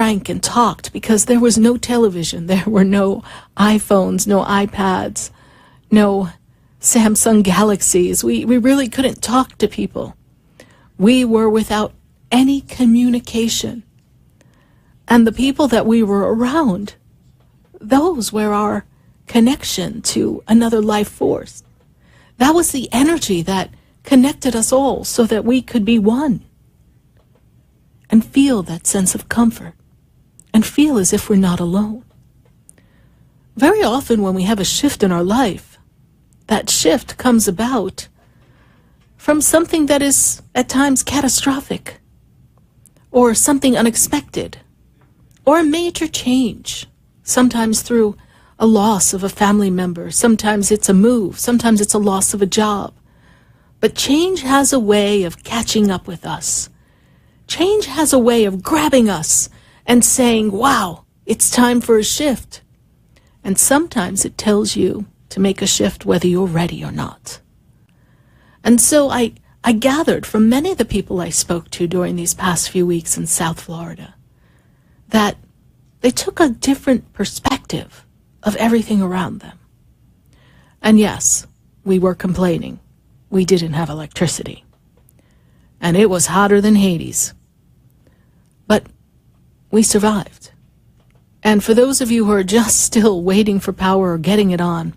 frank and talked because there was no television, there were no iPhones, no iPads, no Samsung Galaxies. We really couldn't talk to people. We were without any communication. And the people that we were around, those were our connection to another life force. That was the energy that connected us all so that we could be one and feel that sense of comfort and feel as if we're not alone. Very often when we have a shift in our life, that shift comes about from something that is at times catastrophic or something unexpected or a major change, sometimes through a loss of a family member, sometimes it's a move, sometimes it's a loss of a job. But change has a way of catching up with us. Change has a way of grabbing us and saying, wow, it's time for a shift. And sometimes it tells you to make a shift whether you're ready or not. And so I gathered from many of the people I spoke to during these past few weeks in South Florida that they took a different perspective of everything around them. And yes, we were complaining. We didn't have electricity. And it was hotter than Hades. But we survived. And for those of you who are just still waiting for power or getting it on,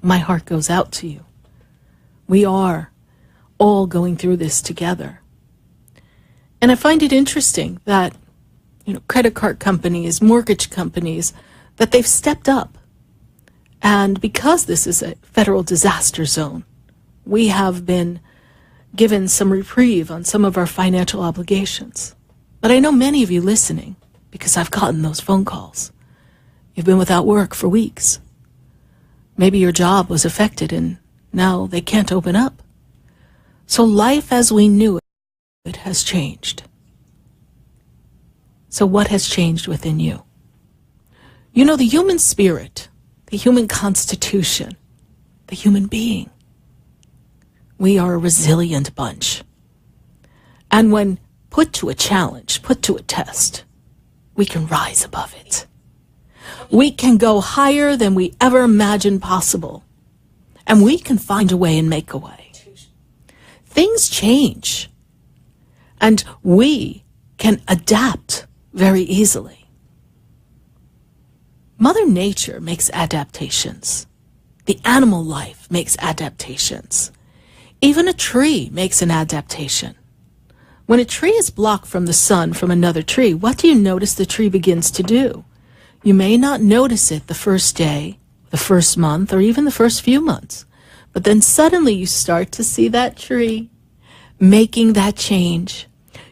my heart goes out to you. We are all going through this together. And I find it interesting that, credit card companies, mortgage companies, that they've stepped up. And because this is a federal disaster zone, we have been given some reprieve on some of our financial obligations. But I know many of you listening, because I've gotten those phone calls. You've been without work for weeks. Maybe your job was affected and now they can't open up. So life as we knew it has changed. So what has changed within you? The human spirit, the human constitution, the human being, we are a resilient bunch. And when put to a challenge, put to a test, we can rise above it. We can go higher than we ever imagined possible. And we can find a way and make a way. Things change. And we can adapt very easily. Mother Nature makes adaptations. The animal life makes adaptations. Even a tree makes an adaptation. When a tree is blocked from the sun from another tree, what do you notice the tree begins to do? You may not notice it the first day, the first month, or even the first few months. But then suddenly you start to see that tree making that change.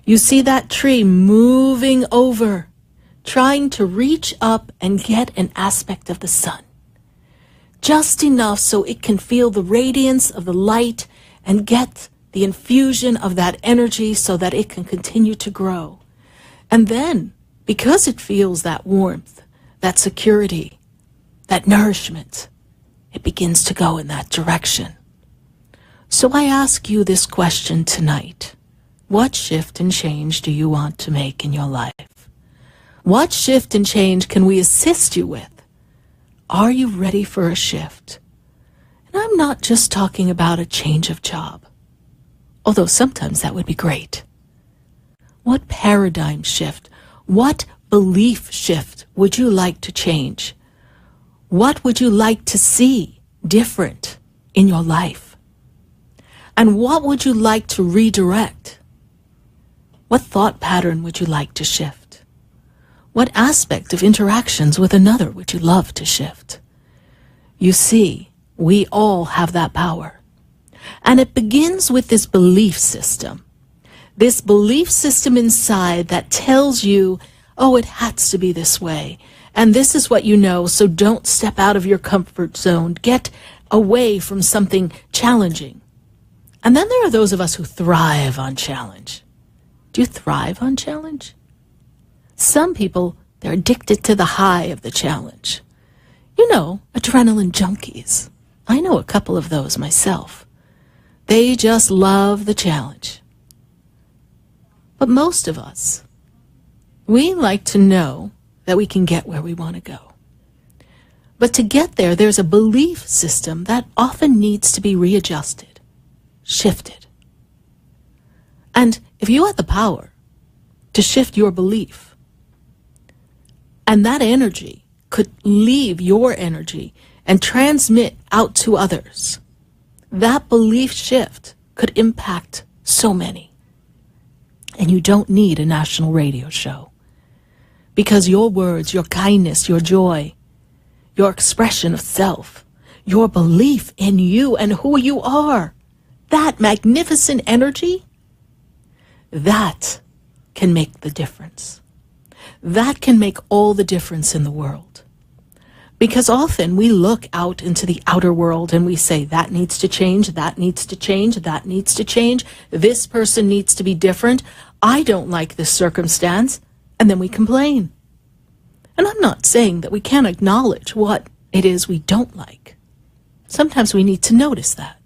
You see that tree moving over, trying to reach up and get an aspect of the sun. Just enough so it can feel the radiance of the light and get the infusion of that energy so that it can continue to grow. And then, because it feels that warmth, that security, that nourishment, it begins to go in that direction. So I ask you this question tonight. What shift and change do you want to make in your life? What shift and change can we assist you with? Are you ready for a shift? And I'm not just talking about a change of job, although sometimes that would be great. What paradigm shift, what belief shift would you like to change? What would you like to see different in your life? And what would you like to redirect? What thought pattern would you like to shift? What aspect of interactions with another would you love to shift? You see, we all have that power. And it begins with this belief system. This belief system inside that tells you, oh, it has to be this way. And this is what you know, so don't step out of your comfort zone. Get away from something challenging. And then there are those of us who thrive on challenge. Do you thrive on challenge? Some people, they're addicted to the high of the challenge. Adrenaline junkies. I know a couple of those myself. They just love the challenge. But most of us, We like to know that we can get where we want to go. But to get there, there's a belief system that often needs to be readjusted, shifted. And if you had the power to shift your belief, and that energy could leave your energy and transmit out to others, that belief shift could impact so many. And you don't need a national radio show, because your words, your kindness, your joy, your expression of self, your belief in you and who you are, that magnificent energy, that can make the difference. That can make all the difference in the world. Because often we look out into the outer world and we say, that needs to change, that needs to change, that needs to change, this person needs to be different, I don't like this circumstance, and then we complain. And I'm not saying that we can't acknowledge what it is we don't like. Sometimes we need to notice that.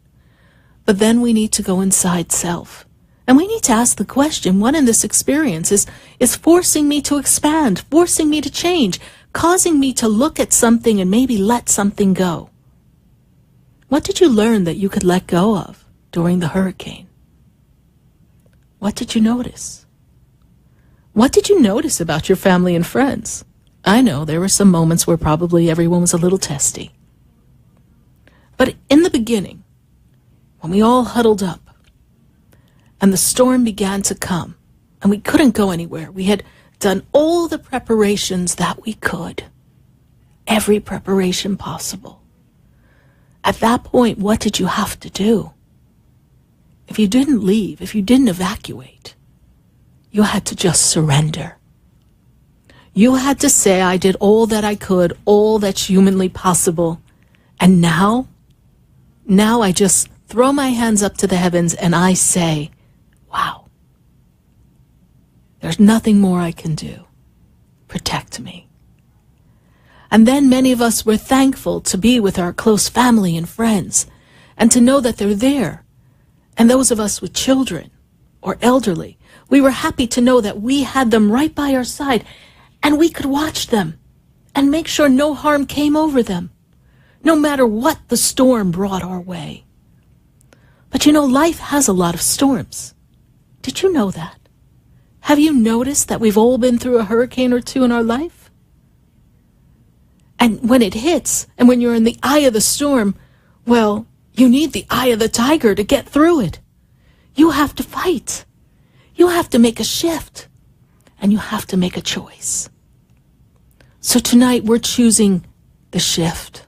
But then we need to go inside self. And we need to ask the question, what in this experience is forcing me to expand, forcing me to change, causing me to look at something and maybe let something go? What did you learn that you could let go of during the hurricane? What did you notice? What did you notice about your family and friends? I know there were some moments where probably everyone was a little testy. But in the beginning, when we all huddled up and the storm began to come and we couldn't go anywhere, we had done all the preparations that we could, every preparation possible. At that point, what did you have to do? If you didn't leave, if you didn't evacuate, you had to just surrender. You had to say, I did all that I could, all that's humanly possible. And now I just throw my hands up to the heavens and I say, wow, there's nothing more I can do. Protect me. And then many of us were thankful to be with our close family and friends and to know that they're there. And those of us with children or elderly, we were happy to know that we had them right by our side and we could watch them and make sure no harm came over them, no matter what the storm brought our way. But you know, life has a lot of storms. Did you know that? Have you noticed that we've all been through a hurricane or two in our life? And when it hits, and when you're in the eye of the storm, well, you need the eye of the tiger to get through it. You have to fight. You have to make a shift. And you have to make a choice. So tonight we're choosing the shift.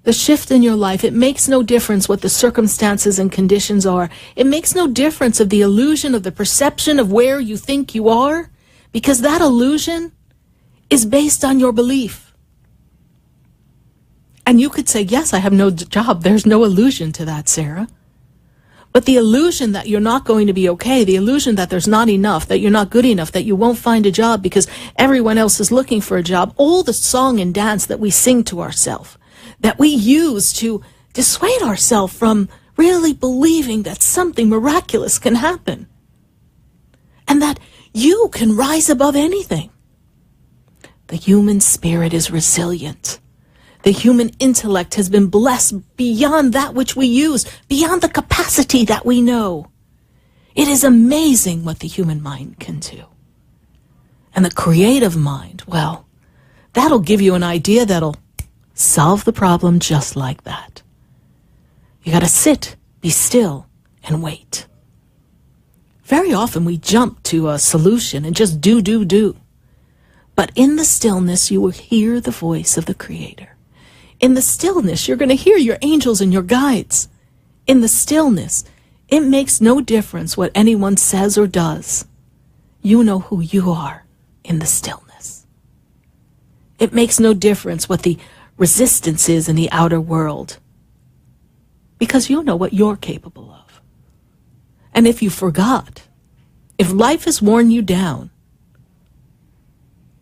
The shift in your life. It makes no difference what the circumstances and conditions are. It makes no difference of the illusion of the perception of where you think you are, because that illusion is based on your belief. And you could say, yes, I have no job. There's no illusion to that, Sarah. But the illusion that you're not going to be okay, the illusion that there's not enough, that you're not good enough, that you won't find a job because everyone else is looking for a job, all the song and dance that we sing to ourselves, that we use to dissuade ourselves from really believing that something miraculous can happen and that you can rise above anything. The human spirit is resilient. The human intellect has been blessed beyond that which we use, beyond the capacity that we know. It is amazing what the human mind can do. And the creative mind, well, that'll give you an idea that'll solve the problem just like that. You got to sit, be still, and wait. Very often we jump to a solution and just do. But in the stillness, you will hear the voice of the Creator. In the stillness, you're going to hear your angels and your guides. In the stillness, it makes no difference what anyone says or does. You know who you are in the stillness. It makes no difference what the resistance is in the outer world, because you know what you're capable of. And if you forgot, if life has worn you down,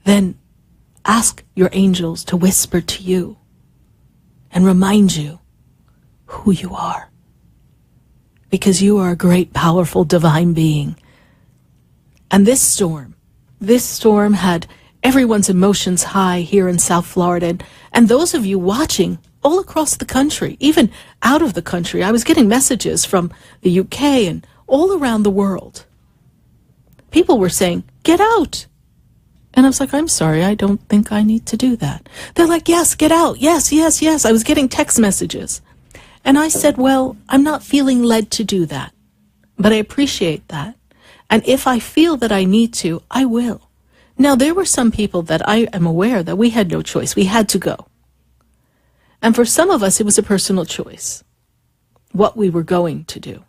then ask your angels to whisper to you and remind you who you are. Because you are a great, powerful, divine being. And this storm, This storm had everyone's emotions high here in South Florida. And those of you watching all across the country, even out of the country, I was getting messages from the UK and all around the world. People were saying, get out. And I was like, I'm sorry, I don't think I need to do that. They're like, yes, get out. Yes, yes, yes. I was getting text messages. And I said, well, I'm not feeling led to do that. But I appreciate that. And if I feel that I need to, I will. Now, there were some people that I am aware that we had no choice. We had to go. And for some of us, it was a personal choice, what we were going to do.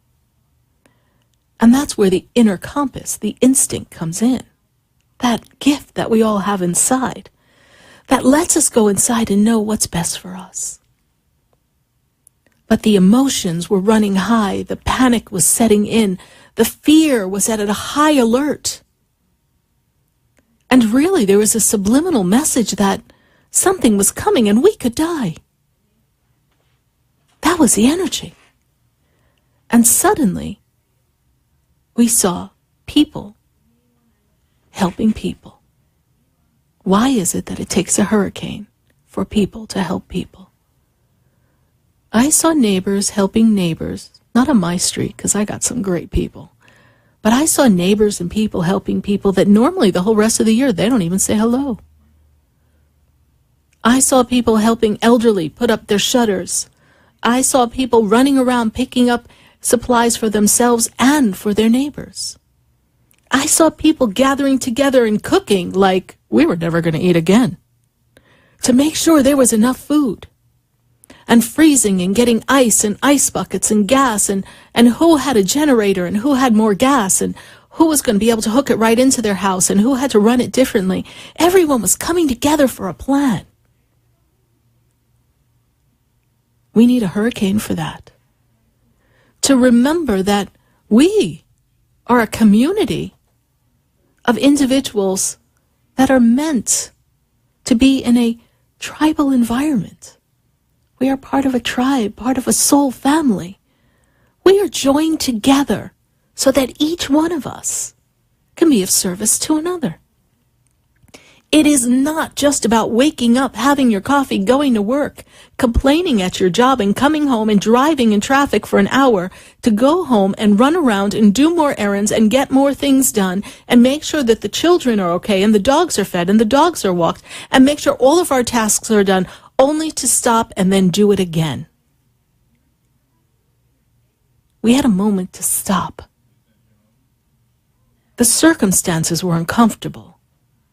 And that's where the inner compass, the instinct comes in. That gift that we all have inside, that lets us go inside and know what's best for us. But the emotions were running high, the panic was setting in, the fear was at a high alert. And really, there was a subliminal message that something was coming and we could die. That was the energy. And suddenly, we saw people helping people. Why is it that it takes a hurricane for people to help people? I saw neighbors helping neighbors, not on my street, because I got some great people. But I saw neighbors and people helping people that normally the whole rest of the year, they don't even say hello. I saw people helping elderly put up their shutters. I saw people running around picking up supplies for themselves and for their neighbors. I saw people gathering together and cooking like we were never going to eat again, to make sure there was enough food, and freezing and getting ice and ice buckets and gas, and who had a generator and who had more gas and who was going to be able to hook it right into their house and who had to run it differently. Everyone was coming together for a plan. We need a hurricane for that. To remember that we are a community of individuals that are meant to be in a tribal environment. We are part of a tribe, part of a soul family. We are joined together so that each one of us can be of service to another. It is not just about waking up, having your coffee, going to work, complaining at your job, and coming home and driving in traffic for an hour to go home and run around and do more errands and get more things done and make sure that the children are okay and the dogs are fed and the dogs are walked and make sure all of our tasks are done, only to stop and then do it again. We had a moment to stop. The circumstances were uncomfortable.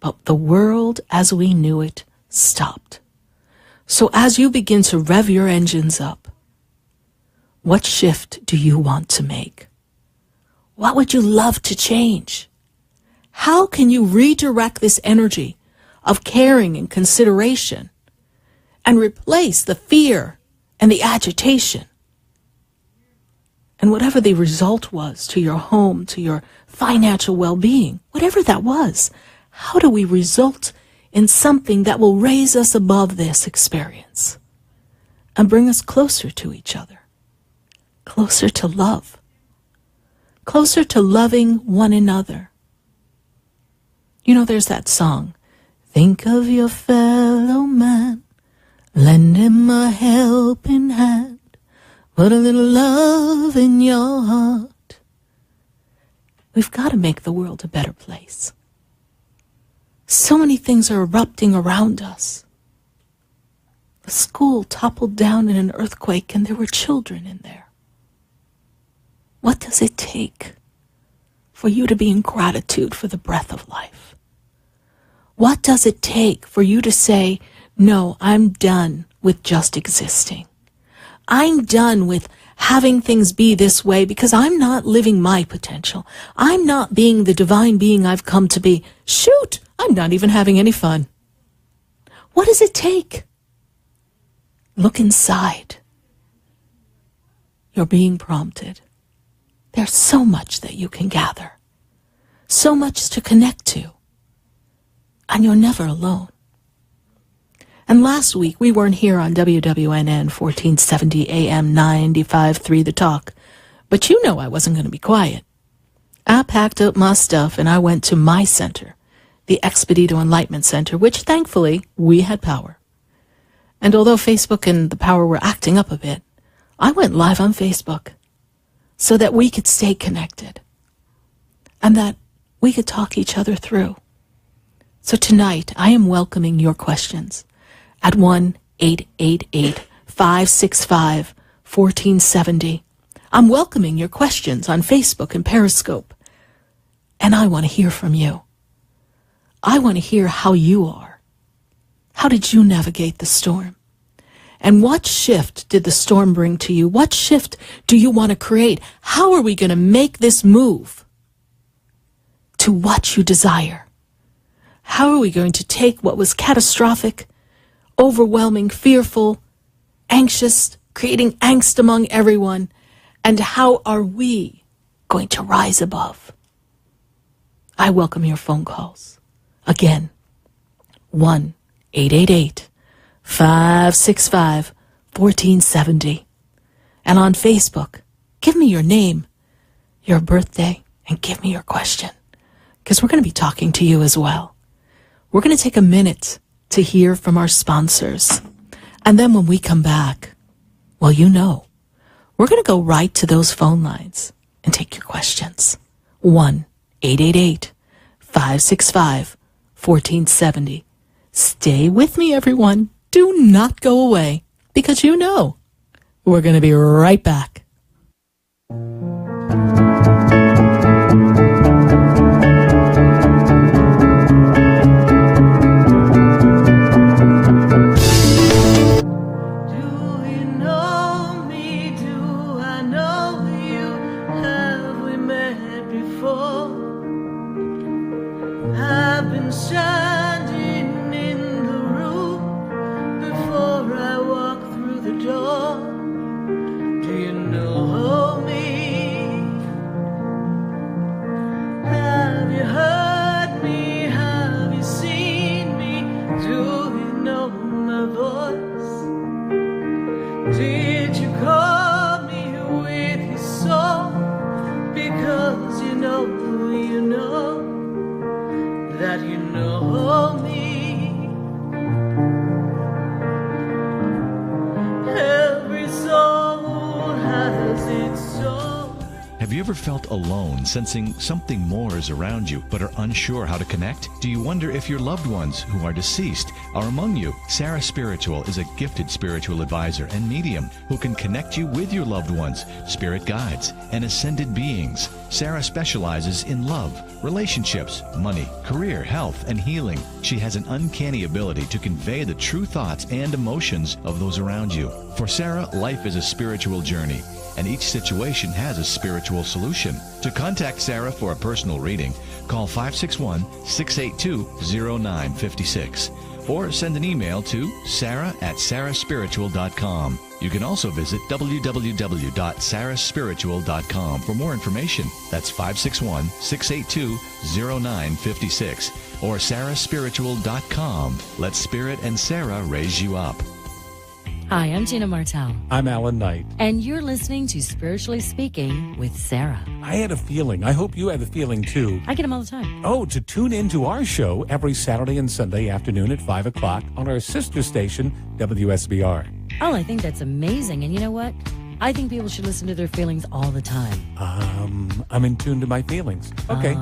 But the world as we knew it stopped. So as you begin to rev your engines up, what shift do you want to make? What would you love to change? How can you redirect this energy of caring and consideration and replace the fear and the agitation? And whatever the result was to your home, to your financial well-being, whatever that was, how do we result in something that will raise us above this experience and bring us closer to each other, closer to love, closer to loving one another? You know, there's that song, think of your fellow man, lend him a helping hand, put a little love in your heart. We've got to make the world a better place. So many things are erupting around us. The school toppled down in an earthquake and there were children in there. What does it take for you to be in gratitude for the breath of life? What does it take for you to say, no, I'm done with just existing. I'm done with having things be this way because I'm not living my potential. I'm not being the divine being I've come to be. Shoot! I'm not even having any fun. What does it take? Look inside. You're being prompted. There's so much that you can gather, so much to connect to, and you're never alone. And last week, we weren't here on WWNN 1470 AM 95.3 The Talk, but you know I wasn't going to be quiet. I packed up my stuff and I went to my center, the Expedito Enlightenment Center, which thankfully we had power. And although Facebook and the power were acting up a bit, I went live on Facebook so that we could stay connected and that we could talk each other through. So tonight, I am welcoming your questions at 1-888-565-1470. I'm welcoming your questions on Facebook and Periscope. And I want to hear from you. I want to hear how you are. How did you navigate the storm? And what shift did the storm bring to you? What shift do you want to create? How are we going to make this move to what you desire? How are we going to take what was catastrophic, overwhelming, fearful, anxious, creating angst among everyone, and how are we going to rise above? I welcome your phone calls. Again, 1-888-565-1470. And on Facebook, give me your name, your birthday, and give me your question, because we're going to be talking to you as well. We're going to take a minute to hear from our sponsors. And then when we come back, well, you know, we're going to go right to those phone lines and take your questions. 1-888-565-1470. Stay with me, everyone. Do not go away, because you know we're going to be right back. Did you call me with your song? Because you know that you know me. Every soul has its soul. Have you ever felt alone, sensing something more is around you, but are unsure how to connect? Do you wonder if your loved ones who are deceased are among you? Sarah Spiritual is a gifted spiritual advisor and medium who can connect you with your loved ones, spirit guides, and ascended beings. Sarah specializes in love, relationships, money, career, health, and healing. She has an uncanny ability to convey the true thoughts and emotions of those around you. For Sarah, life is a spiritual journey, and each situation has a spiritual solution. To contact Sarah for a personal reading, call 561-682-0956 or send an email to sarah@sarahspiritual.com. You can also visit www.sarahspiritual.com for more information. That's 561-682-0956 or sarahspiritual.com. Let Spirit and Sarah raise you up. Hi, I'm Gina Martell. I'm Alan Knight. And you're listening to Spiritually Speaking with Sarah. I had a feeling. I hope you had a feeling, too. I get them all the time. Oh, to tune into our show every Saturday and Sunday afternoon at 5 o'clock on our sister station, WSBR. Oh, I think that's amazing. And you know what? I think people should listen to their feelings all the time. I'm in tune to my feelings. Okay.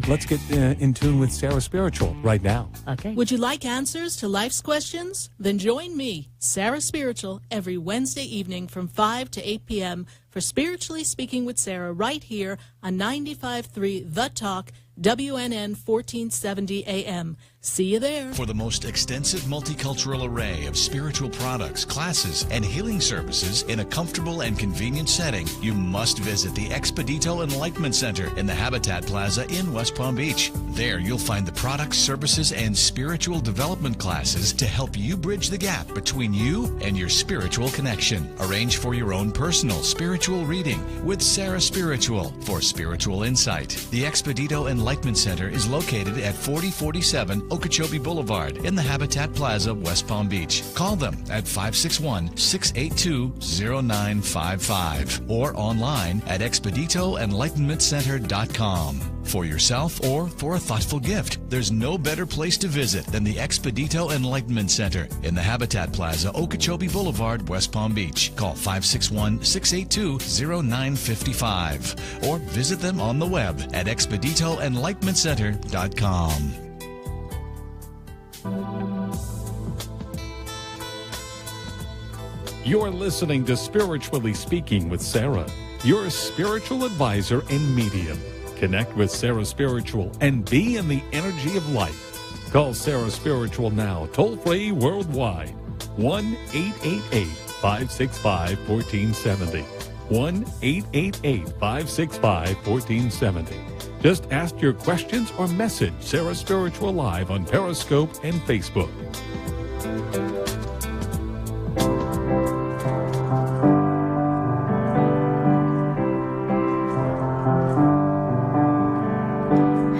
Let's get in tune with Sarah Spiritual right now. Okay. Would you like answers to life's questions? Then join me, Sarah Spiritual, every Wednesday evening from 5 to 8 p.m. for Spiritually Speaking with Sarah right here on 95.3 The Talk, WNN 1470 AM. See you there. For the most extensive multicultural array of spiritual products, classes, and healing services in a comfortable and convenient setting, you must visit the Expedito Enlightenment Center in the Habitat Plaza in West Palm Beach. There you'll find the products, services, and spiritual development classes to help you bridge the gap between you and your spiritual connection. Arrange for your own personal spiritual reading with Sarah Spiritual for spiritual insight. The Expedito Enlightenment Center is located at 4047 Okeechobee Boulevard in the Habitat Plaza, West Palm Beach. Call them at 561-682-0955 or online at expeditoenlightenmentcenter.com. for yourself or for a thoughtful gift. There's no better place to visit than the Expedito Enlightenment Center in the Habitat Plaza, Okeechobee Boulevard, West Palm Beach. Call 561-682-0955 or visit them on the web at expeditoenlightenmentcenter.com. You're listening to Spiritually Speaking with Sarah, your spiritual advisor and medium. Connect with Sarah Spiritual and be in the energy of life. Call Sarah Spiritual now, toll-free worldwide. 1-888-565-1470. 1-888-565-1470. Just ask your questions or message Sarah Spiritual live on Periscope and Facebook.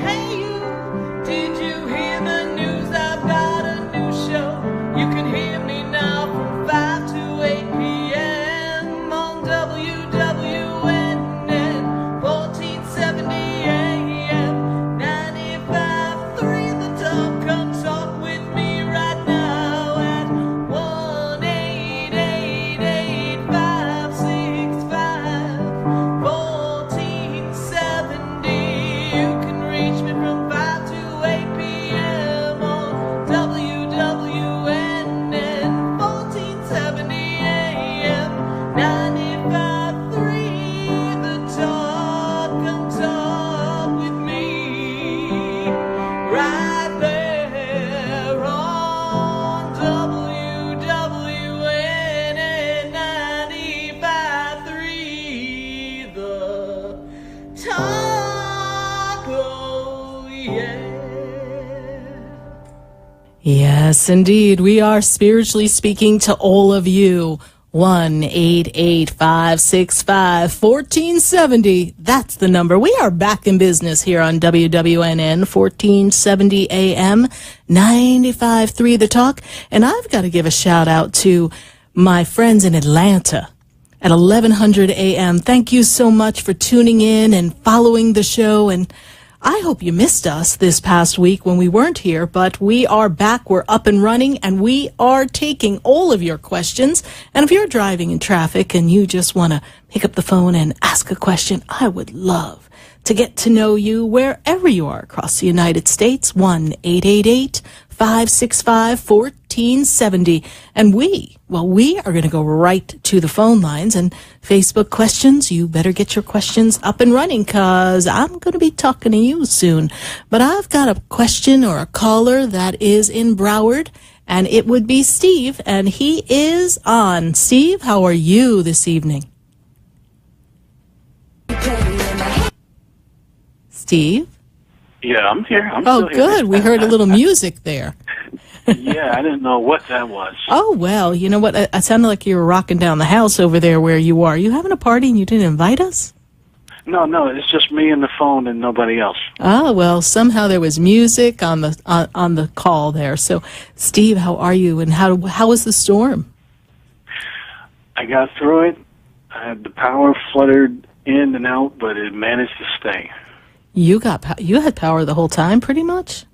Hey you, did you hear the news? I've got a new show. You can hear me now from 5 to 8 p.m. on WWNN 1470 AM 95.3 The Talk. Come talk with me right now at 1-888-565-1470. You can reach me from 5 to 8 p.m. on WWNN 1470 AM 95.3 The Talk. Come talk with me right there on WWNN 95.3 The Talk. Oh yeah. Yes, indeed. We are spiritually speaking to all of you. 1-888-565-1470. That's the number. We are back in business here on WWNN 1470 AM 95.3 The Talk. And I've got to give a shout out to my friends in Atlanta at 1100 AM. Thank you so much for tuning in and following the show. And I hope you missed us this past week when we weren't here, but we are back, we're up and running, and we are taking all of your questions. And if you're driving in traffic and you just want to pick up the phone and ask a question, I would love to get to know you wherever you are across the United States. 1-888-565-1470. And we are going to go right to the phone lines and Facebook questions. You better get your questions up and running because I'm going to be talking to you soon. But I've got a question or a caller that is in Broward, and it would be Steve, and he is on. Steve, how are you this evening? Steve? Yeah, I'm here. I'm Oh, still here. good. We heard a little music there. Yeah, I didn't know what that was. Oh, well, you know what? It sounded like you were rocking down the house over there where you are. You having a party and you didn't invite us? No, it's just me and the phone and nobody else. Oh, well, somehow there was music on the call there. So, Steve, how are you, and how was the storm? I got through it. I had the power fluttered in and out, but it managed to stay. You had power the whole time, pretty much?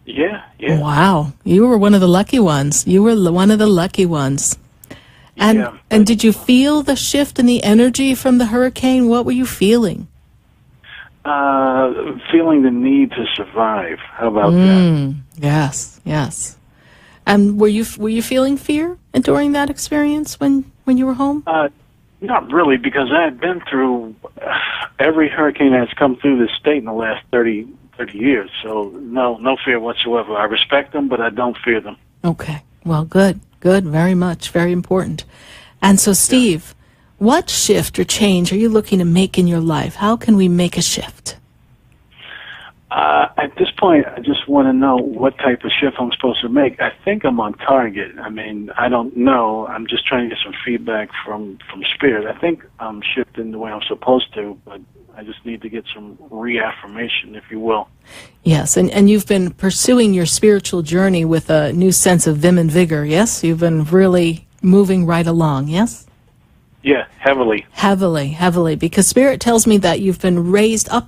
Yeah. Wow, you were one of the lucky ones. One of the lucky ones. And Yeah. and did you feel the shift in the energy from the hurricane? What were you feeling? Feeling the need to survive. How about that? Yes. And were you feeling fear during that experience when you were home? Not really, because I had been through every hurricane that's come through this state in the last 30 years. So no fear whatsoever. I respect them, but I don't fear them. Okay. Well, good, very much, very important. And so, Steve, what shift or change are you looking to make in your life? How can we make a shift? At this point, I just want to know what type of shift I'm supposed to make. I think I'm on target. I mean, I don't know. I'm just trying to get some feedback from Spirit. I think I'm shifting the way I'm supposed to, but I just need to get some reaffirmation, if you will. Yes, and you've been pursuing your spiritual journey with a new sense of vim and vigor, yes? You've been really moving right along, yes? Yeah, heavily. Heavily, because Spirit tells me that you've been raised up,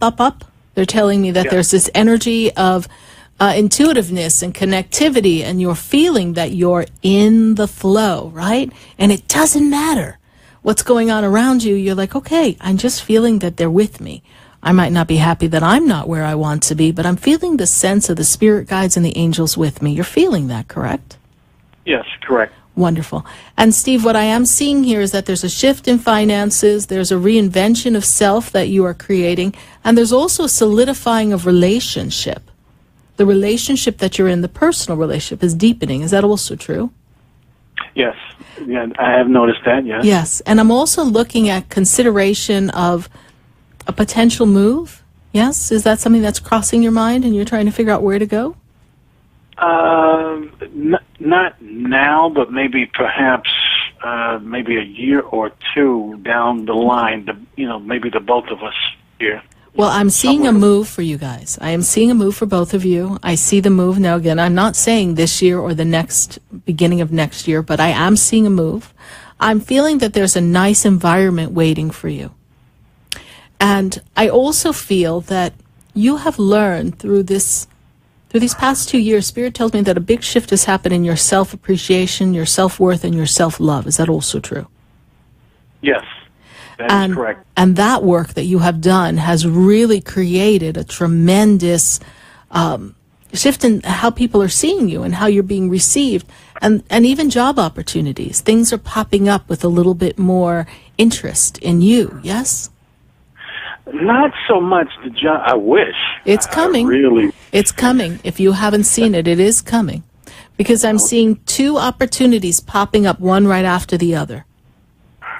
They're telling me that there's this energy of intuitiveness and connectivity, and you're feeling that you're in the flow, right? And it doesn't matter what's going on around you. You're like, okay, I'm just feeling that they're with me. I might not be happy that I'm not where I want to be, but I'm feeling the sense of the spirit guides and the angels with me. You're feeling that, correct? Yes, correct. Wonderful. And Steve, what I am seeing here is that there's a shift in finances, there's a reinvention of self that you are creating, and there's also a solidifying of relationship. The relationship that you're in, the personal relationship, is deepening. Is that also true? Yes. Yeah, I have noticed that, yes. Yes. And I'm also looking at consideration of a potential move. Yes? Is that something that's crossing your mind and you're trying to figure out where to go? Not now, but maybe perhaps maybe a year or two down the line, maybe the both of us here. Well, I'm seeing a move for you guys. I am seeing a move for both of you. I see the move. Now, again, I'm not saying this year or the beginning of next year, but I am seeing a move. I'm feeling that there's a nice environment waiting for you. And I also feel that you have learned through these past 2 years, Spirit tells me that a big shift has happened in your self-appreciation, your self-worth, and your self-love. Is that also true? Yes. That is correct. And that work that you have done has really created a tremendous shift in how people are seeing you and how you're being received, and even job opportunities. Things are popping up with a little bit more interest in you, yes? Not so much the job. I wish. It's coming. It's coming. If you haven't seen it, it is coming. Because I'm seeing two opportunities popping up, one right after the other.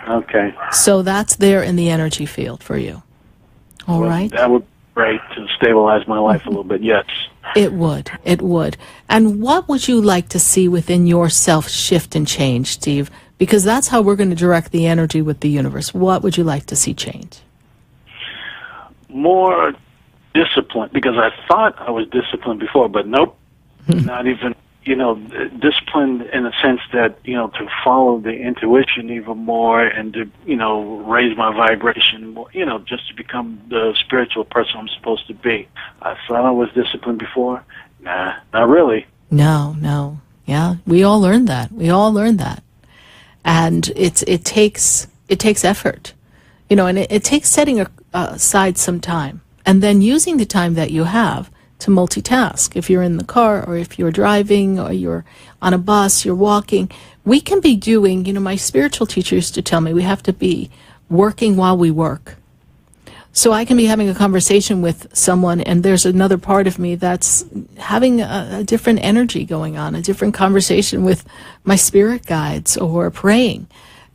Okay. So that's there in the energy field for you. All right? That would be great to stabilize my life a little bit, yes. It would. It would. And what would you like to see within yourself shift and change, Steve? Because that's how we're going to direct the energy with the universe. What would you like to see change? More discipline, because I thought I was disciplined before, but nope, not even, disciplined in the sense that, to follow the intuition even more and to, raise my vibration more, just to become the spiritual person I'm supposed to be. I thought I was disciplined before. Nah, not really. No. Yeah, we all learned that. And it takes effort, and it takes setting aside some time and then using the time that you have to multitask. If you're in the car or if you're driving or you're on a bus, you're walking, we can be doing, my spiritual teacher used to tell me we have to be working while we work. So I can be having a conversation with someone and there's another part of me that's having a different energy going on, a different conversation with my spirit guides or praying.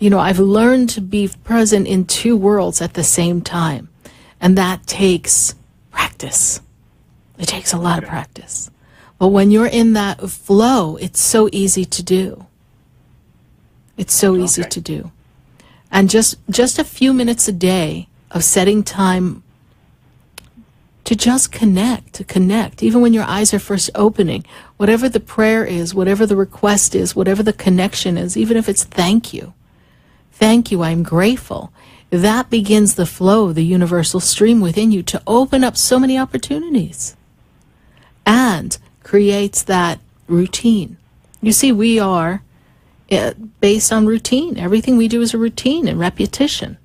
I've learned to be present in two worlds at the same time. And that takes practice. It takes a lot of practice. But when you're in that flow, it's so easy to do. It's so easy to do. And just a few minutes a day of setting time to just connect, even when your eyes are first opening, whatever the prayer is, whatever the request is, whatever the connection is, even if it's thank you. Thank you, I'm grateful. That begins the flow, the universal stream within you to open up so many opportunities and creates that routine. You see, we are based on routine. Everything we do is a routine and repetition.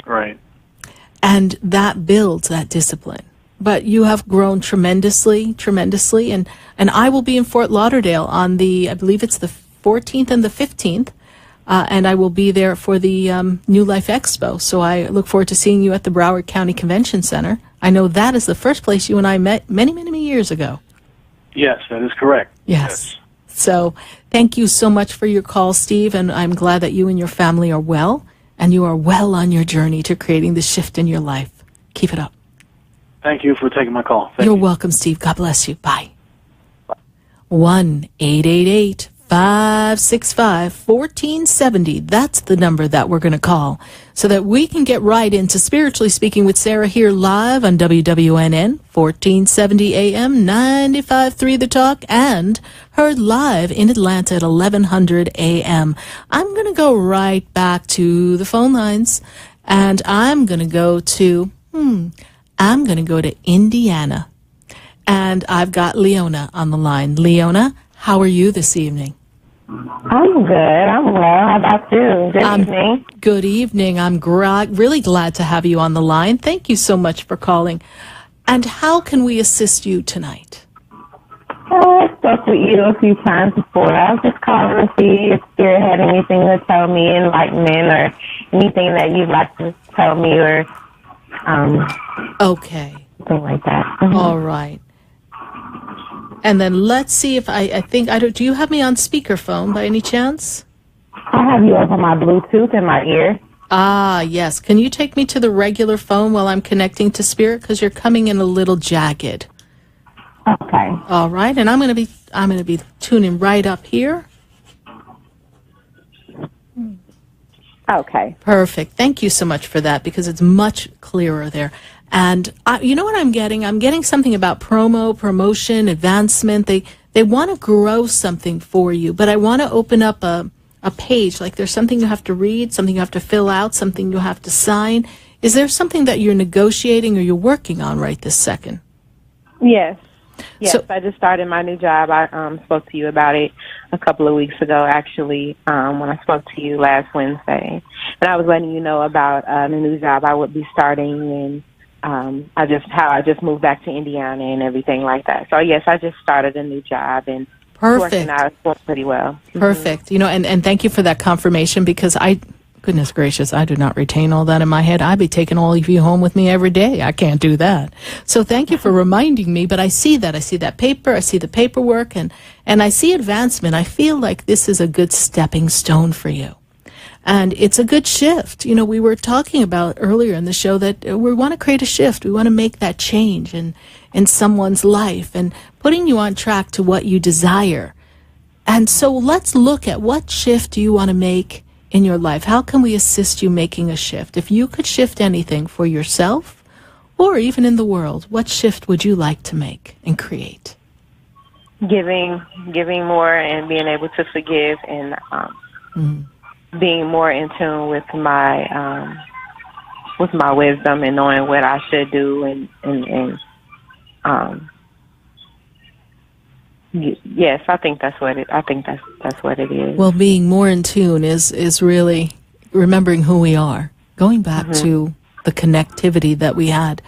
Right. And that builds that discipline. But you have grown tremendously, and I will be in Fort Lauderdale on I believe it's the 14th and the 15th. And I will be there for the New Life Expo. So I look forward to seeing you at the Broward County Convention Center. I know that is the first place you and I met many, many, many years ago. Yes, that is correct. Yes. So thank you so much for your call, Steve, and I'm glad that you and your family are well, and you are well on your journey to creating the shift in your life. Keep it up. Thank you for taking my call. You're welcome, Steve. God bless you. Bye. 1-888-565-1470. That's the number that we're going to call so that we can get right into Spiritually Speaking with Sarah here live on WWNN, 1470 AM, 95.3 The Talk, and heard live in Atlanta at 1100 AM. I'm going to go right back to the phone lines, and I'm going to go to I'm going to go to Indiana. And I've got Leona on the line. Leona, how are you this evening? I'm good. I'm well. How about you? Good evening. Good evening. I'm really glad to have you on the line. Thank you so much for calling. And how can we assist you tonight? I spoke with you a few times before. I was just calling to see if Spirit had anything to tell me, enlightenment, or anything that you'd like to tell me, or okay, something like that. All right. And then let's see if do you have me on speakerphone by any chance? I have you over my Bluetooth in my ear. Ah, yes. Can you take me to the regular phone while I'm connecting to Spirit? Because you're coming in a little jagged. Okay. All right. And I'm going to be tuning right up here. Okay. Perfect. Thank you so much for that, because it's much clearer there. And you know what I'm getting? I'm getting something about promotion, advancement. They want to grow something for you, but I want to open up a page. Like there's something you have to read, something you have to fill out, something you have to sign. Is there something that you're negotiating or you're working on right this second? Yes. Yes, So- I just started my new job. I spoke to you about it a couple of weeks ago, actually, when I spoke to you last Wednesday. And I was letting you know about the new job I would be starting, and I just moved back to Indiana and everything like that. So, yes, I just started a new job, and it's working out pretty well. Perfect. You know, and thank you for that confirmation, because goodness gracious, I do not retain all that in my head. I'd be taking all of you home with me every day. I can't do that. So thank you for reminding me, but I see that. I see that paper, I see the paperwork, and I see advancement. I feel like this is a good stepping stone for you. And it's a good shift. You know, we were talking about earlier in the show that we want to create a shift. We want to make that change in someone's life and putting you on track to what you desire. And so let's look at what shift do you want to make in your life. How can we assist you making a shift? If you could shift anything for yourself or even in the world, what shift would you like to make and create? Giving more and being able to forgive, and being more in tune with my wisdom and knowing what I should do, and yes, I think that's what it is. Well, being more in tune is really remembering who we are, going back to the connectivity that we had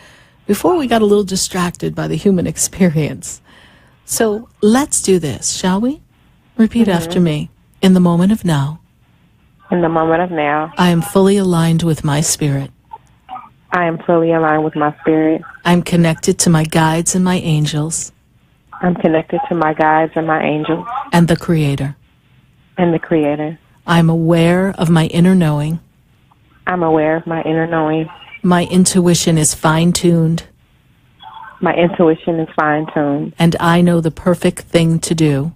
before we got a little distracted by the human experience. So let's do this, shall we? Repeat after me. In the moment of now, In the moment of now, I am fully aligned with my spirit. I am fully aligned with my spirit. I'm connected to my guides and my angels I'm connected to my guides and my angels and the Creator. and the Creator. I'm aware of my inner knowing. I'm aware of my inner knowing. My intuition is fine-tuned, My intuition is fine-tuned, and I know the perfect thing to do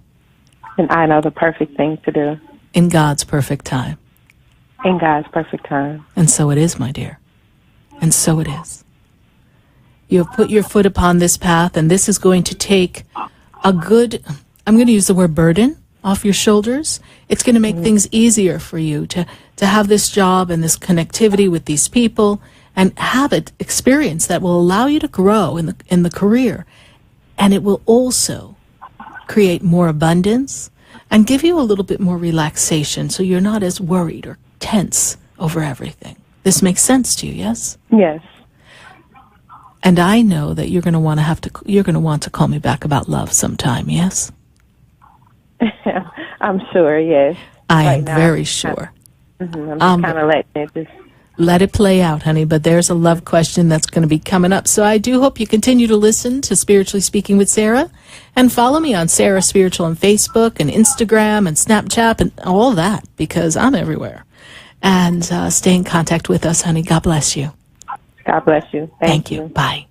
and I know the perfect thing to do in God's perfect time. in God's perfect time. And so it is, my dear. And so it is. You have put your foot upon this path, and this is going to take I'm going to use the word burden off your shoulders. It's going to make things easier for you to have this job and this connectivity with these people and have an experience that will allow you to grow in the career. And it will also create more abundance and give you a little bit more relaxation so you're not as worried or tense over everything. This makes sense to you, yes? Yes. And I know that you're going to want to call me back about love sometime, yes? I'm sure, yes. I am Right now, very sure. I'm just kind of letting it just... Let it play out, honey, but there's a love question that's going to be coming up. So I do hope you continue to listen to Spiritually Speaking with Sarah, and follow me on Sarah Spiritual on Facebook and Instagram and Snapchat and all that, because I'm everywhere. And stay in contact with us, honey. God bless you. God bless you. Thank you. Bye.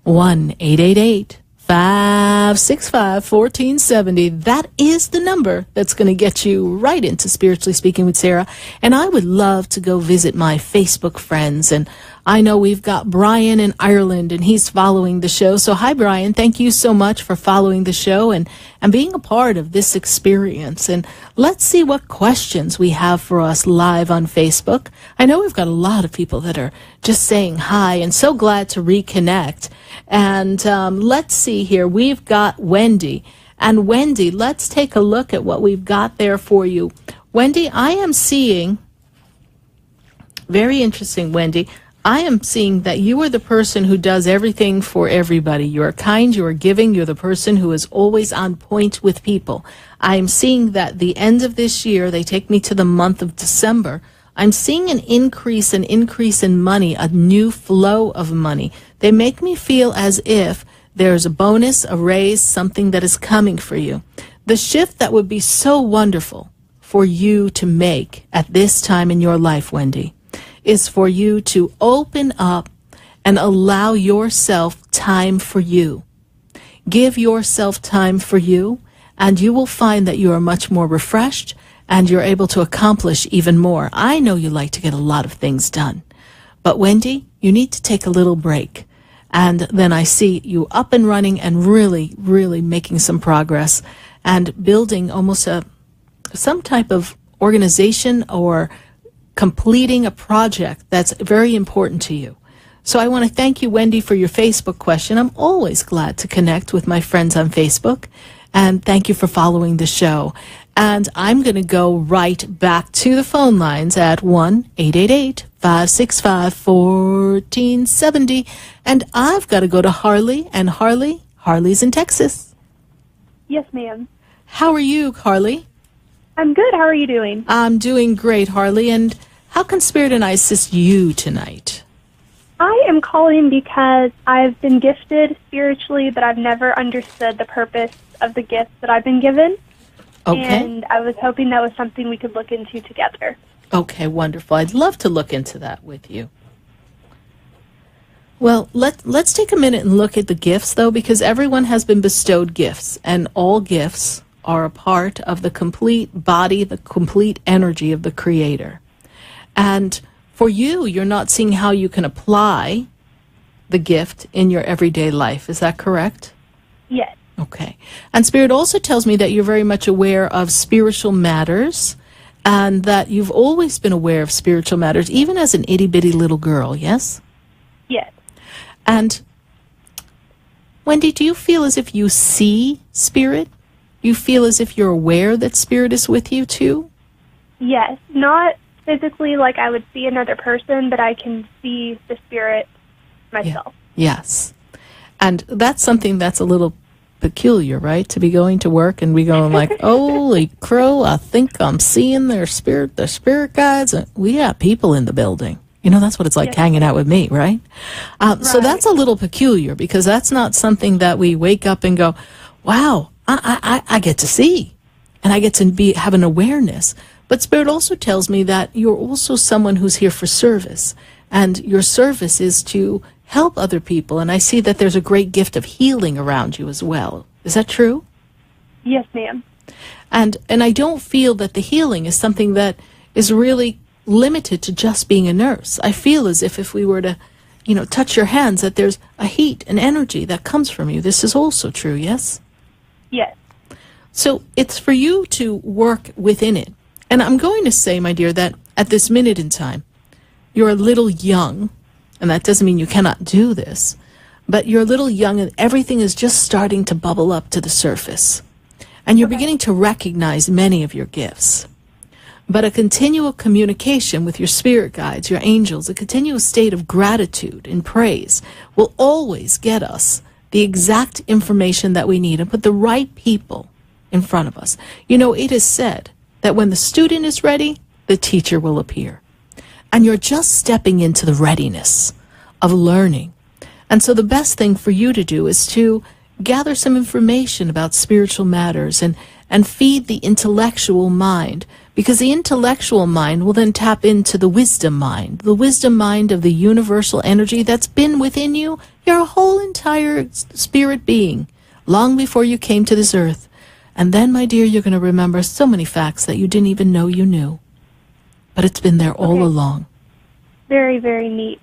1-888-565-1470. That is the number that's going to get you right into Spiritually Speaking with Sarah. And I would love to go visit my Facebook friends. And I know we've got Brian in Ireland, and he's following the show. So hi, Brian. Thank you so much for following the show and being a part of this experience. And let's see what questions we have for us live on Facebook. I know we've got a lot of people that are just saying hi and so glad to reconnect. And let's see here. We've got Wendy. And Wendy, let's take a look at what we've got there for you. Wendy, I am seeing, very interesting, Wendy, I am seeing that you are the person who does everything for everybody. You are kind, you are giving, you're the person who is always on point with people. I am seeing that the end of this year, they take me to the month of December, I'm seeing an increase in money, a new flow of money. They make me feel as if there's a bonus, a raise, something that is coming for you. The shift that would be so wonderful for you to make at this time in your life, Wendy, is for you to open up and allow yourself time for you. Give yourself time for you, and you will find that you are much more refreshed and you're able to accomplish even more. I know you like to get a lot of things done, but Wendy, you need to take a little break. And then I see you up and running and really, really making some progress and building almost some type of organization or completing a project that's very important to you. So I want to thank you, Wendy, for your Facebook question. I'm always glad to connect with my friends on Facebook. And thank you for following the show. And I'm going to go right back to the phone lines at 1-888-565-1470. And I've got to go to Harley. And Harley's in Texas. Yes, ma'am. How are you, Harley? I'm good. How are you doing? I'm doing great, Harley. And how can Spirit and I assist you tonight? I am calling because I've been gifted spiritually, but I've never understood the purpose of the gifts that I've been given. Okay. And I was hoping that was something we could look into together. Okay, wonderful. I'd love to look into that with you. Well, let's take a minute and look at the gifts, though, because everyone has been bestowed gifts, and all gifts are a part of the complete body, the complete energy of the Creator. And for you, you're not seeing how you can apply the gift in your everyday life. Is that correct? Yes. Okay. And Spirit also tells me that you're very much aware of spiritual matters and that you've always been aware of spiritual matters, even as an itty-bitty little girl, yes? Yes. And Wendy, do you feel as if you see Spirit? You feel as if you're aware that Spirit is with you too? Yes. Not physically like I would see another person, but I can see the Spirit myself. Yeah. Yes. And that's something that's a little peculiar, right? To be going to work and be going like, holy crow, I think I'm seeing their spirit guides. We got people in the building. You know, that's what it's like hanging out with me, right? So that's a little peculiar because that's not something that we wake up and go, wow, I get to see and I get to have an awareness. But Spirit also tells me that you're also someone who's here for service, and your service is to help other people. And I see that there's a great gift of healing around you as well. Is that true? Yes, ma'am. And I don't feel that the healing is something that is really limited to just being a nurse. I feel as if we were to, touch your hands, that there's a heat, an energy that comes from you. This is also true, yes? Yes. So it's for you to work within it. And I'm going to say, my dear, that at this minute in time, you're a little young, and that doesn't mean you cannot do this, but you're a little young and everything is just starting to bubble up to the surface. And you're beginning to recognize many of your gifts. But a continual communication with your spirit guides, your angels, a continuous state of gratitude and praise will always get us the exact information that we need and put the right people in front of us. It is said that when the student is ready, the teacher will appear. And you're just stepping into the readiness of learning. And so the best thing for you to do is to gather some information about spiritual matters and feed the intellectual mind, because the intellectual mind will then tap into the wisdom mind of the universal energy that's been within you, your whole entire spirit being, long before you came to this earth. And then, my dear, you're going to remember so many facts that you didn't even know you knew. But it's been there all along. Very, very neat.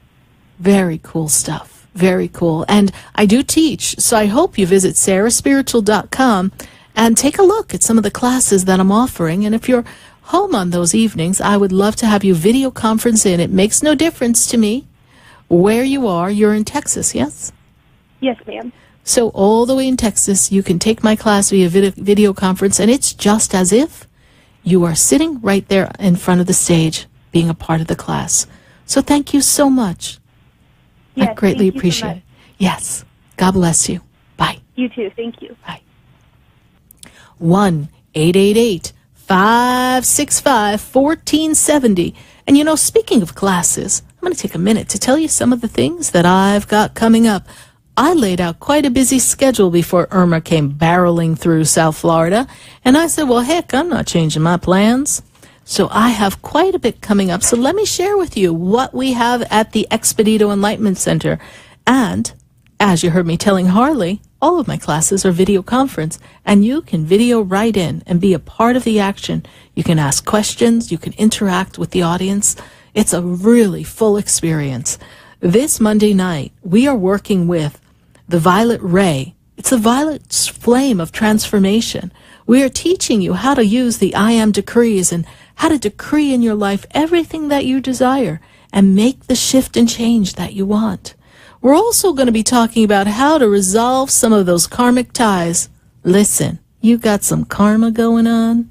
Very cool stuff. Very cool. And I do teach, so I hope you visit sarahspiritual.com and take a look at some of the classes that I'm offering. And if you're home on those evenings, I would love to have you video conference in. It makes no difference to me where you are. You're in Texas, yes? Yes, ma'am. So all the way in Texas, you can take my class via video conference, and it's just as if you are sitting right there in front of the stage being a part of the class. So thank you so much. Yes, I greatly thank you so appreciate much. it. Yes. God bless you. Bye. You too. Thank you. Bye. 1-888-565-1470. And you know, speaking of classes, I'm going to take a minute to tell you some of the things that I've got coming up. I laid out quite a busy schedule before Irma came barreling through South Florida, and I said, well, heck, I'm not changing my plans. So I have quite a bit coming up. So let me share with you what we have at the Expedito Enlightenment Center. And as you heard me telling Harley, all of my classes are video conference, and you can video right in and be a part of the action. You can ask questions. You can interact with the audience. It's a really full experience. This Monday night, we are working with the Violet Ray. It's a violet flame of transformation. We are teaching you how to use the I Am decrees and how to decree in your life everything that you desire and make the shift and change that you want. We're also going to be talking about how to resolve some of those karmic ties. Listen, you got some karma going on.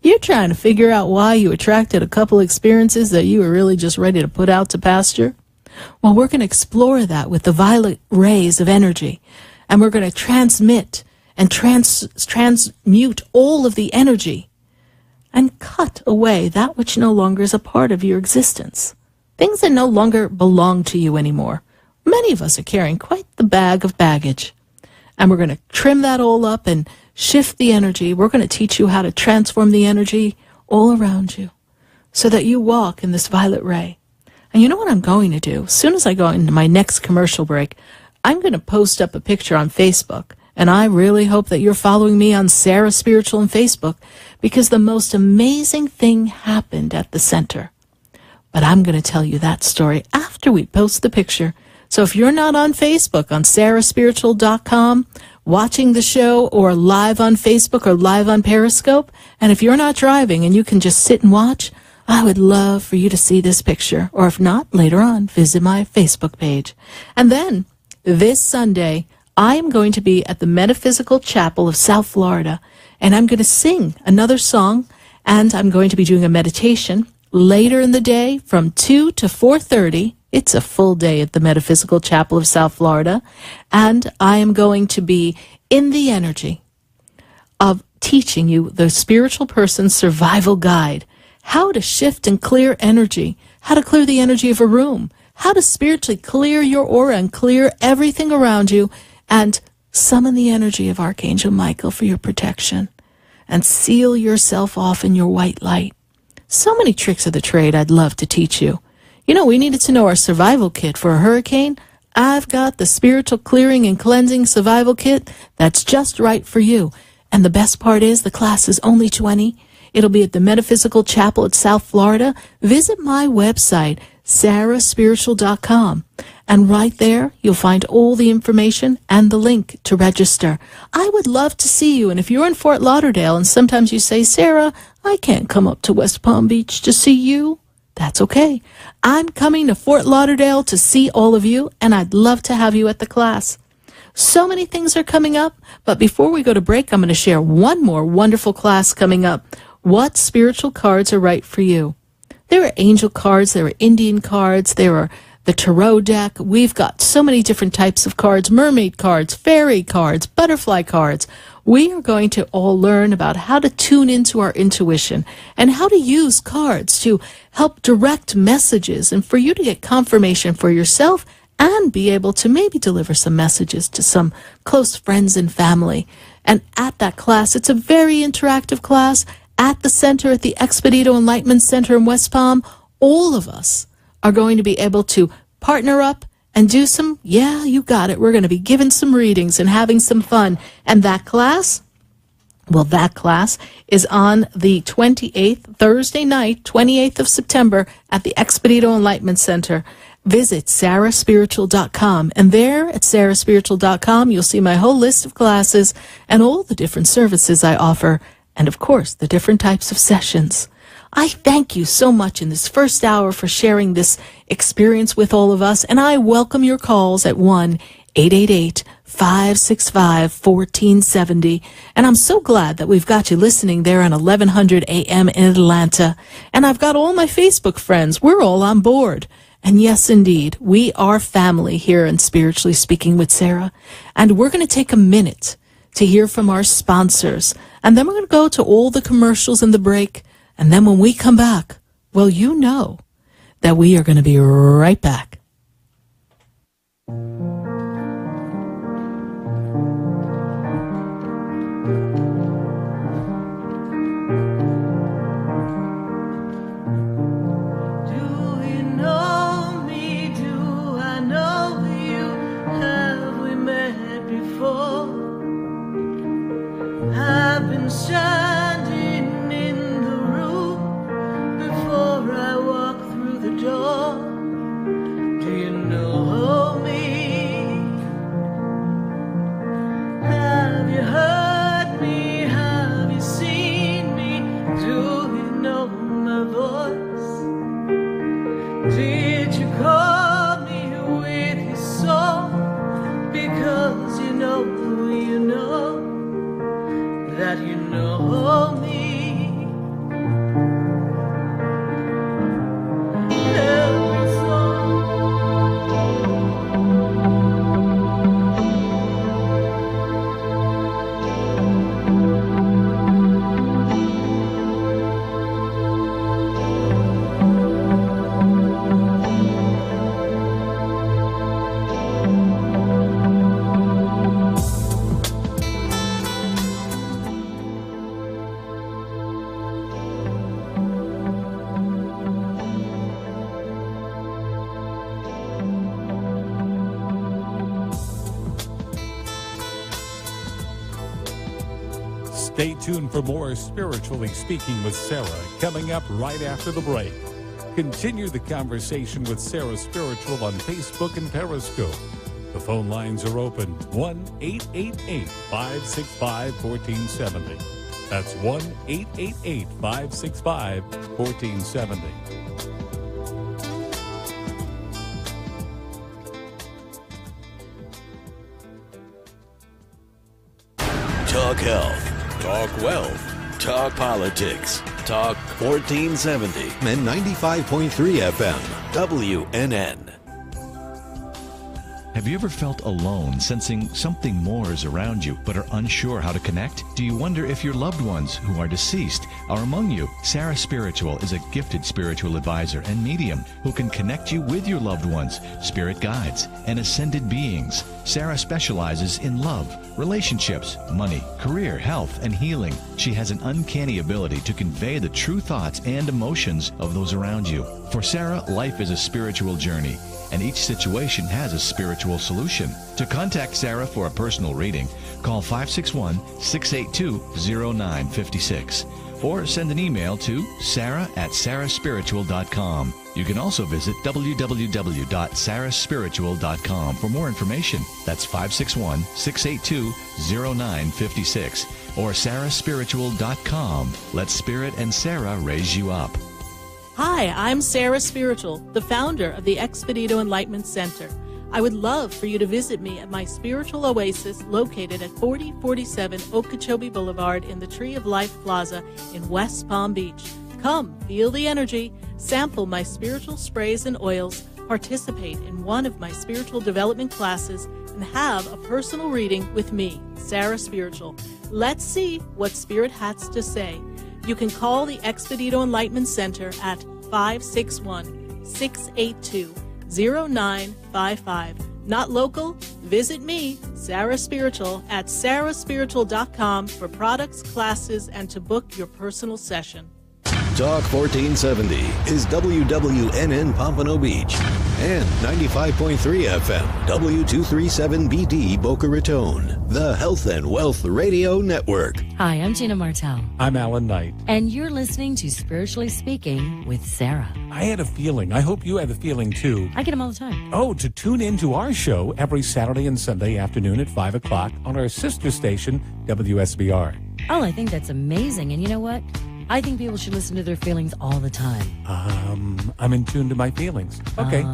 You're trying to figure out why you attracted a couple experiences that you were really just ready to put out to pasture. Well, we're going to explore that with the violet rays of energy, and we're going to transmit and transmute all of the energy and cut away that which no longer is a part of your existence, things that no longer belong to you anymore. Many of us are carrying quite the bag of baggage, and we're going to trim that all up and shift the energy. We're going to teach you how to transform the energy all around you so that you walk in this violet ray. And you know what I'm going to do? As soon as I go into my next commercial break, I'm going to post up a picture on Facebook. And I really hope that you're following me on Sarah Spiritual on Facebook, because the most amazing thing happened at the center. But I'm going to tell you that story after we post the picture. So if you're not on Facebook, on sarahspiritual.com, watching the show, or live on Facebook or live on Periscope, and if you're not driving and you can just sit and watch, I would love for you to see this picture, or if not, later on, visit my Facebook page. And then, this Sunday, I am going to be at the Metaphysical Chapel of South Florida, and I'm going to sing another song, and I'm going to be doing a meditation later in the day from 2 to 4:30. It's a full day at the Metaphysical Chapel of South Florida, and I am going to be in the energy of teaching you the Spiritual Person's Survival Guide. How to shift and clear energy, how to clear the energy of a room, how to spiritually clear your aura and clear everything around you, and summon the energy of Archangel Michael for your protection, and seal yourself off in your white light. So many tricks of the trade I'd love to teach you. You know, we needed to know our survival kit for a hurricane. I've got the Spiritual Clearing and Cleansing Survival Kit that's just right for you. And the best part is the class is only $20. It'll be at the Metaphysical Chapel at South Florida. Visit my website, sarahspiritual.com. And right there, you'll find all the information and the link to register. I would love to see you. And if you're in Fort Lauderdale and sometimes you say, Sarah, I can't come up to West Palm Beach to see you, that's okay. I'm coming to Fort Lauderdale to see all of you, and I'd love to have you at the class. So many things are coming up, but before we go to break, I'm going to share one more wonderful class coming up. What spiritual cards are right for you? There are angel cards, there are Indian cards, there are the tarot deck. We've got so many different types of cards, mermaid cards, fairy cards, butterfly cards. We are going to all learn about how to tune into our intuition and how to use cards to help direct messages and for you to get confirmation for yourself and be able to maybe deliver some messages to some close friends and family. And at that class, it's a very interactive class at the center, at the Expedito Enlightenment Center in West Palm. All of us are going to be able to partner up and do some, yeah, you got it. We're going to be giving some readings and having some fun. And that class, well, that class is on the 28th, Thursday night, 28th of September at the Expedito Enlightenment Center. visit sarahspiritual.com. And there at sarahspiritual.com, you'll see my whole list of classes and all the different services I offer, and of course, the different types of sessions. I thank you so much in this first hour for sharing this experience with all of us, and I welcome your calls at 1-888-565-1470. And I'm so glad that we've got you listening there on 1100 AM in Atlanta. And I've got all my Facebook friends. We're all on board. And yes, indeed, we are family here in Spiritually Speaking with Sarah. And we're going to take a minute to hear from our sponsors. And then we're going to go to all the commercials in the break. And then when we come back, well, you know that we are going to be right back. I've been standing in the room before I walk through the door. Do you know me? Have you heard me? Have you seen me? Do you know my voice? Did you call me with your song? Because you know that you know me. Every song. Stay tuned for more Spiritually Speaking with Sarah coming up right after the break. Continue the conversation with Sarah Spiritual on Facebook and Periscope. The phone lines are open 1-888-565-1470. That's 1-888-565-1470. Talk health. Talk wealth. Talk politics. Talk 1470 and 95.3 FM. WNN. Have you ever felt alone, sensing something more is around you, but are unsure how to connect? Do you wonder if your loved ones who are deceased are among you? Sarah Spiritual is a gifted spiritual advisor and medium who can connect you with your loved ones, spirit guides, and ascended beings. Sarah specializes in love, relationships, money, career, health, and healing. She has an uncanny ability to convey the true thoughts and emotions of those around you. For Sarah, life is a spiritual journey, and each situation has a spiritual solution. To contact Sarah for a personal reading, call 561-682-0956 or send an email to sarah@sarahspiritual.com. You can also visit www.sarahspiritual.com for more information. That's 561-682-0956 or sarahspiritual.com. Let Spirit and Sarah raise you up. Hi, I'm Sarah Spiritual, the founder of the Expedito Enlightenment Center. I would love for you to visit me at my spiritual oasis located at 4047 Okeechobee Boulevard in the Tree of Life Plaza in West Palm Beach. Come, feel the energy, sample my spiritual sprays and oils, participate in one of my spiritual development classes, and have a personal reading with me, Sarah Spiritual. Let's see what Spirit has to say. You can call the Expedito Enlightenment Center at 561-682-0955. Not local? Visit me, Sarah Spiritual, at sarahspiritual.com for products, classes, and to book your personal session. Talk 1470 is WWNN Pompano Beach and 95.3 FM, W237BD Boca Raton, the Health and Wealth Radio Network. Hi, I'm Gina Martell, I'm Alan Knight. and you're listening to Spiritually Speaking with Sarah. I had a feeling, I hope you had a feeling too. I get them all the time. Oh, to tune into our show every Saturday and Sunday afternoon at 5 o'clock on our sister station, WSBR. Oh, I think that's amazing. And you know what? I think people should listen to their feelings all the time. I'm in tune to my feelings. Okay,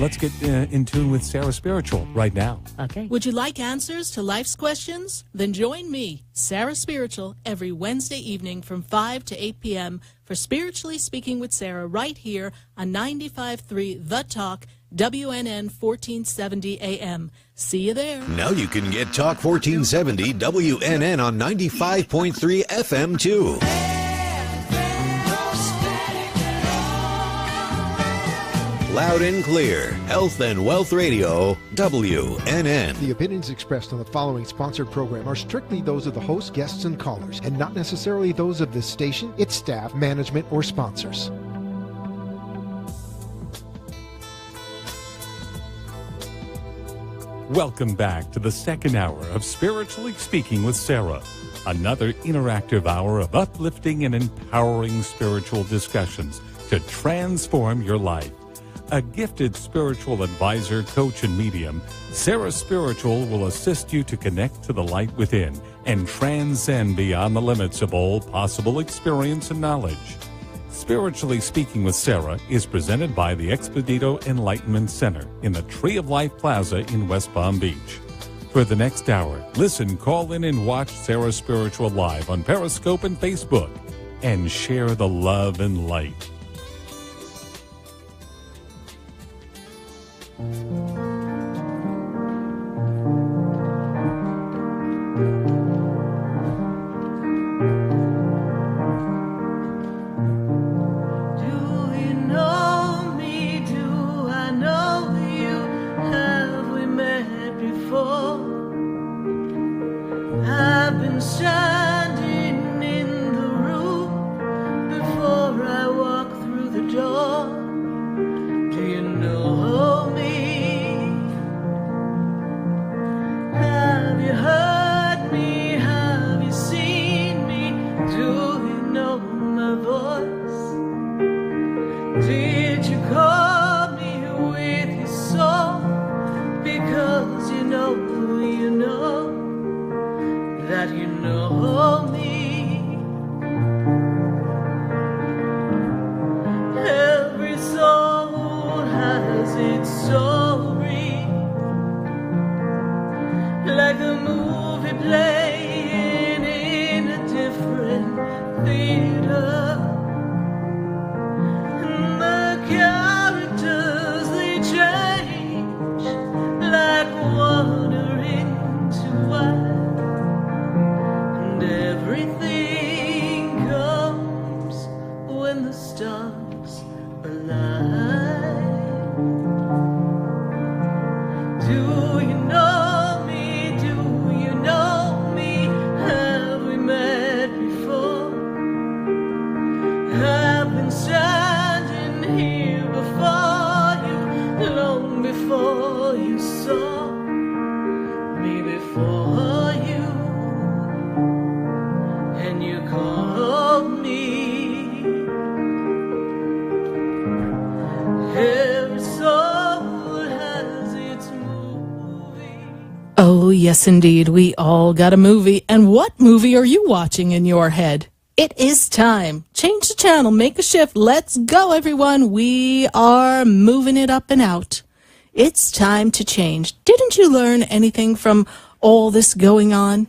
let's get in tune with Sarah Spiritual right now. Okay. Would you like answers to life's questions? Then join me, Sarah Spiritual, every Wednesday evening from 5 to 8 p.m. for Spiritually Speaking with Sarah right here on 95.3 The Talk, WNN 1470 AM. See you there. Now you can get Talk 1470 WNN on 95.3 FM too. Loud and clear, Health and Wealth Radio, WNN. The opinions expressed on the following sponsored program are strictly those of the host, guests, and callers, and not necessarily those of this station, its staff, management, or sponsors. Welcome back to the second hour of Spiritually Speaking with Sarah. Another interactive hour of uplifting and empowering spiritual discussions to transform your life. A gifted spiritual advisor, coach, and medium, Sarah Spiritual will assist you to connect to the light within and transcend beyond the limits of all possible experience and knowledge. Spiritually Speaking with Sarah is presented by the Expedito Enlightenment Center in the Tree of Life Plaza in West Palm Beach. For the next hour, listen, call in, and watch Sarah Spiritual live on Periscope and Facebook, and share the love and light. Oh, yes, indeed. We all got a movie. And what movie are you watching in your head? It is time. Change the channel. Make a shift. Let's go, everyone. We are moving it up and out. It's time to change. Didn't you learn anything from all this going on?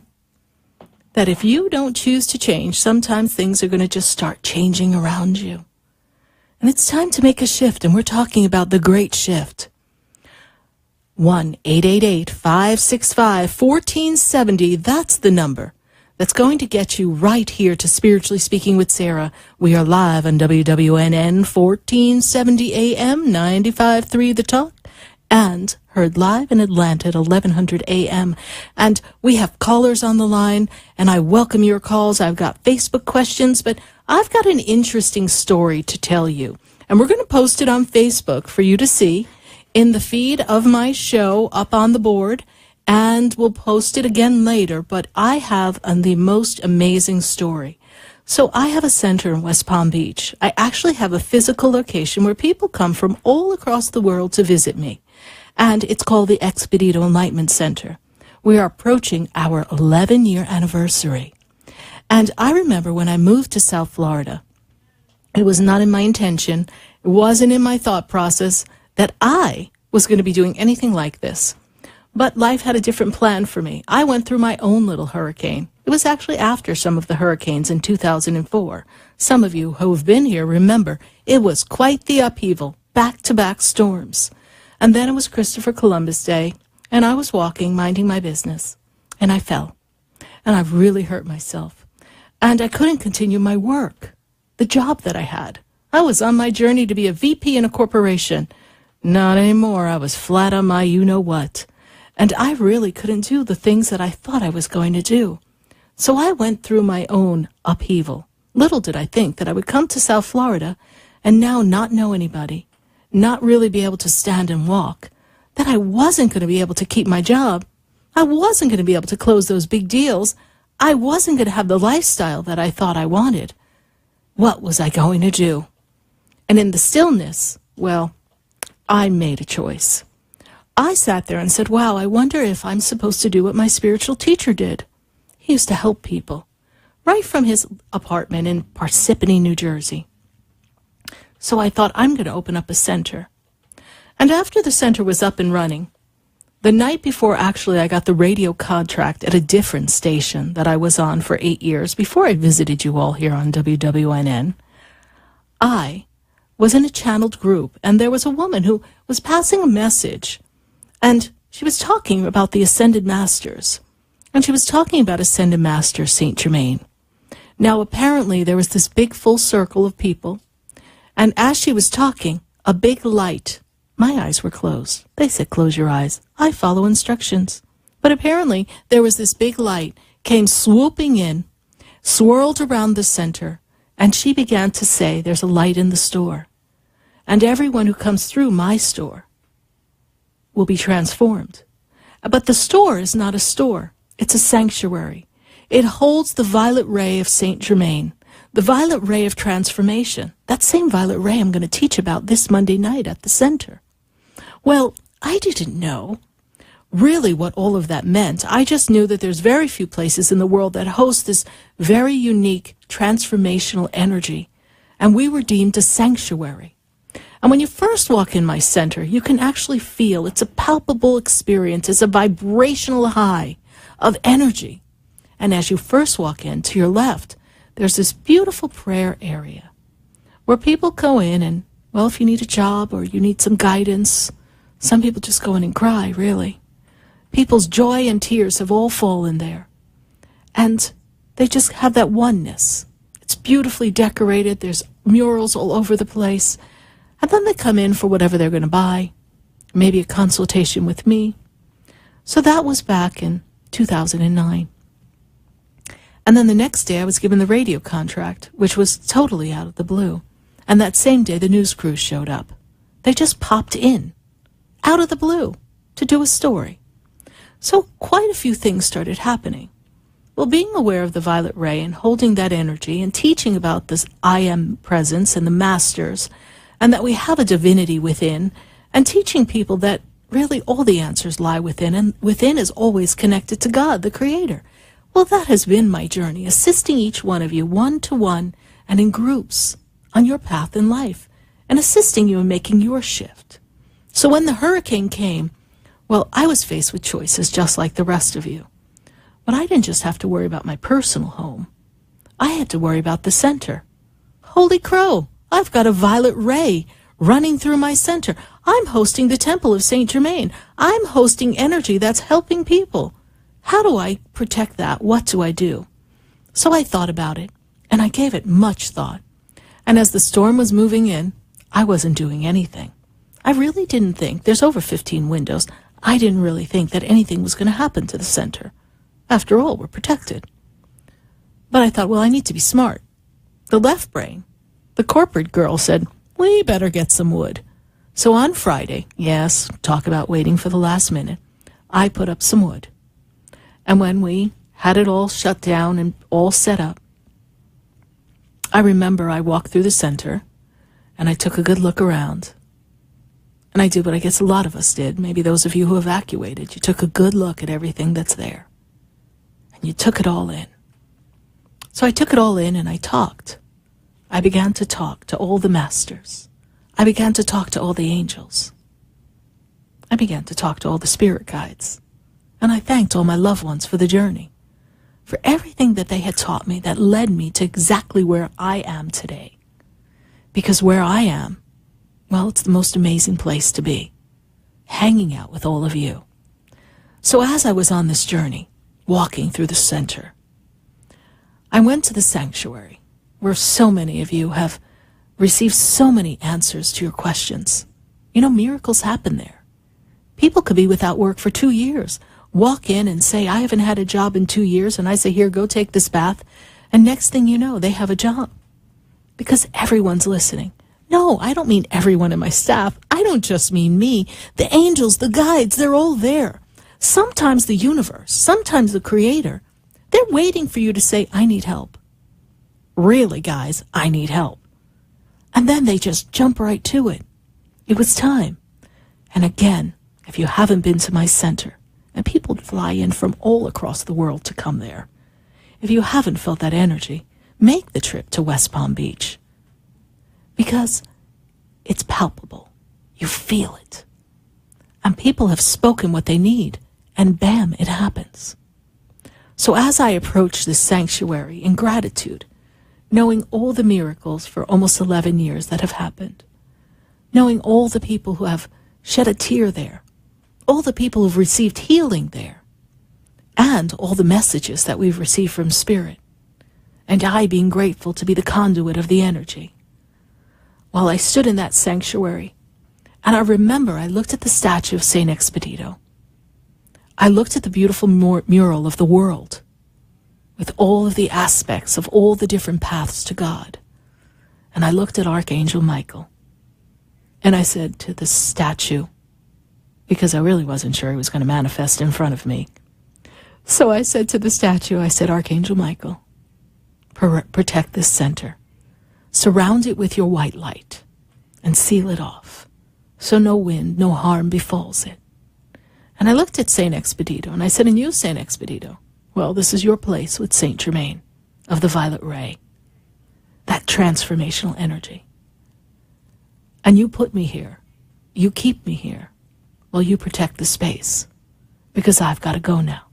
That if you don't choose to change, sometimes things are going to just start changing around you. And it's time to make a shift. And we're talking about the great shift. 1-888-565-1470. That's the number that's going to get you right here to Spiritually Speaking with Sarah. We are live on WWNN 1470 AM, 95.3 The Talk, and heard live in Atlanta at 1100 AM. And we have callers on the line, and I welcome your calls. I've got Facebook questions, but I've got an interesting story to tell you. And we're going to post it on Facebook for you to see. in the feed of my show up on the board, and we'll post it again later, but I have the most amazing story. So I have a center in West Palm Beach. I actually have a physical location where people come from all across the world to visit me, and it's called the Expedito Enlightenment Center. We are approaching our 11-year anniversary. And I remember when I moved to South Florida, it was not in my intention, it wasn't in my thought process that I was going to be doing anything like this. But life had a different plan for me. I went through my own little hurricane. It was actually after some of the hurricanes in 2004. Some of you who have been here remember it was quite the upheaval, back-to-back storms. And then it was Christopher Columbus Day, and I was walking, minding my business, and I fell. And I really hurt myself. And I couldn't continue my work, the job that I had. I was on my journey to be a VP in a corporation. Not anymore. I was flat on my you-know-what. And I really couldn't do the things that I thought I was going to do. So I went through my own upheaval. Little did I think that I would come to South Florida and now not know anybody, not really be able to stand and walk, that I wasn't going to be able to keep my job. I wasn't going to be able to close those big deals. I wasn't going to have the lifestyle that I thought I wanted. What was I going to do? And in the stillness, well, I made a choice. I sat there and said, wow, I wonder if I'm supposed to do what my spiritual teacher did. He used to help people, right from his apartment in Parsippany, New Jersey. So I thought, I'm going to open up a center. And after the center was up and running, the night before actually I got the radio contract at a different station that I was on for 8 years, before I visited you all here on WWNN, I was in a channeled group, and there was a woman who was passing a message. And she was talking about the Ascended Masters. And she was talking about Ascended Master Saint Germain. Now, apparently, there was this big full circle of people. And as she was talking, a big light. My eyes were closed. They said, close your eyes. I follow instructions. But apparently, there was this big light, came swooping in, swirled around the center, and she began to say, there's a light in the store. And everyone who comes through my store will be transformed. But the store is not a store. It's a sanctuary. It holds the violet ray of Saint Germain, the violet ray of transformation. That same violet ray I'm going to teach about this Monday night at the center. Well, I didn't know really what all of that meant. I just knew that there's very few places in the world that host this very unique transformational energy. And we were deemed a sanctuary. And when you first walk in my center, you can actually feel it's a palpable experience. It's a vibrational high of energy. And as you first walk in, to your left, there's this beautiful prayer area where people go in and, well, if you need a job or you need some guidance, some people just go in and cry, really. People's joy and tears have all fallen there. And they just have that oneness. It's beautifully decorated. There's murals all over the place. And then they come in for whatever they're going to buy, maybe a consultation with me. So that was back in 2009. And then the next day I was given the radio contract, which was totally out of the blue. And that same day the news crews showed up. They just popped in, out of the blue, to do a story. So quite a few things started happening. Well, being aware of the violet ray and holding that energy and teaching about this I am presence and the masters, and that we have a divinity within, and teaching people that really all the answers lie within, and within is always connected to God, the Creator. Well, that has been my journey, assisting each one of you one-to-one and in groups on your path in life, and assisting you in making your shift. So when the hurricane came, well, I was faced with choices just like the rest of you. But I didn't just have to worry about my personal home. I had to worry about the center. Holy crow! I've got a violet ray running through my center. I'm hosting the Temple of Saint Germain. I'm hosting energy that's helping people. How do I protect that? What do I do? So I thought about it, and I gave it much thought. And as the storm was moving in, I wasn't doing anything. I really didn't think. There's over 15 windows. I didn't really think that anything was going to happen to the center. After all, we're protected. But I thought, well, I need to be smart. The left brain, the corporate girl, said, we better get some wood. So on Friday, yes, talk about waiting for the last minute, I put up some wood. And when we had it all shut down and all set up, I remember I walked through the center and I took a good look around. And I did what I guess a lot of us did, maybe those of you who evacuated. You took a good look at everything that's there. And you took it all in. So I took it all in and I talked. I began to talk to all the masters. I began to talk to all the angels. I began to talk to all the spirit guides. And I thanked all my loved ones for the journey, for everything that they had taught me that led me to exactly where I am today. Because where I am, well, it's the most amazing place to be, hanging out with all of you. So as I was on this journey, walking through the center, I went to the sanctuary, where so many of you have received so many answers to your questions. You know, miracles happen there. People could be without work for 2 years, walk in and say, I haven't had a job in 2 years, and I say, here, go take this bath, and next thing you know, they have a job. Because everyone's listening. No, I don't mean everyone in my staff. I don't just mean me. The angels, the guides, they're all there. Sometimes the universe, sometimes the creator, they're waiting for you to say, I need help. Really, guys, I need help. And then they just jump right to it. It was time. And again, if you haven't been to my center, and people fly in from all across the world to come there, if you haven't felt that energy, make the trip to West Palm Beach. Because it's palpable. You feel it. And people have spoken what they need, and bam, it happens. So as I approach this sanctuary in gratitude, knowing all the miracles for almost 11 years that have happened, knowing all the people who have shed a tear there, all the people who've received healing there, and all the messages that we've received from Spirit, and I being grateful to be the conduit of the energy. While I stood in that sanctuary, and I remember I looked at the statue of St. Expedito. I looked at the beautiful mural of the world, with all of the aspects of all the different paths to God. And I looked at Archangel Michael, and I said to the statue, because I really wasn't sure he was going to manifest in front of me. So I said to the statue, I said, Archangel Michael, protect this center. Surround it with your white light and seal it off so no wind, no harm befalls it. And I looked at St. Expedito and I said, and you, St. Expedito, well, this is your place with St. Germain of the Violet Ray, that transformational energy. And you put me here. You keep me here. Well, you protect the space because I've got to go now.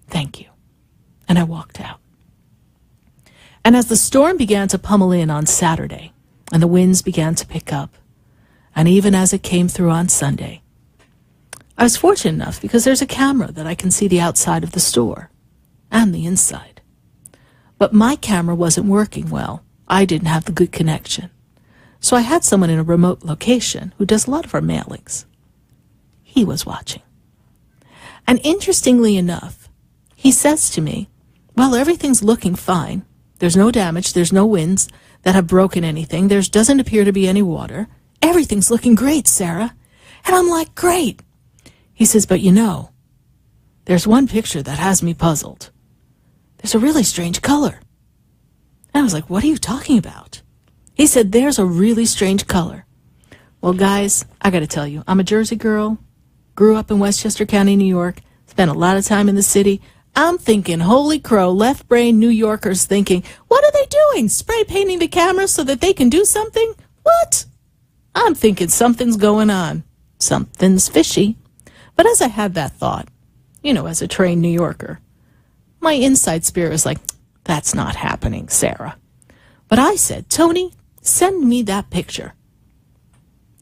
Thank you. And I walked out. And as the storm began to pummel in on Saturday, and the winds began to pick up, and even as it came through on Sunday, I was fortunate enough because there's a camera that I can see the outside of the store and the inside. But my camera wasn't working well. I didn't have the good connection. So I had someone in a remote location who does a lot of our mailings. He was watching. And interestingly enough, he says to me, well, everything's looking fine. There's no damage. There's no winds that have broken anything. There doesn't appear to be any water. Everything's looking great, Sarah. And I'm like, great. He says, but you know, there's one picture that has me puzzled. There's a really strange color. And I was like, what are you talking about? He said, there's a really strange color. Well, guys, I got to tell you, I'm a Jersey girl, grew up in Westchester County, New York, spent a lot of time in the city. I'm thinking, holy crow, left brain New Yorkers thinking, what are they doing? Spray painting the camera so that they can do something? What? I'm thinking something's going on. Something's fishy. But as I had that thought, you know, as a trained New Yorker, my inside spirit was like, that's not happening, Sarah. But I said, Tony, send me that picture.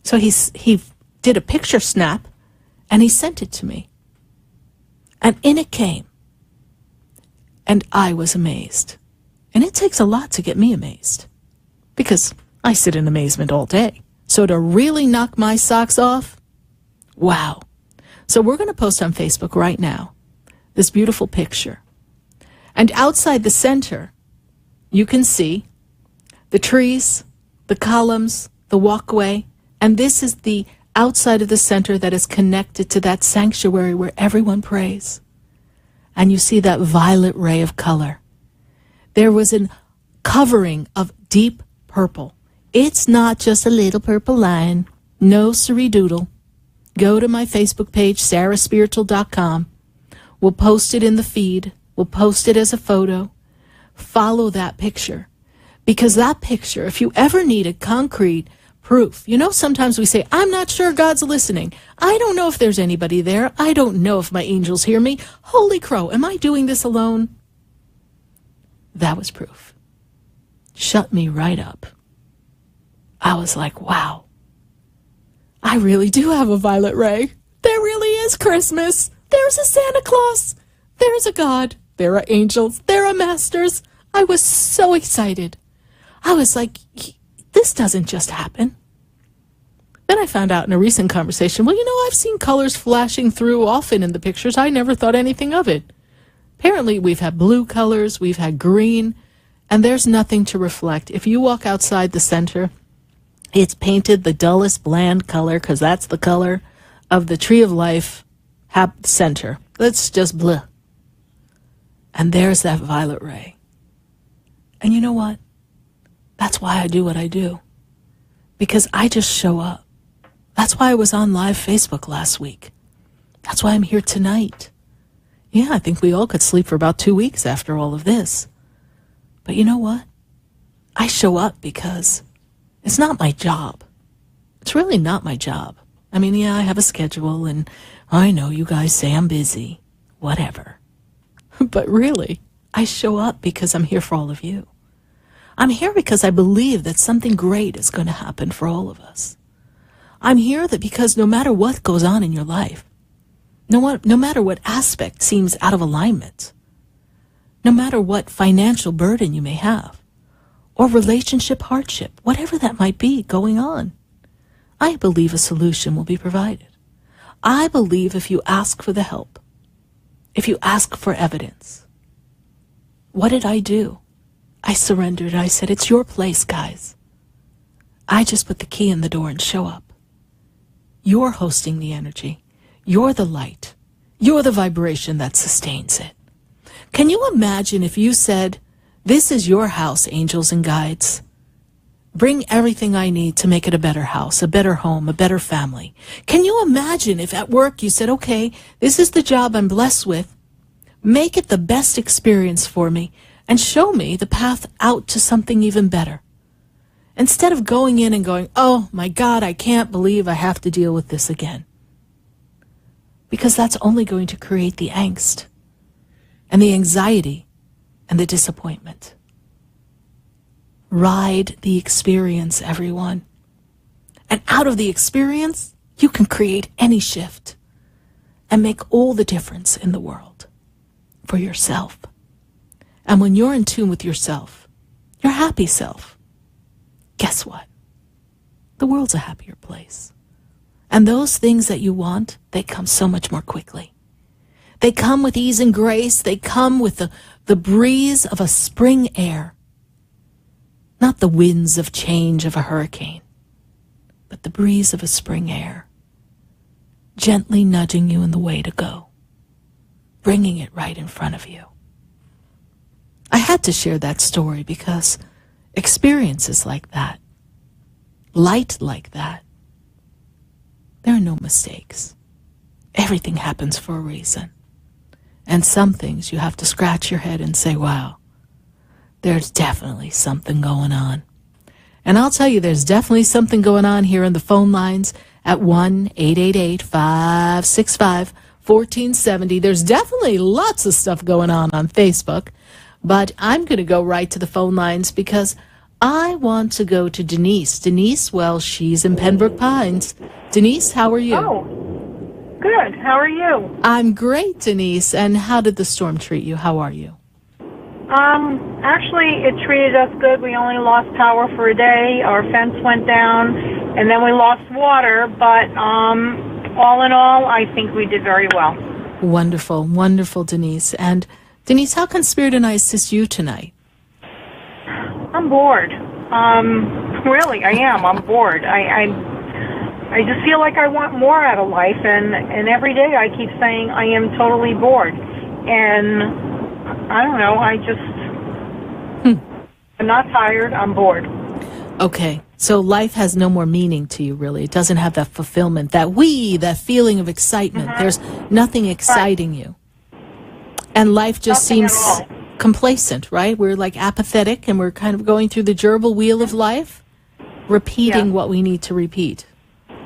So he did a picture snap, and he sent it to me. And in it came. And I was amazed. And it takes a lot to get me amazed, because I sit in amazement all day. So to really knock my socks off, wow. So we're going to post on Facebook right now this beautiful picture. And outside the center, you can see the trees, the columns, the walkway, And this is the outside of the center that is connected to that sanctuary where everyone prays. And you see that violet ray of color. There was a covering of deep purple. It's not just a little purple line. No siree doodle. Go to my Facebook page, sarahspiritual.com. We'll post it in the feed. We'll post it as a photo. Follow that picture. Because that picture, if you ever needed concrete proof, you know, sometimes we say, I'm not sure God's listening. I don't know if there's anybody there. I don't know if my angels hear me. Holy crow, am I doing this alone? That was proof. Shut me right up. I was like, wow. I really do have a violet ray. There really is Christmas. There's a Santa Claus. There's a God. There are angels. There are masters. I was so excited. I was like, this doesn't just happen. Then I found out in a recent conversation, well, you know, I've seen colors flashing through often in the pictures. I never thought anything of it. Apparently, we've had blue colors, we've had green, and there's nothing to reflect. If you walk outside the center, it's painted the dullest bland color, because that's the color of the Tree of Life center. It's just bleh. And there's that violet ray. And you know what? That's why I do what I do. Because I just show up. That's why I was on live Facebook last week. That's why I'm here tonight. Yeah, I think we all could sleep for about 2 weeks after all of this. But you know what? I show up because it's not my job. It's really not my job. I mean, yeah, I have a schedule, and I know you guys say I'm busy. Whatever. But really, I show up because I'm here for all of you. I'm here because I believe that something great is going to happen for all of us. I'm here because no matter what goes on in your life, no matter what aspect seems out of alignment, no matter what financial burden you may have, or relationship hardship, whatever that might be going on, I believe a solution will be provided. I believe if you ask for the help, if you ask for evidence. What did I do? I surrendered. I said, it's your place, guys. I just put the key in the door and show up. You're hosting the energy. You're the light. You're the vibration that sustains it. Can you imagine if you said, this is your house, angels and guides. Bring everything I need to make it a better house, a better home, a better family. Can you imagine if at work you said, okay, this is the job I'm blessed with. Make it the best experience for me and show me the path out to something even better. Instead of going in and going, oh my God, I can't believe I have to deal with this again. Because that's only going to create the angst and the anxiety and the disappointment. Ride the experience, everyone. And out of the experience, you can create any shift and make all the difference in the world for yourself. And when you're in tune with yourself, your happy self, guess what? The world's a happier place. And those things that you want, they come so much more quickly. They come with ease and grace. They come with the breeze of a spring air. Not the winds of change of a hurricane, but the breeze of a spring air, gently nudging you in the way to go, bringing it right in front of you. I had to share that story because experiences like that, light like that, there are no mistakes. Everything happens for a reason. And some things you have to scratch your head and say, wow, there's definitely something going on. And I'll tell you, there's definitely something going on here in the phone lines at 1-888-565-1470. There's definitely lots of stuff going on Facebook. But I'm going to go right to the phone lines because I want to go to Denise. Denise, well, she's in Pembroke Pines. Denise, how are you? Oh, good. How are you? I'm great, Denise. And how did the storm treat you? How are you? Actually, it treated us good. We only lost power for a day. Our fence went down, and then we lost water. But all in all, I think we did very well. Wonderful, wonderful, Denise. And Denise, how can Spirit and I assist you tonight? I'm bored. Really, I am. I'm bored. I just feel like I want more out of life, and every day I keep saying I am totally bored. And I don't know, I'm not tired, I'm bored. Okay, so life has no more meaning to you, really. It doesn't have that fulfillment, that feeling of excitement. There's nothing exciting you. And life just Nothing seems at all. complacent, right? We're like apathetic, and we're kind of going through the gerbil wheel of life, repeating what we need to repeat,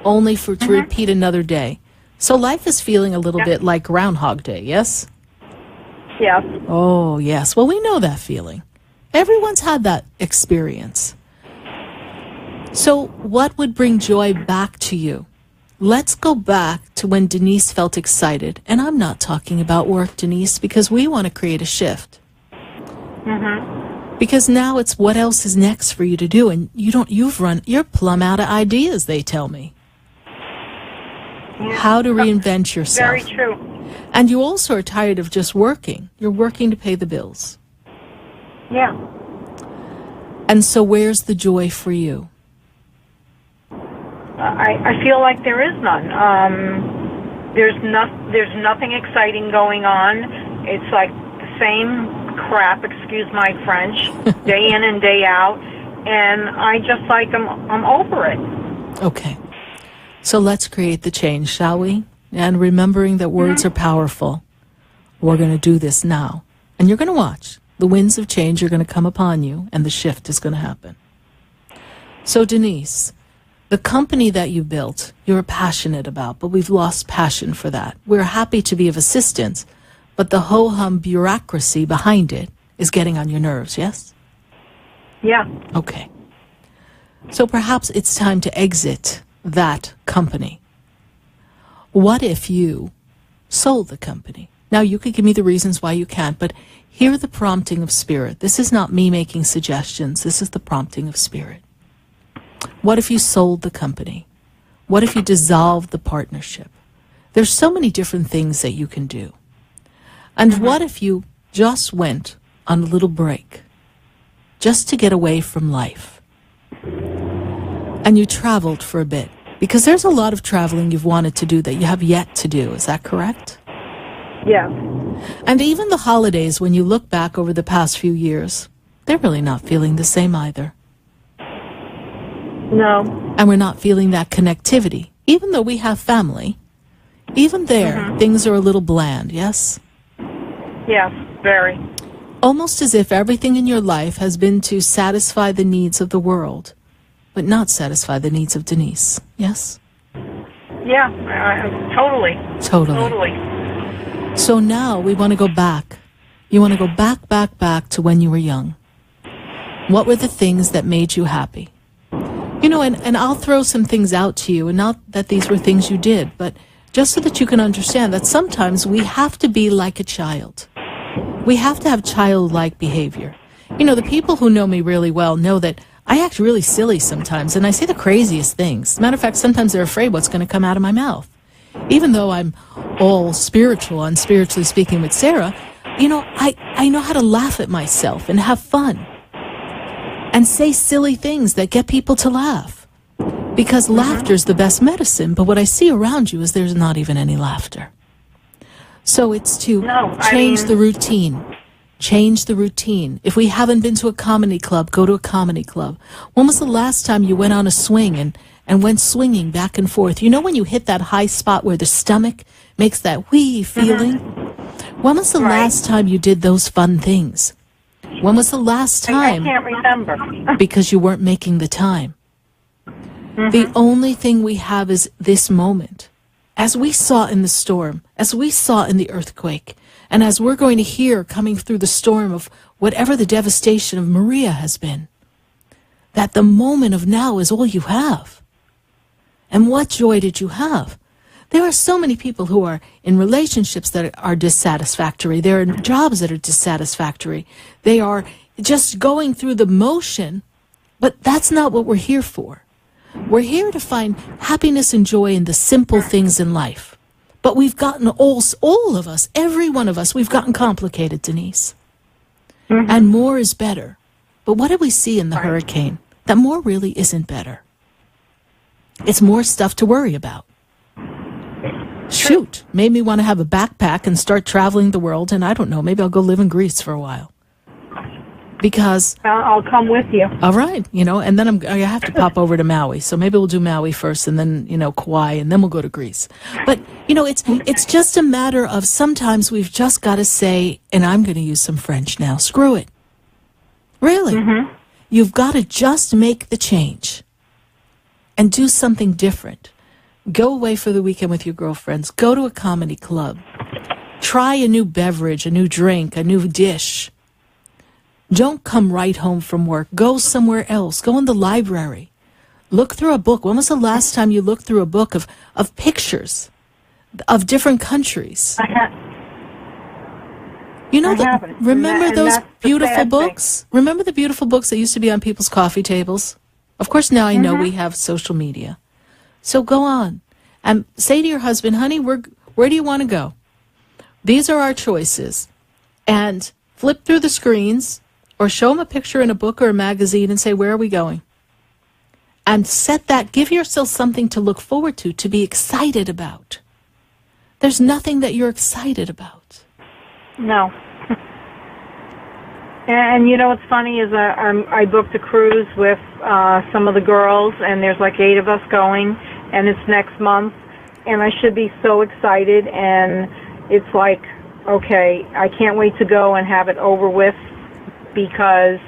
only to repeat another day. So life is feeling a little bit like Groundhog Day, yes? Yes. Oh, yes. Well, we know that feeling. Everyone's had that experience. So what would bring joy back to you? Let's go back to when Denise felt excited. And I'm not talking about work, Denise, because we want to create a shift. Because now it's what else is next for you to do. And you're plumb out of ideas, they tell me. How to reinvent yourself. Very true. And you also are tired of just working. You're working to pay the bills. Yeah. And so where's the joy for you? I feel like there is none. There's nothing exciting going on. It's like the same crap, excuse my French, day in and day out. And I just like, I'm over it. Okay. So let's create the change, shall we? And remembering that words are powerful. We're going to do this now. And you're going to watch. The winds of change are going to come upon you, and the shift is going to happen. So, Denise, the company that you built, you're passionate about, but we've lost passion for that. We're happy to be of assistance, but the ho-hum bureaucracy behind it is getting on your nerves, yes? Yeah. Okay. So perhaps it's time to exit that company. What if you sold the company? Now, you could give me the reasons why you can't, but hear the prompting of Spirit. This is not me making suggestions. This is the prompting of Spirit. What if you sold the company? What if you dissolved the partnership? There's so many different things that you can do. And what if you just went on a little break, just to get away from life? And you traveled for a bit, because there's a lot of traveling you've wanted to do that you have yet to do. Is that correct? Yeah. And even the holidays, when you look back over the past few years, they're really not feeling the same either. No. And we're not feeling that connectivity. Even though we have family, even there, things are a little bland, yes? Yes, very. Almost as if everything in your life has been to satisfy the needs of the world, but not satisfy the needs of Denise, yes? Yeah, totally. Totally. So now we want to go back. You want to go back to when you were young. What were the things that made you happy? You know, and I'll throw some things out to you, and not that these were things you did, but just so that you can understand that sometimes we have to be like a child. We have to have childlike behavior. You know, the people who know me really well know that I act really silly sometimes, and I say the craziest things. As a matter of fact, sometimes they're afraid what's going to come out of my mouth. Even though I'm all spiritual and spiritually speaking with Sarah, you know, I know how to laugh at myself and have fun and say silly things that get people to laugh, because laughter's the best medicine. But what I see around you is there's not even any laughter. So it's to change the routine. Change the routine. If we haven't been to a comedy club, go to a comedy club. When was the last time you went on a swing and went swinging back and forth? You know, when you hit that high spot where the stomach makes that wee feeling? When was the last time you did those fun things? When was the last time? I can't remember. Because you weren't making the time. The only thing we have is this moment. As we saw in the storm, as we saw in the earthquake, and as we're going to hear coming through the storm of whatever the devastation of Maria has been, that the moment of now is all you have. And what joy did you have? There are so many people who are in relationships that are dissatisfactory. There are jobs that are dissatisfactory. They are just going through the motion, but that's not what we're here for. We're here to find happiness and joy in the simple things in life. But we've gotten all of us, every one of us, we've gotten complicated, Denise. And more is better. But what did we see in the hurricane? That more really isn't better. It's more stuff to worry about. Shoot, made me want to have a backpack and start traveling the world, and I don't know, maybe I'll go live in Greece for a while. Because I'll come with you. all right, and then I have to pop over to Maui. So maybe we'll do Maui first and then, Kauai, and then we'll go to Greece. But, it's just a matter of sometimes we've just got to say, and I'm going to use some French now, screw it. Really. You've got to just make the change and do something different. Go away for the weekend with your girlfriends. Go to a comedy club. Try a new beverage, a new drink, a new dish. Don't come right home from work. Go somewhere else. Go in the library. Look through a book. When was the last time you looked through a book of pictures of different countries? I haven't. Remember those that's the beautiful sad books? thing. Remember the beautiful books that used to be on people's coffee tables? Of course, now I know we have social media. So go on and say to your husband, honey, where do you want to go? These are our choices. And flip through the screens or show him a picture in a book or a magazine and say, where are we going? And give yourself something to look forward to be excited about. There's nothing that you're excited about. No. And what's funny is I booked a cruise with some of the girls, and there's like 8 of us going, and it's next month, and I should be so excited, and it's like, okay, I can't wait to go and have it over with, because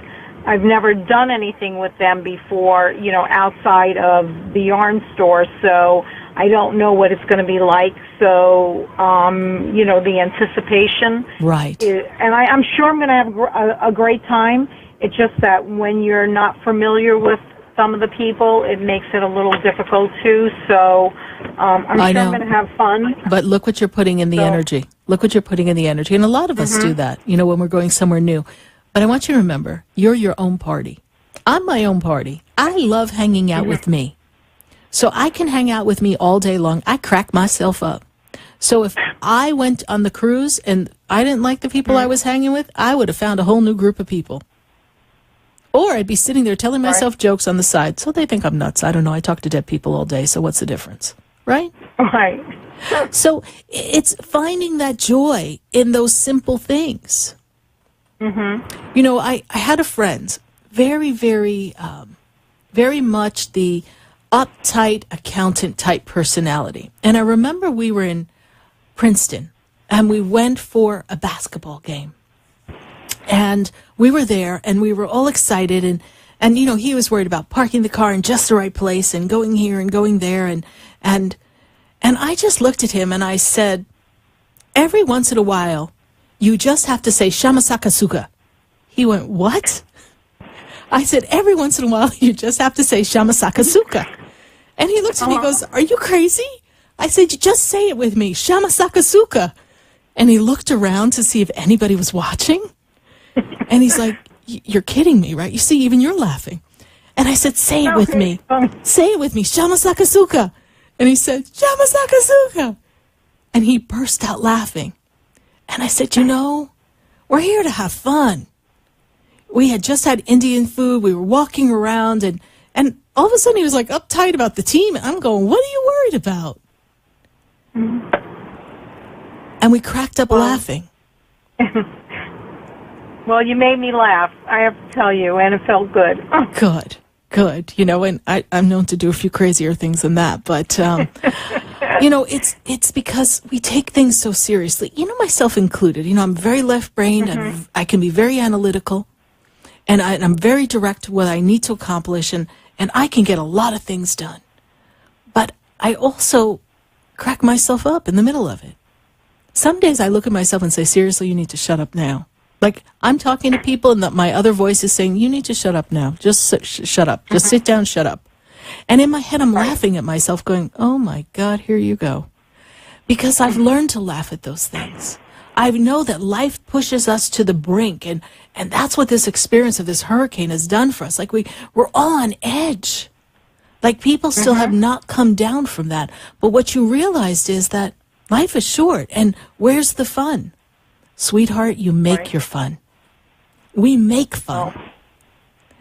I've never done anything with them before, outside of the yarn store, so I don't know what it's going to be like. So, the anticipation. Right. And I'm sure I'm going to have a great time. It's just that when you're not familiar with some of the people, it makes it a little difficult too. So, I'm sure I'm going to have fun. But look what you're putting in the energy. Look what you're putting in the energy. And a lot of us do that, when we're going somewhere new. But I want you to remember, you're your own party. I'm my own party. I love hanging out with me. So I can hang out with me all day long. I crack myself up. So if I went on the cruise and I didn't like the people I was hanging with, I would have found a whole new group of people. Or I'd be sitting there telling myself jokes on the side. So they think I'm nuts. I don't know. I talk to dead people all day. So what's the difference? Right? Right. So it's finding that joy in those simple things. I had a friend, very, very, very much the uptight accountant type personality. And I remember we were in Princeton and we went for a basketball game. And we were there and we were all excited and he was worried about parking the car in just the right place and going here and going there and I just looked at him and I said, every once in a while you just have to say Shamasakasuka. He went, what? I said, every once in a while, you just have to say Shamasakasuka. And he looked at me and goes, are you crazy? I said, you just say it with me, Shamasakasuka. And he looked around to see if anybody was watching. And he's like, you're kidding me, right? You see, even you're laughing. And I said, say it with me. Say it with me, Shamasakasuka. And he said, Shamasakasuka. And he burst out laughing. And I said, we're here to have fun. We had just had Indian food. We were walking around and all of a sudden he was like uptight about the team. And I'm going, what are you worried about? And we cracked up laughing. Well, you made me laugh, I have to tell you, and it felt good. Good. And I'm known to do a few crazier things than that. But, it's because we take things so seriously. Myself included. I'm very left-brained. And I can be very analytical. And I'm very direct to what I need to accomplish. And I can get a lot of things done. But I also crack myself up in the middle of it. Some days I look at myself and say, seriously, you need to shut up now. Like, I'm talking to people and my other voice is saying, you need to shut up now. Just shut up. Just sit down, shut up. And in my head, I'm laughing at myself going, oh my God, here you go. Because I've learned to laugh at those things. I know that life pushes us to the brink. And that's what this experience of this hurricane has done for us. Like, we're all on edge. Like, people still have not come down from that. But what you realized is that life is short. And where's the fun? Sweetheart, you make your fun. We make fun.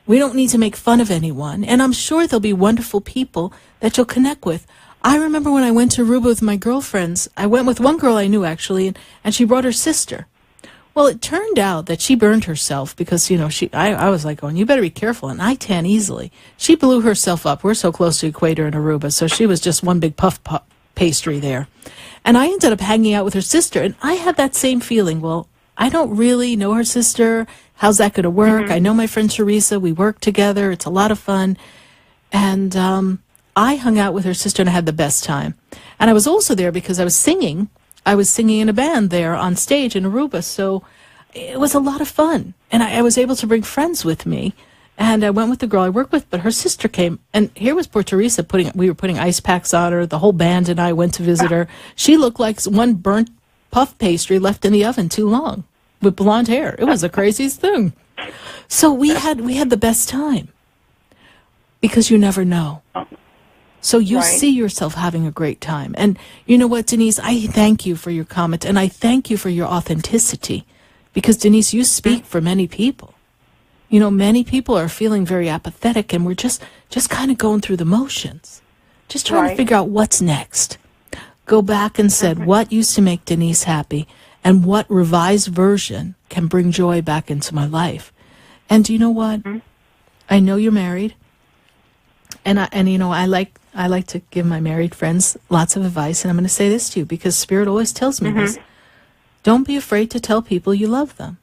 We don't need to make fun of anyone. And I'm sure there'll be wonderful people that you'll connect with. I remember when I went to Aruba with my girlfriends, I went with one girl I knew, actually, and she brought her sister. Well, it turned out that she burned herself because, you know, I was like going, you better be careful. And I tan easily. She blew herself up. We're so close to the equator in Aruba, so she was just one big puff pastry there. And I ended up hanging out with her sister, and I had that same feeling. Well, I don't really know her sister. How's that going to work? I know my friend Teresa. We work together. It's a lot of fun. And I hung out with her sister, and I had the best time. And I was also there because I was singing. I was singing in a band there on stage in Aruba, so it was a lot of fun. And I was able to bring friends with me. And I went with the girl I work with, but her sister came. And here was poor Teresa we were putting ice packs on her. The whole band and I went to visit her. She looked like one burnt puff pastry left in the oven too long with blonde hair. It was the craziest thing. So we had the best time because you never know. So you see yourself having a great time. And you know what, Denise, I thank you for your comment, and I thank you for your authenticity because, Denise, you speak for many people. You know, many people are feeling very apathetic, and we're just kind of going through the motions, just trying to figure out what's next. Go back and said, what used to make Denise happy, and what revised version can bring joy back into my life? And do you know what? I know you're married, and you know, I like to give my married friends lots of advice, and I'm going to say this to you because Spirit always tells me this. Don't be afraid to tell people you love them.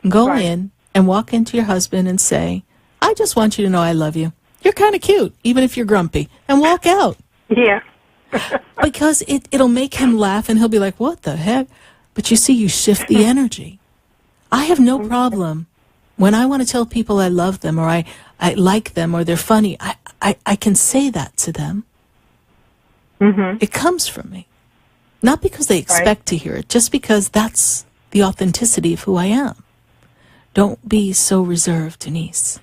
Go in and walk into your husband and say, I just want you to know I love you. You're kind of cute, even if you're grumpy, and walk out. Yeah. Because it'll make him laugh, and he'll be like, what the heck? But you see, you shift the energy. I have no problem when I want to tell people I love them or I like them or they're funny. I can say that to them. It comes from me. Not because they expect to hear it, just because that's the authenticity of who I am. Don't be so reserved, Denise.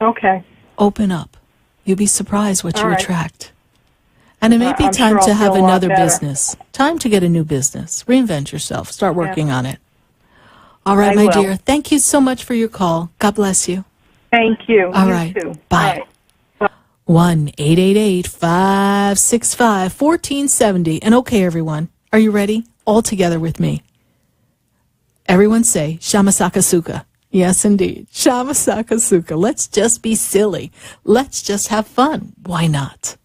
Okay. Open up. You'll be surprised what you attract. And it may be I'm time sure to I'll have feel a lot another better. business. Time to get a new business. Reinvent yourself. Start working on it. All right, I my will. dear. Thank you so much for your call. God bless you. Thank you. All You right. too. Bye. Bye. 1-888-565-1470. And okay, everyone, are you ready? All together with me. Everyone say, Shamasaka Suka. Yes, indeed. Shamasaka Suka. Let's just be silly. Let's just have fun. Why not?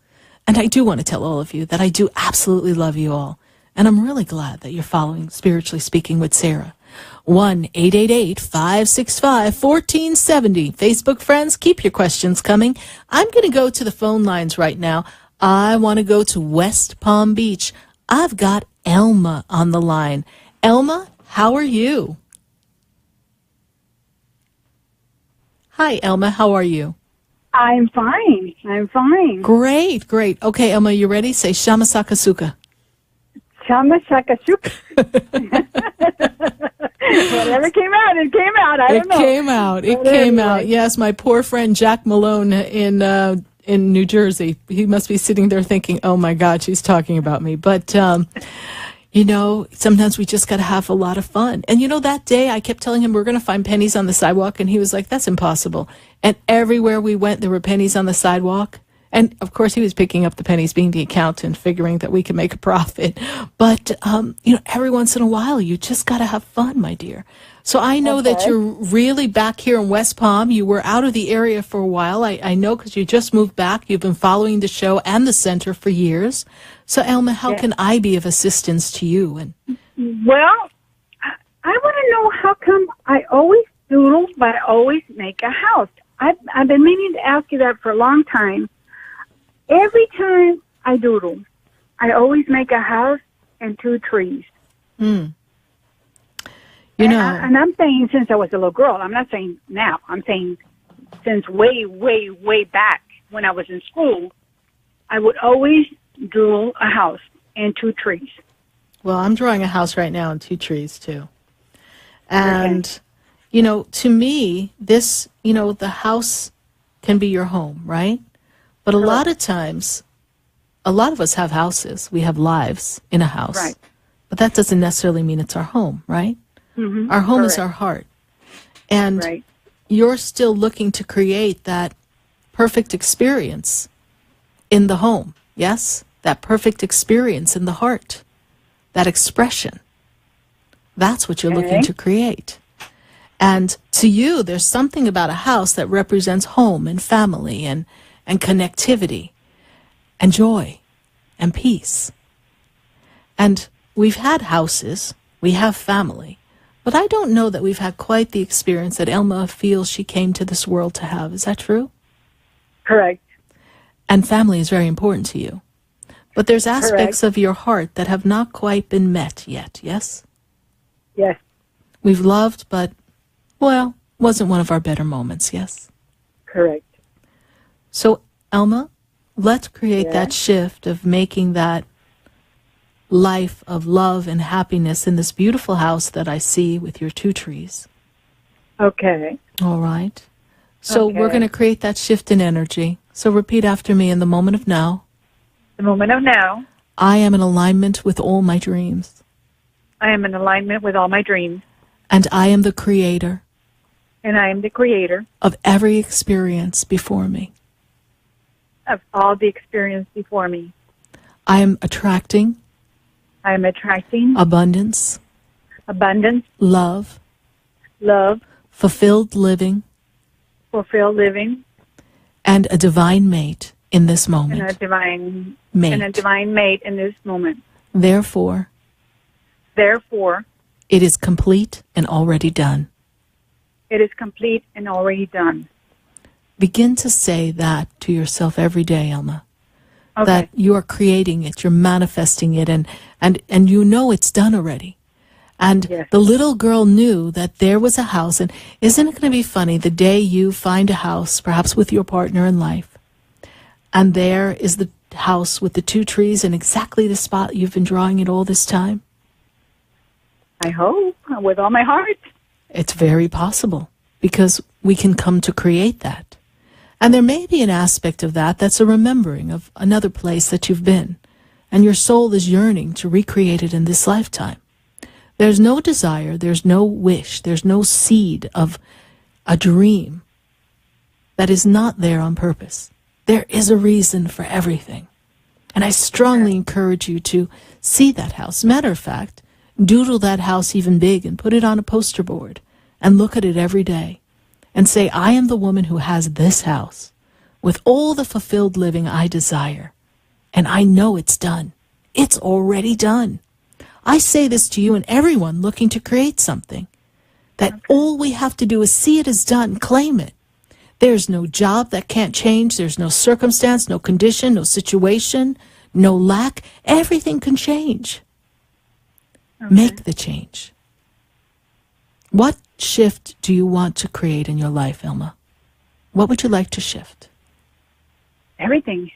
And I do want to tell all of you that I do absolutely love you all. And I'm really glad that you're following Spiritually Speaking with Sarah. 1-888-565-1470. Facebook friends, keep your questions coming. I'm going to go to the phone lines right now. I want to go to West Palm Beach. I've got Elma on the line. Elma, how are you? Hi, Elma. How are you? I'm fine. I'm fine. Great, great. Okay, Elma, you ready? Say Shamasaka Suka. Shamasaka Suka. Whatever came out, it came out. I don't know. It came out. Yes, my poor friend Jack Malone in New Jersey. He must be sitting there thinking, "Oh my God, she's talking about me." But you know, sometimes we just got to have a lot of fun. And you know, that day I kept telling him we're going to find pennies on the sidewalk, and he was like, "That's impossible." And everywhere we went, there were pennies on the sidewalk. And of course, he was picking up the pennies, being the accountant, figuring that we could make a profit. But you know, every once in a while, you just got to have fun, my dear. So I know that you're really back here in West Palm. You were out of the area for a while. I know because you just moved back. You've been following the show and the center for years. So, Elma, how can I be of assistance to you? And well, I want to know how come I always doodle, but I always make a house. I've been meaning to ask you that for a long time. Every time I doodle, I always make a house and 2 trees. You know, and I'm saying since I was a little girl. I'm not saying now. I'm saying since way, way, way back when I was in school, I would always doodle a house and 2 trees. Well, I'm drawing a house right now and 2 trees too. And, you know, to me, this, you know, the house can be your home, right? But a lot of times, a lot of us have houses. We have lives in a house. Right. But that doesn't necessarily mean it's our home, right? Mm-hmm. Our home is our heart. And you're still looking to create that perfect experience in the home, yes? That perfect experience in the heart, that expression. That's what you're looking to create. And to you, there's something about a house that represents home and family and connectivity and joy and peace. And we've had houses, we have family, but I don't know that we've had quite the experience that Elma feels she came to this world to have. Is that true? Correct. And family is very important to you. But there's aspects of your heart that have not quite been met yet, yes? Yes. We've loved, but, well, wasn't one of our better moments, yes? Correct. So, Elma, let's create that shift of making that life of love and happiness in this beautiful house that I see with your 2 trees. Okay. All right. So we're going to create that shift in energy. So repeat after me in the moment of now. The moment of now. I am in alignment with all my dreams. I am in alignment with all my dreams. And I am the creator. And I am the creator. Of every experience before me. Of all the experience before me. I am attracting. I am attracting. Abundance. Abundance. Love. Love. Fulfilled living. Fulfilled living. And a divine mate in this moment. And a divine mate. And a divine mate in this moment. Therefore. It is complete and already done. It is complete and already done. Begin to say that to yourself every day, Elma. Okay. That you are creating it, you're manifesting it, and you know it's done already. And the little girl knew that there was a house, and isn't it going to be funny the day you find a house, perhaps with your partner in life, and there is the house with the 2 trees in exactly the spot you've been drawing it all this time? I hope, with all my heart. It's very possible, because we can come to create that. And there may be an aspect of that that's a remembering of another place that you've been, and your soul is yearning to recreate it in this lifetime. There's no desire, there's no wish, there's no seed of a dream that is not there on purpose. There is a reason for everything. And I strongly encourage you to see that house. Matter of fact, doodle that house even big and put it on a poster board and look at it every day and say, I am the woman who has this house with all the fulfilled living I desire. And I know it's done. It's already done. I say this to you and everyone looking to create something, that all we have to do is see it as done, claim it. There's no job that can't change. There's no circumstance, no condition, no situation, no lack. Everything can change. Make the change. What shift do you want to create in your life, Elma? What would you like to shift? Everything.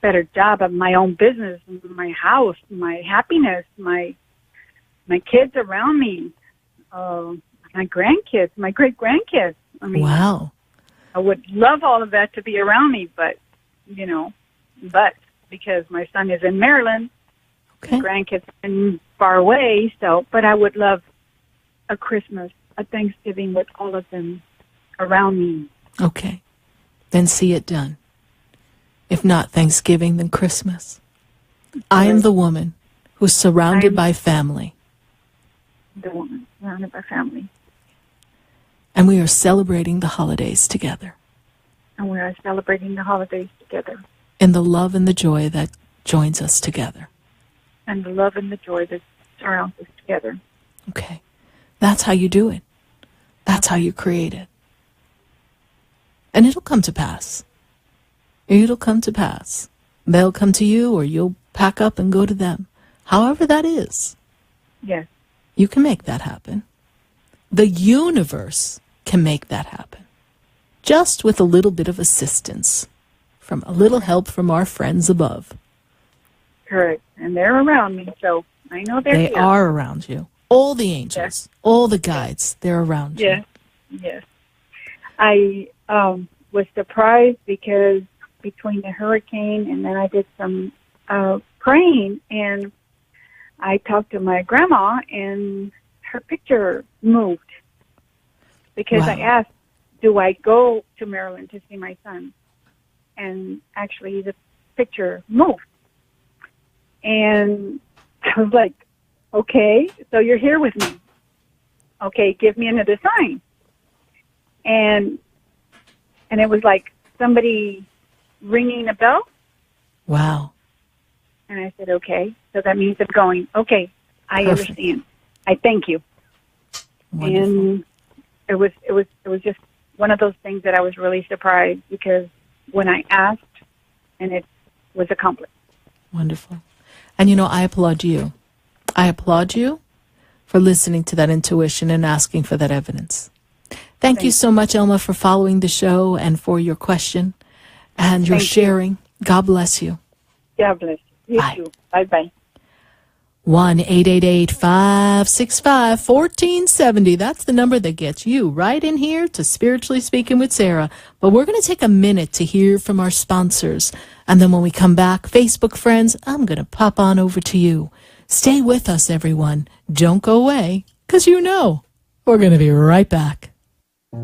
Better job of my own business, my house, my happiness, my kids around me, my grandkids, my great-grandkids. I mean, wow. I would love all of that to be around me, but because my son is in Maryland, my grandkids are far away, but I would love a Christmas, a Thanksgiving with all of them around me. Okay. Then see it done. If not Thanksgiving, then Christmas. I am the woman who's surrounded by family. The woman surrounded by family. And we are celebrating the holidays together. And we are celebrating the holidays together. In the love and the joy that joins us together. And the love and the joy that surrounds us together. Okay. That's how you do it. That's how you create it. And it'll come to pass. It'll come to pass. They'll come to you, or you'll pack up and go to them. However that is. Yes. You can make that happen. The universe can make that happen. Just with a little bit of assistance. From a little help from our friends above. Correct. And they're around me, so I know they're They here. are around you. All the angels, all the guides, they're around you. Yes. I was surprised because between the hurricane and then I did some praying, and I talked to my grandma, and her picture moved. because Wow. I asked, do I go to Maryland to see my son? And actually the picture moved. And I was like, okay, so you're here with me. Okay, give me another sign. And it was like somebody ringing a bell. Wow. And I said, okay, so that means I'm going, okay, I Perfect. understand. I thank you. Wonderful. And it was just one of those things that I was really surprised because when I asked and it was accomplished. Wonderful. And you know, I applaud you. I applaud you for listening to that intuition and asking for that evidence. Thank you so much, Elma, for following the show and for your question and your Thank you. sharing. God bless you. God bless you. You Bye. too. Bye-bye. 1-888-565-1470. That's the number that gets you right in here to Spiritually Speaking with Sarah. But we're going to take a minute to hear from our sponsors. And then when we come back, Facebook friends, I'm going to pop on over to you. Stay with us, everyone. Don't go away, because you know we're going to be right back. Do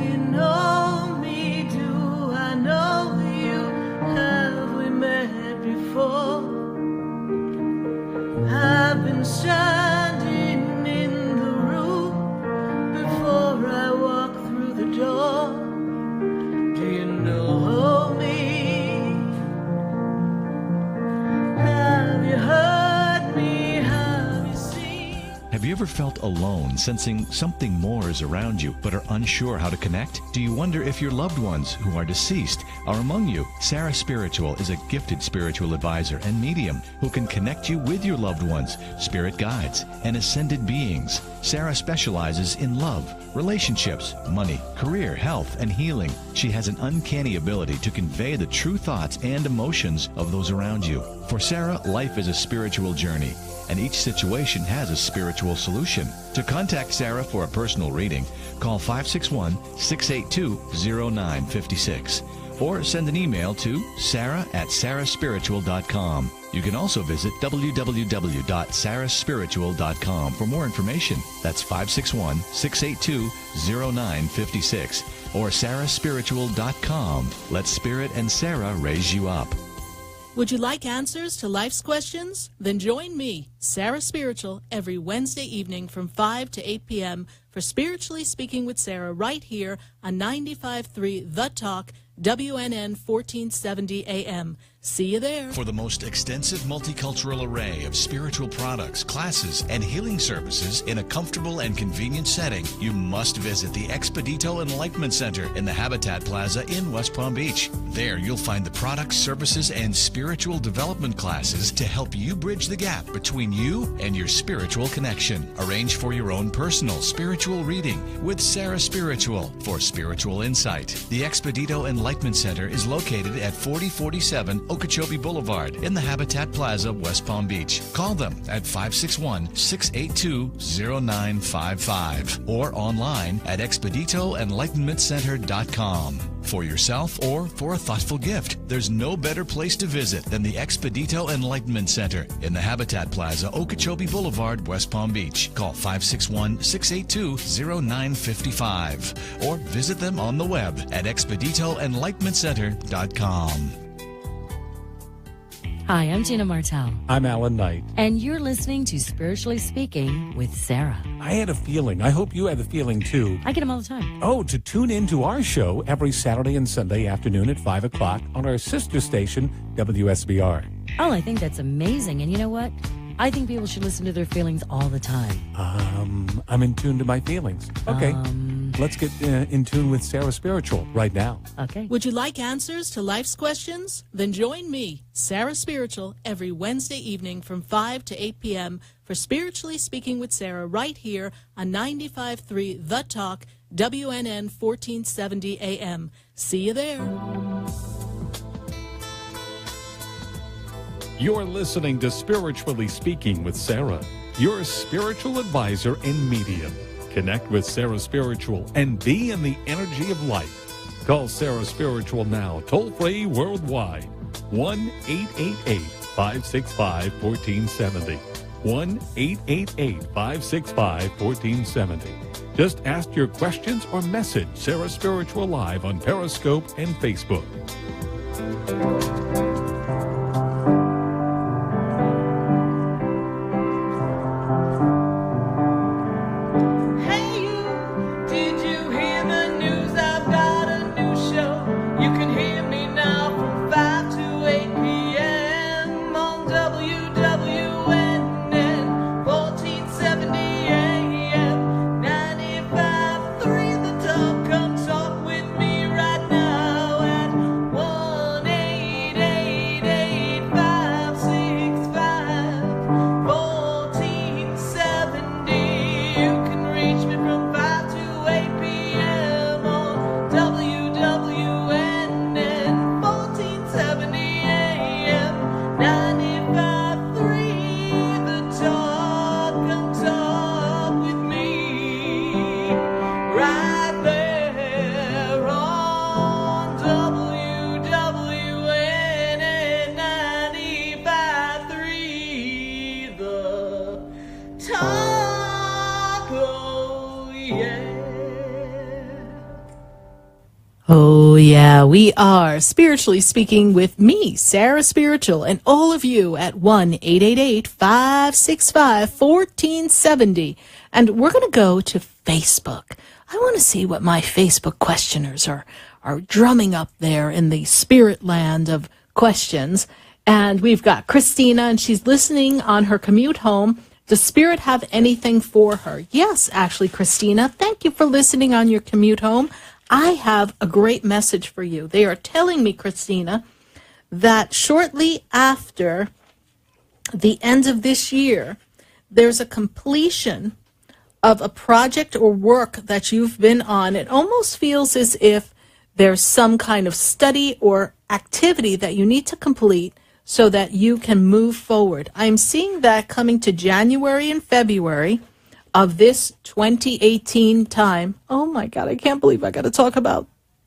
you know me? Do I know you? Have we met before? I've been standing in the room before I walk through the door. Do you know me? Have you heard me? Have you seen? Have you ever felt alone, sensing something more is around you, but are unsure how to connect? Do you wonder if your loved ones who are deceased are among you? Sarah Spiritual is a gifted spiritual advisor and medium who can connect you with your loved ones, spirit guides, and ascended beings. Sarah specializes in love, relationships, money, career, health, and healing. She has an uncanny ability to convey the true thoughts and emotions of those around you. For Sarah, life is a spiritual journey, and each situation has a spiritual solution. To contact Sarah for a personal reading, call 561-682-0956 or send an email to sarah@sarahspiritual.com. You can also visit www.sarahspiritual.com for more information. That's 561-682-0956 or sarahspiritual.com. Let Spirit and Sarah raise you up. Would you like answers to life's questions? Then join me, Sarah Spiritual, every Wednesday evening from 5 to 8 p.m. for Spiritually Speaking with Sarah right here on 95.3 The Talk, WNN 1470 AM. See you there. For the most extensive multicultural array of spiritual products, classes, and healing services in a comfortable and convenient setting, you must visit the Expedito Enlightenment Center in the Habitat Plaza in West Palm Beach. There you'll find the products, services, and spiritual development classes to help you bridge the gap between you and your spiritual connection. Arrange for your own personal spiritual reading with Sarah Spiritual for spiritual insight. The Expedito Enlightenment Center is located at 4047 Okeechobee Boulevard in the Habitat Plaza, West Palm Beach. Call them at 561-682-0955 or online at expeditoenlightenmentcenter.com. For yourself or for a thoughtful gift, there's no better place to visit than the Expedito Enlightenment Center in the Habitat Plaza, Okeechobee Boulevard, West Palm Beach. Call 561-682-0955 or visit them on the web at expeditoenlightenmentcenter.com. Hi, I'm Tina Martell, I'm Alan Knight. and you're listening to Spiritually Speaking with Sarah. I had a feeling, I hope you had the feeling too, I get them all the time. to tune in to our show every Saturday and Sunday afternoon at 5 o'clock on our sister station, WSBR. Oh, I think that's amazing. And you know what? I think people should listen to their feelings all the time. I'm in tune to my feelings. Okay, let's get in tune with Sarah Spiritual right now. Okay. Would you like answers to life's questions? Then join me, Sarah Spiritual, every Wednesday evening from 5 to 8 p.m. for Spiritually Speaking with Sarah right here on 95.3 The Talk, WNN 1470 AM. See you there. You're listening to Spiritually Speaking with Sarah, your spiritual advisor and medium. Connect with Sarah Spiritual and be in the energy of life. Call Sarah Spiritual now, toll-free worldwide. 1-888-565-1470. 1-888-565-1470. Just ask your questions or message Sarah Spiritual live on Periscope and Facebook. Hey you, did you hear the news? I've got a new show. You can hear me now from 5 to 8 p.m. on WWNN 1470 AM 95.3 The Talk. Come talk with me right now at 1-888-565-1470. You can reach me from 5 to 8 p.m. on WWNN 1470 AM 95.3 The Talk. Come talk with me right there on WWNN 95.3 The Talk. Oh yeah. Oh, yeah, we are Spiritually Speaking with me, Sarah Spiritual, and all of you at 1-888-565-1470. And we're going to go to Facebook. I want to see what my Facebook questioners are drumming up there in the spirit land of questions. And we've got Christina, and she's listening on her commute home. Does Spirit have anything for her? Yes, actually, Christina, thank you for listening on your commute home. I have a great message for you. They are telling me, Christina, that shortly after the end of this year, there's a completion of a project or work that you've been on. It almost feels as if there's some kind of study or activity that you need to complete so that you can move forward. I'm seeing that coming to January and February of this 2018 time. Oh my God, I can't believe I got to talk about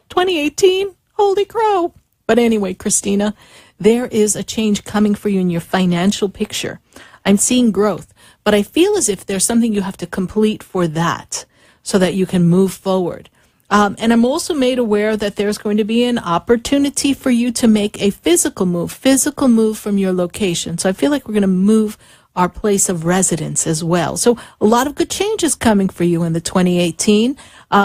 2018. Holy crow. But anyway, Christina, there is a change coming for you in your financial picture. I'm seeing growth, but I feel as if there's something you have to complete for that so that you can move forward. And I'm also made aware that there's going to be an opportunity for you to make a physical move from your location. So I feel like we're going to move our place of residence as well. So a lot of good changes coming for you in the 2018.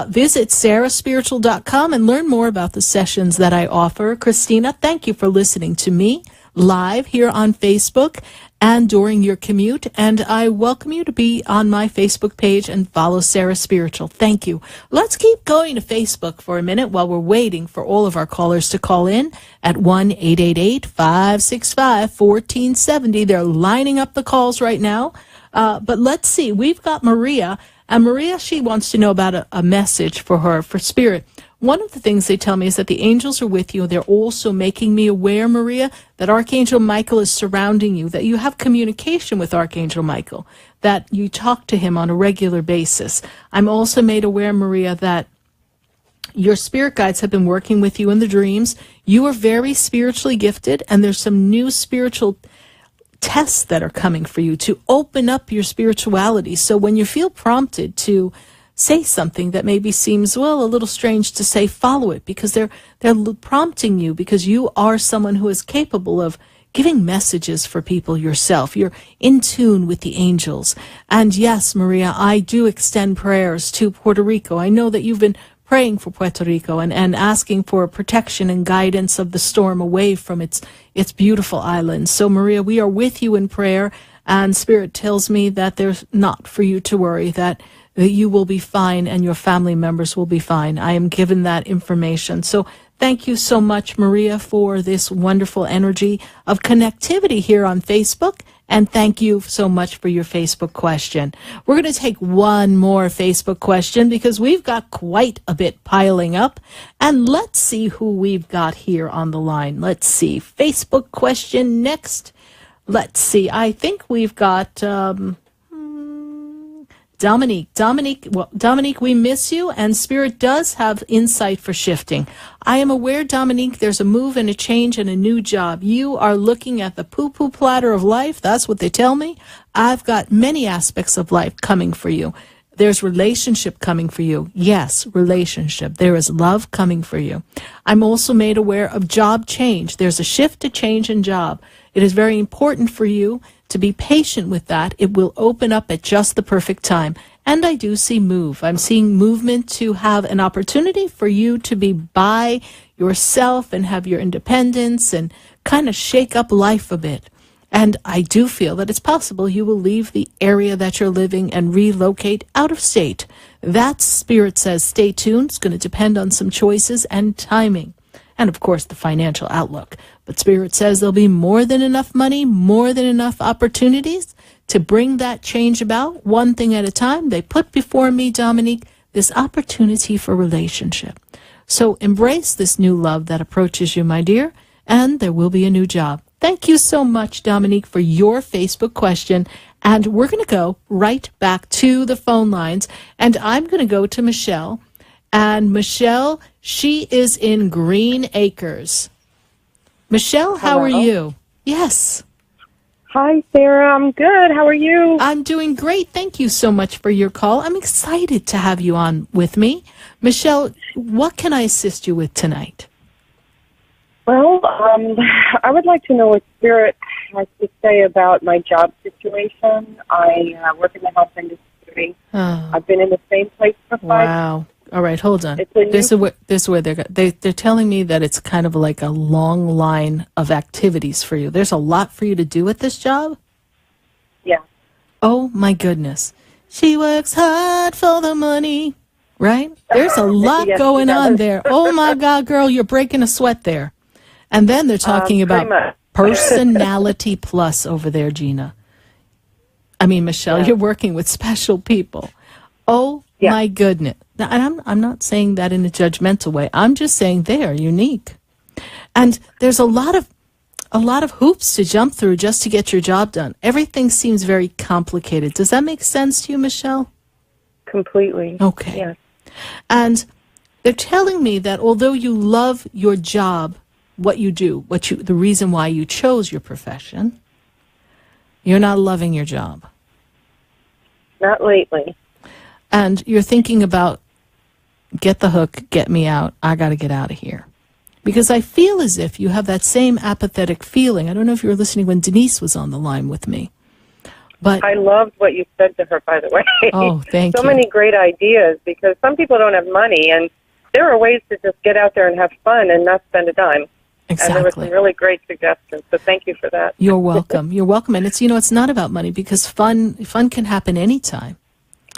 Visit sarahspiritual.com and learn more about the sessions that I offer. Christina, thank you for listening to me live here on Facebook and during your commute. And I welcome you to be on my Facebook page and follow Sarah Spiritual. Thank you. Let's keep going to Facebook for a minute while we're waiting for all of our callers to call in at 1-888-565-1470. They're lining up the calls right now. But let's see. We've got Maria. And Maria, she wants to know about a message for her, for Spirit. One of the things they tell me is that the angels are with you. They're also making me aware, Maria, that Archangel Michael is surrounding you, that you have communication with Archangel Michael, that you talk to him on a regular basis. I'm also made aware, Maria, that your spirit guides have been working with you in the dreams. You are very spiritually gifted, and there's some new spiritual tests that are coming for you to open up your spirituality. So when you feel prompted to say something that maybe seems, well, a little strange to say, follow it, because they're prompting you, because you are someone who is capable of giving messages for people yourself. You're in tune with the angels. And yes, Maria, I do extend prayers to Puerto Rico. I know that you've been praying for Puerto Rico and asking for protection and guidance of the storm away from its beautiful islands. So, Maria, we are with you in prayer, and Spirit tells me that there's not for you to worry, that you will be fine and your family members will be fine. I am given that information. So thank you so much, Maria, for this wonderful energy of connectivity here on Facebook. And thank you so much for your Facebook question. We're going to take one more Facebook question because we've got quite a bit piling up. And let's see who we've got here on the line. Let's see. Facebook question next. Let's see. I think we've got Dominique, we miss you, and Spirit does have insight for shifting. I am aware, Dominique, there's a move and a change and a new job. You are looking at the poo-poo platter of life. That's what they tell me. I've got many aspects of life coming for you. There's relationship coming for you. Yes, relationship. There is love coming for you. I'm also made aware of job change. There's a shift to change in job. It is very important for you to be patient with that. It will open up at just the perfect time. And I do see move. I'm seeing movement to have an opportunity for you to be by yourself and have your independence and kind of shake up life a bit. And I do feel that it's possible you will leave the area that you're living and relocate out of state. That, Spirit says, stay tuned. It's going to depend on some choices and timing. And, of course, the financial outlook. But Spirit says there'll be more than enough money, more than enough opportunities to bring that change about, one thing at a time. They put before me, Dominique, this opportunity for relationship. So embrace this new love that approaches you, my dear, and there will be a new job. Thank you so much, Dominique, for your Facebook question. And we're going to go right back to the phone lines. And I'm going to go to Michelle. And Michelle, she is in Green Acres. Michelle, how are you? Yes. Hi, Sarah. I'm good. How are you? I'm doing great. Thank you so much for your call. I'm excited to have you on with me. Michelle, what can I assist you with tonight? Well, I would like to know what Spirit has to say about my job situation. I work in the health industry. Oh. I've been in the same place for 5 years. Wow. All right, hold on. This is where they're telling me that it's kind of like a long line of activities for you. There's a lot for you to do at this job? Yeah. Oh, my goodness. She works hard for the money, right? There's a lot going on there. Oh, my God, girl, you're breaking a sweat there. And then they're talking about personality plus over there, Gina. I mean, Michelle, you're working with special people. Oh, my goodness. Now, and I'm not saying that in a judgmental way. I'm just saying they are unique. And there's a lot of hoops to jump through just to get your job done. Everything seems very complicated. Does that make sense to you, Michelle? Completely. Okay. Yes. And they're telling me that although you love your job, what you do, the reason why you chose your profession, you're not loving your job. Not lately. And you're thinking about, get the hook, get me out, I got to get out of here. Because I feel as if you have that same apathetic feeling. I don't know if you were listening when Denise was on the line with me. But I loved what you said to her, by the way. Oh, thank you. So many great ideas, because some people don't have money, and there are ways to just get out there and have fun and not spend a dime. Exactly. And there were some really great suggestions, so thank you for that. You're welcome. You're welcome. And it's not about money, because fun can happen anytime.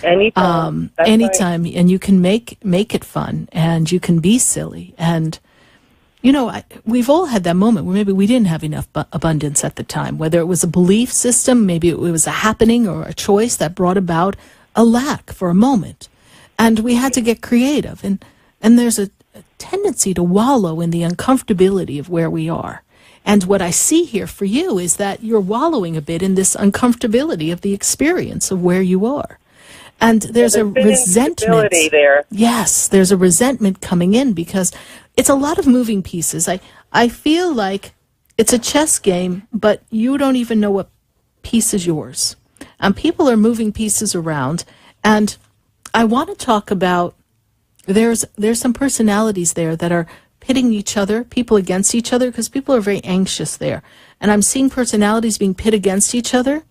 Anytime. Anytime. Right. And you can make it fun, and you can be silly. And, we've all had that moment where maybe we didn't have enough abundance at the time, whether it was a belief system, maybe it was a happening or a choice that brought about a lack for a moment. And we had to get creative. And there's a tendency to wallow in the uncomfortability of where we are. And what I see here for you is that you're wallowing a bit in this uncomfortability of the experience of where you are. And there's a resentment there. Yes, there's a resentment coming in because it's a lot of moving pieces. I feel like it's a chess game, but you don't even know what piece is yours. And people are moving pieces around. And I want to talk about there's some personalities there that are pitting each other, people against each other, because people are very anxious there. And I'm seeing personalities being pit against each other.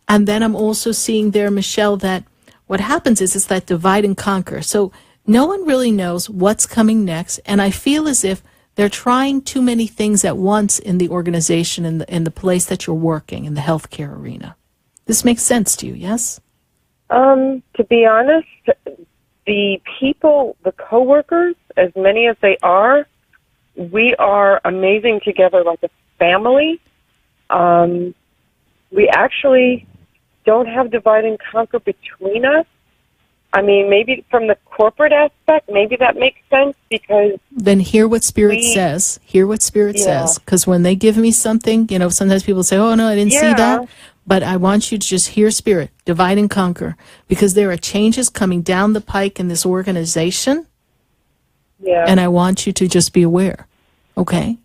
And then I'm also seeing there, Michelle, that what happens is that divide and conquer. So no one really knows what's coming next. And I feel as if they're trying too many things at once in the organization, in the place that you're working, in the healthcare arena. This makes sense to you, yes? To be honest, the people, the coworkers, as many as they are, we are amazing together like a family. We actually don't have divide and conquer between us. I mean, maybe from the corporate aspect, maybe that makes sense because... Then hear what Spirit says. Hear what Spirit says. Because when they give me something, sometimes people say, oh, no, I didn't see that. But I want you to just hear Spirit, divide and conquer, because there are changes coming down the pike in this organization. Yeah. And I want you to just be aware, okay?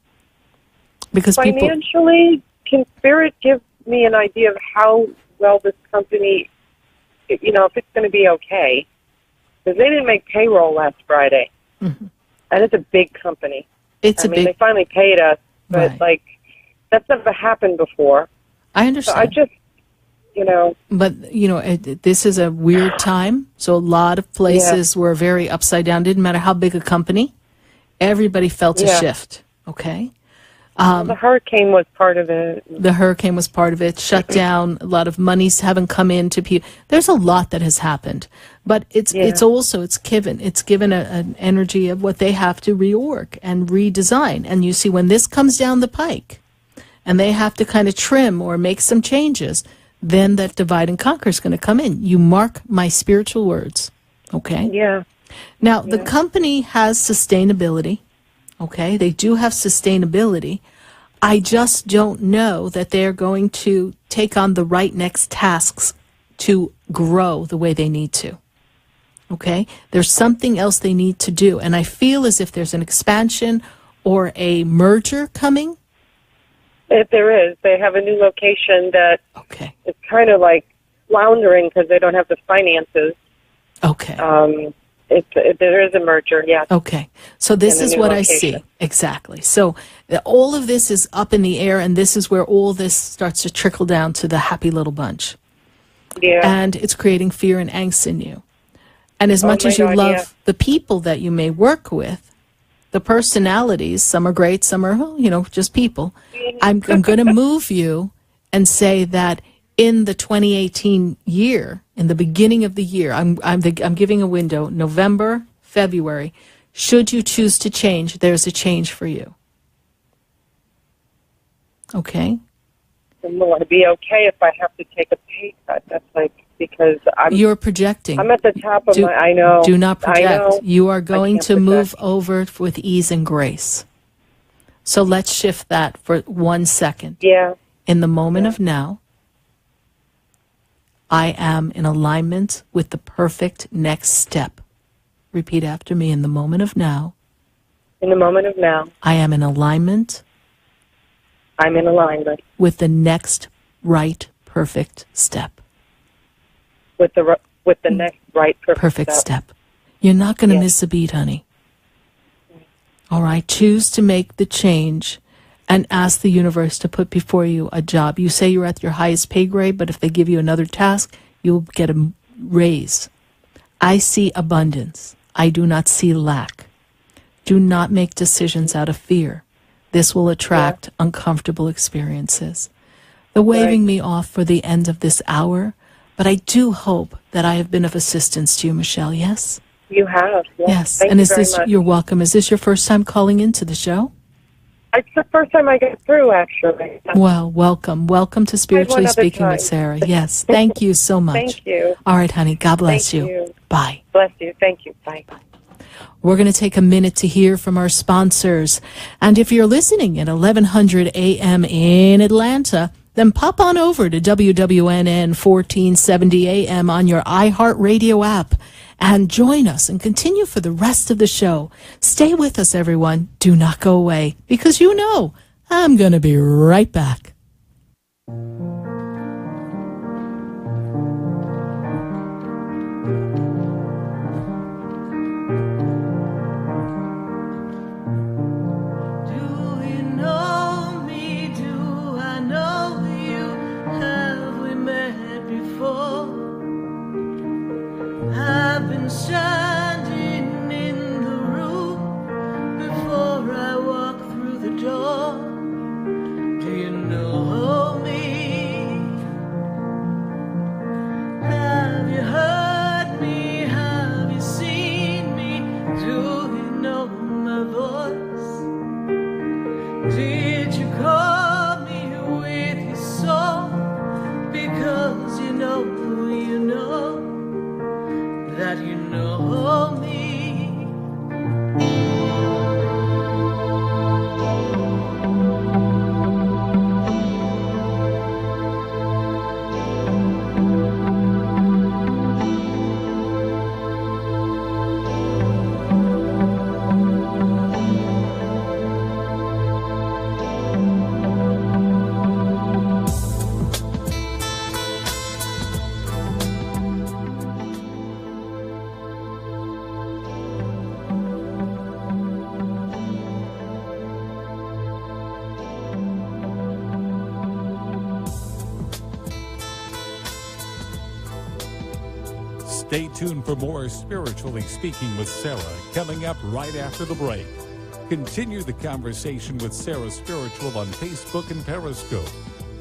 Because financially, can Spirit give me an idea of how well this company, if it's going to be okay? Because they didn't make payroll last Friday. Mm-hmm. And it's a big company. They finally paid us, but, Right. that's never happened before. I understand. So I just, But, this is a weird time. So a lot of places were very upside down. Didn't matter how big a company. Everybody felt a shift. Okay? The hurricane was part of it. The hurricane was part of it. Shut down. A lot of monies haven't come in to people. There's a lot that has happened. But it's given an energy of what they have to reorg and redesign. And you see, when this comes down the pike, and they have to kind of trim or make some changes, then that divide and conquer is going to come in. You mark my spiritual words, okay? Yeah. Now, the company has sustainability, okay? They do have sustainability. I just don't know that they're going to take on the right next tasks to grow the way they need to, okay? There's something else they need to do, and I feel as if there's an expansion or a merger coming. If there is, they have a new location that is kind of like floundering because they don't have the finances. Okay. There is a merger, yes. Okay. So this is what I see. Exactly. So all of this is up in the air, and this is where all this starts to trickle down to the happy little bunch. Yeah. And it's creating fear and angst in you. And as much my as you God, love the people that you may work with, the personalities, some are great, some are, just people. I'm going to move you and say that in the 2018 year, in the beginning of the year, I'm giving a window, November, February. Should you choose to change, there's a change for you. Okay? And will it be okay if I have to take a pay cut? That's because you're projecting. I'm at the top of I know. Do not project. I know. You are going to project. move over with ease and grace. So let's shift that for 1 second. Yeah. In the moment of now, I am in alignment with the perfect next step. Repeat after me. In the moment of now. In the moment of now. I am in alignment. I'm in alignment. With the next right perfect step. With the next right perfect step. You're not going to miss a beat, honey. All right? Choose to make the change and ask the universe to put before you a job. You say you're at your highest pay grade, but if they give you another task, you'll get a raise. I see abundance. I do not see lack. Do not make decisions out of fear. This will attract uncomfortable experiences. They're waving me off for the end of this hour, but I do hope that I have been of assistance to you, Michelle, yes? You have, Yes. Thank And you is very this, much. you're welcome. Is this your first time calling into the show? It's the first time I get through, actually. Well, welcome. Welcome to Spiritually other Speaking time. with Sarah. Yes. Thank you so much. Thank you. All right, honey. God bless Thank you. you. Bye. Bless you. Thank you. Bye. We're going to take a minute to hear from our sponsors. And if you're listening at 1100 a.m. in Atlanta, then pop on over to WWNN 1470 a.m. on your iHeartRadio app and join us and continue for the rest of the show. Stay with us, everyone. Do not go away, because I'm going to be right back. I've been standing in the room before I walk through the door. Do you know Stay tuned for more Spiritually Speaking with Sarah coming up right after the break. Continue the conversation with Sarah Spiritual on Facebook and Periscope.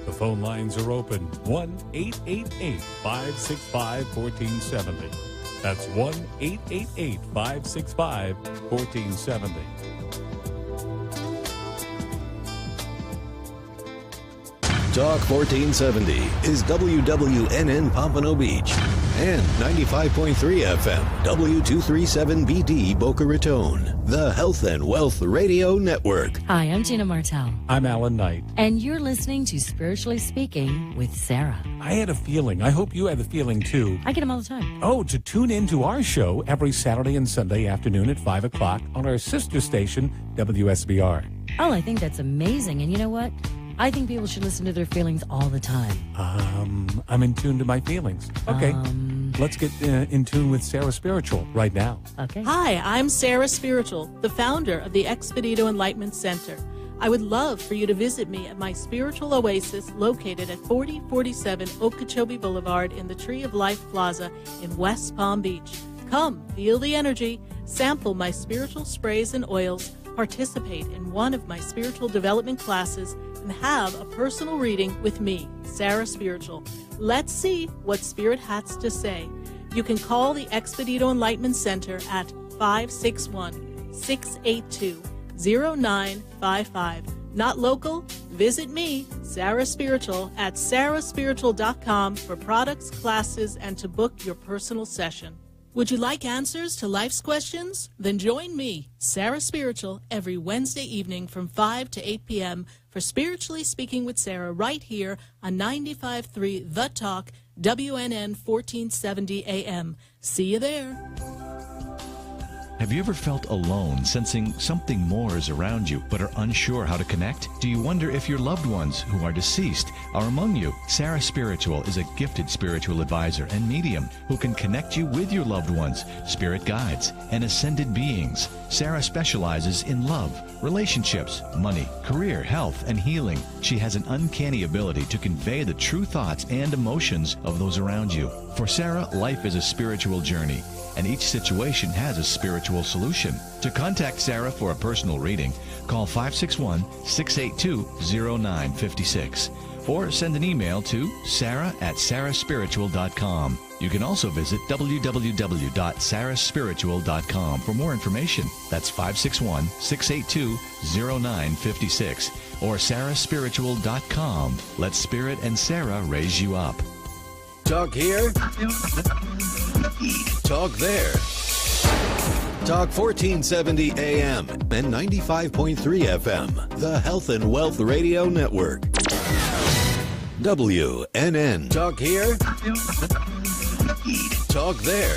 The phone lines are open, 1-888-565-1470. That's 1-888-565-1470. Talk 1470 is WWNN Pompano Beach and 95.3 FM W237BD Boca Raton, the Health and Wealth Radio Network. Hi, I'm Gina Martell. I'm Alan Knight. And you're listening to Spiritually Speaking with Sarah. I had a feeling, I hope you had the feeling too. I get them all the time. Oh, to tune in to our show every Saturday and Sunday afternoon at 5 o'clock on our sister station, WSBR. Oh, I think that's amazing. And you know what? I think people should listen to their feelings all the time. I'm in tune to my feelings. Okay. Let's get in tune with Sarah Spiritual right now. Okay. Hi, I'm Sarah Spiritual, the founder of the Expedito Enlightenment Center. I would love for you to visit me at my spiritual oasis located at 4047 Okeechobee Boulevard in the Tree of Life Plaza in West Palm Beach. Come, feel the energy, sample my spiritual sprays and oils, participate in one of my spiritual development classes, and have a personal reading with me, Sarah Spiritual. Let's see what Spirit has to say. You can call the Expedito Enlightenment Center at 561-682-0955. Not local? Visit me, Sarah Spiritual, at sarahspiritual.com for products, classes, and to book your personal session. Would you like answers to life's questions? Then join me, Sarah Spiritual, every Wednesday evening from 5 to 8 p.m. for Spiritually Speaking with Sarah right here on 95.3 The Talk, WNN 1470 AM. See you there. Have you ever felt alone, sensing something more is around you, but are unsure how to connect? Do you wonder if your loved ones who are deceased are among you? Sarah Spiritual is a gifted spiritual advisor and medium who can connect you with your loved ones, spirit guides, and ascended beings. Sarah specializes in love, relationships, money, career, health, and healing. She has an uncanny ability to convey the true thoughts and emotions of those around you. For Sarah, life is a spiritual journey, and each situation has a spiritual solution. To contact Sarah for a personal reading, call 561-682-0956 or send an email to sarah@sarahspiritual.com. You can also visit www.sarahspiritual.com for more information. That's 561-682-0956 or sarahspiritual.com. Let Spirit and Sarah raise you up. Talk here, talk there. Talk 1470 AM and 95.3 FM, the Health and Wealth Radio Network. WNN. Talk here, talk there.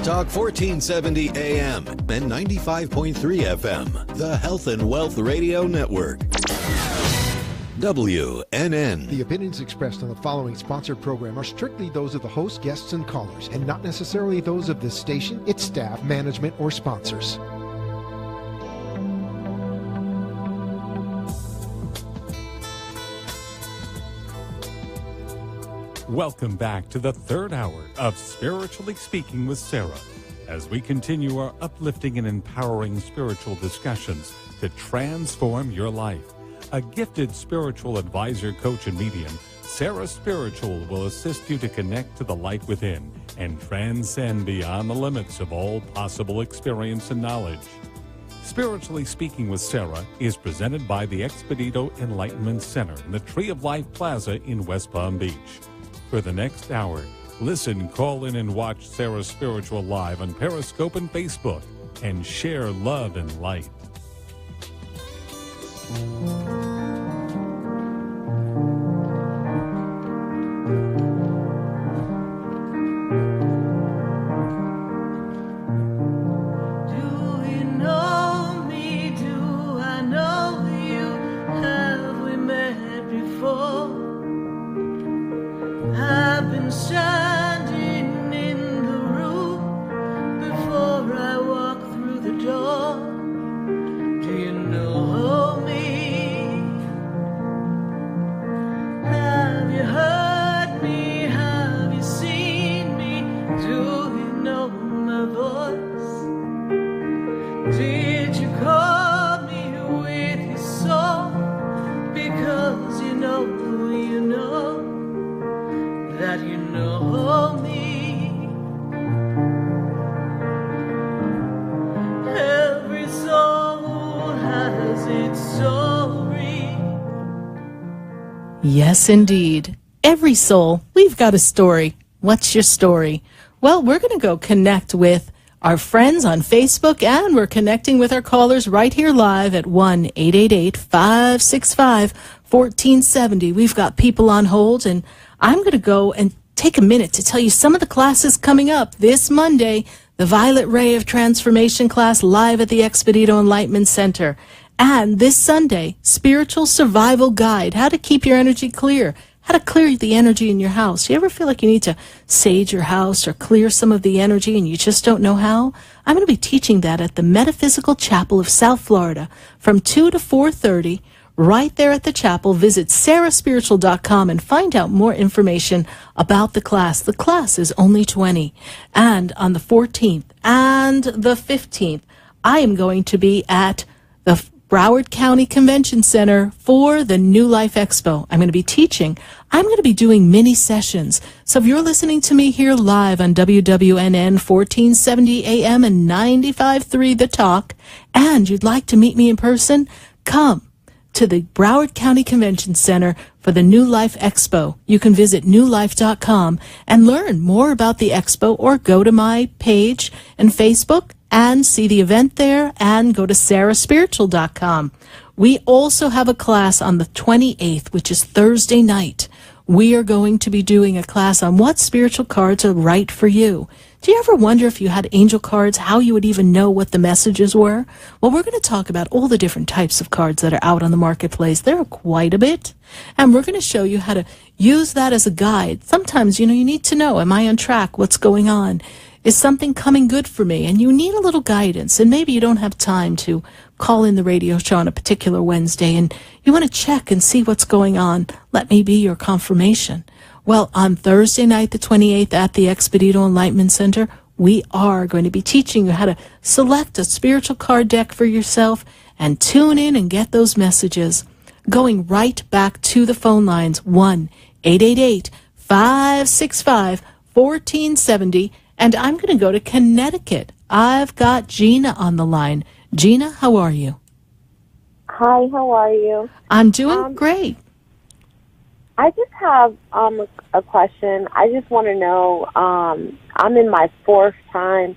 Talk 1470 AM and 95.3 FM, the Health and Wealth Radio Network. WNN. The opinions expressed on the following sponsored program are strictly those of the host, guests, and callers, and not necessarily those of this station, its staff, management, or sponsors. Welcome back to the third hour of Spiritually Speaking with Sarah, as we continue our uplifting and empowering spiritual discussions to transform your life. A gifted spiritual advisor, coach, and medium, Sarah Spiritual will assist you to connect to the light within and transcend beyond the limits of all possible experience and knowledge. Spiritually Speaking with Sarah is presented by the Expedito Enlightenment Center in the Tree of Life Plaza in West Palm Beach. For the next hour, listen, call in, and watch Sarah Spiritual live on Periscope and Facebook, and share love and light. Do you know me? Yes, indeed. Every soul, we've got a story. What's your story? Well, we're going to go connect with our friends on Facebook, and we're connecting with our callers right here live at 1-888-565-1470. We've got people on hold, and I'm going to go and take a minute to tell you some of the classes coming up this Monday. The Violet Ray of Transformation class live at the Expedito Enlightenment Center. And this Sunday, Spiritual Survival Guide, how to keep your energy clear, how to clear the energy in your house. You ever feel like you need to sage your house or clear some of the energy and you just don't know how? I'm going to be teaching that at the Metaphysical Chapel of South Florida from 2 to 4:30. Right there at the chapel. Visit sarahspiritual.com and find out more information about the class. The class is only $20. And on the 14th and the 15th, I am going to be at the Broward County Convention Center for the New Life Expo. I'm going to be teaching. I'm going to be doing mini sessions. So if you're listening to me here live on WWNN 1470 AM and 95.3 The Talk, and you'd like to meet me in person, come to the Broward County Convention Center for the New Life Expo. You can visit newlife.com and learn more about the expo, or go to my page and Facebook and see the event there, and go to sarahspiritual.com. We also have a class on the 28th, which is Thursday night. We are going to be doing a class on what spiritual cards are right for you. Do you ever wonder if you had angel cards, how you would even know what the messages were? Well, we're going to talk about all the different types of cards that are out on the marketplace. There are quite a bit. And we're going to show you how to use that as a guide. Sometimes, you need to know, am I on track? What's going on? Is something coming good for me? And you need a little guidance. And maybe you don't have time to call in the radio show on a particular Wednesday, and you want to check and see what's going on. Let me be your confirmation. Well, on Thursday night, the 28th, at the Expedito Enlightenment Center, we are going to be teaching you how to select a spiritual card deck for yourself and tune in and get those messages. Going right back to the phone lines, 1-888-565-1470. And I'm going to go to Connecticut. I've got Gina on the line. Gina, how are you? Hi, how are you? I'm doing great. I just have a question. I just want to know, I'm in my fourth time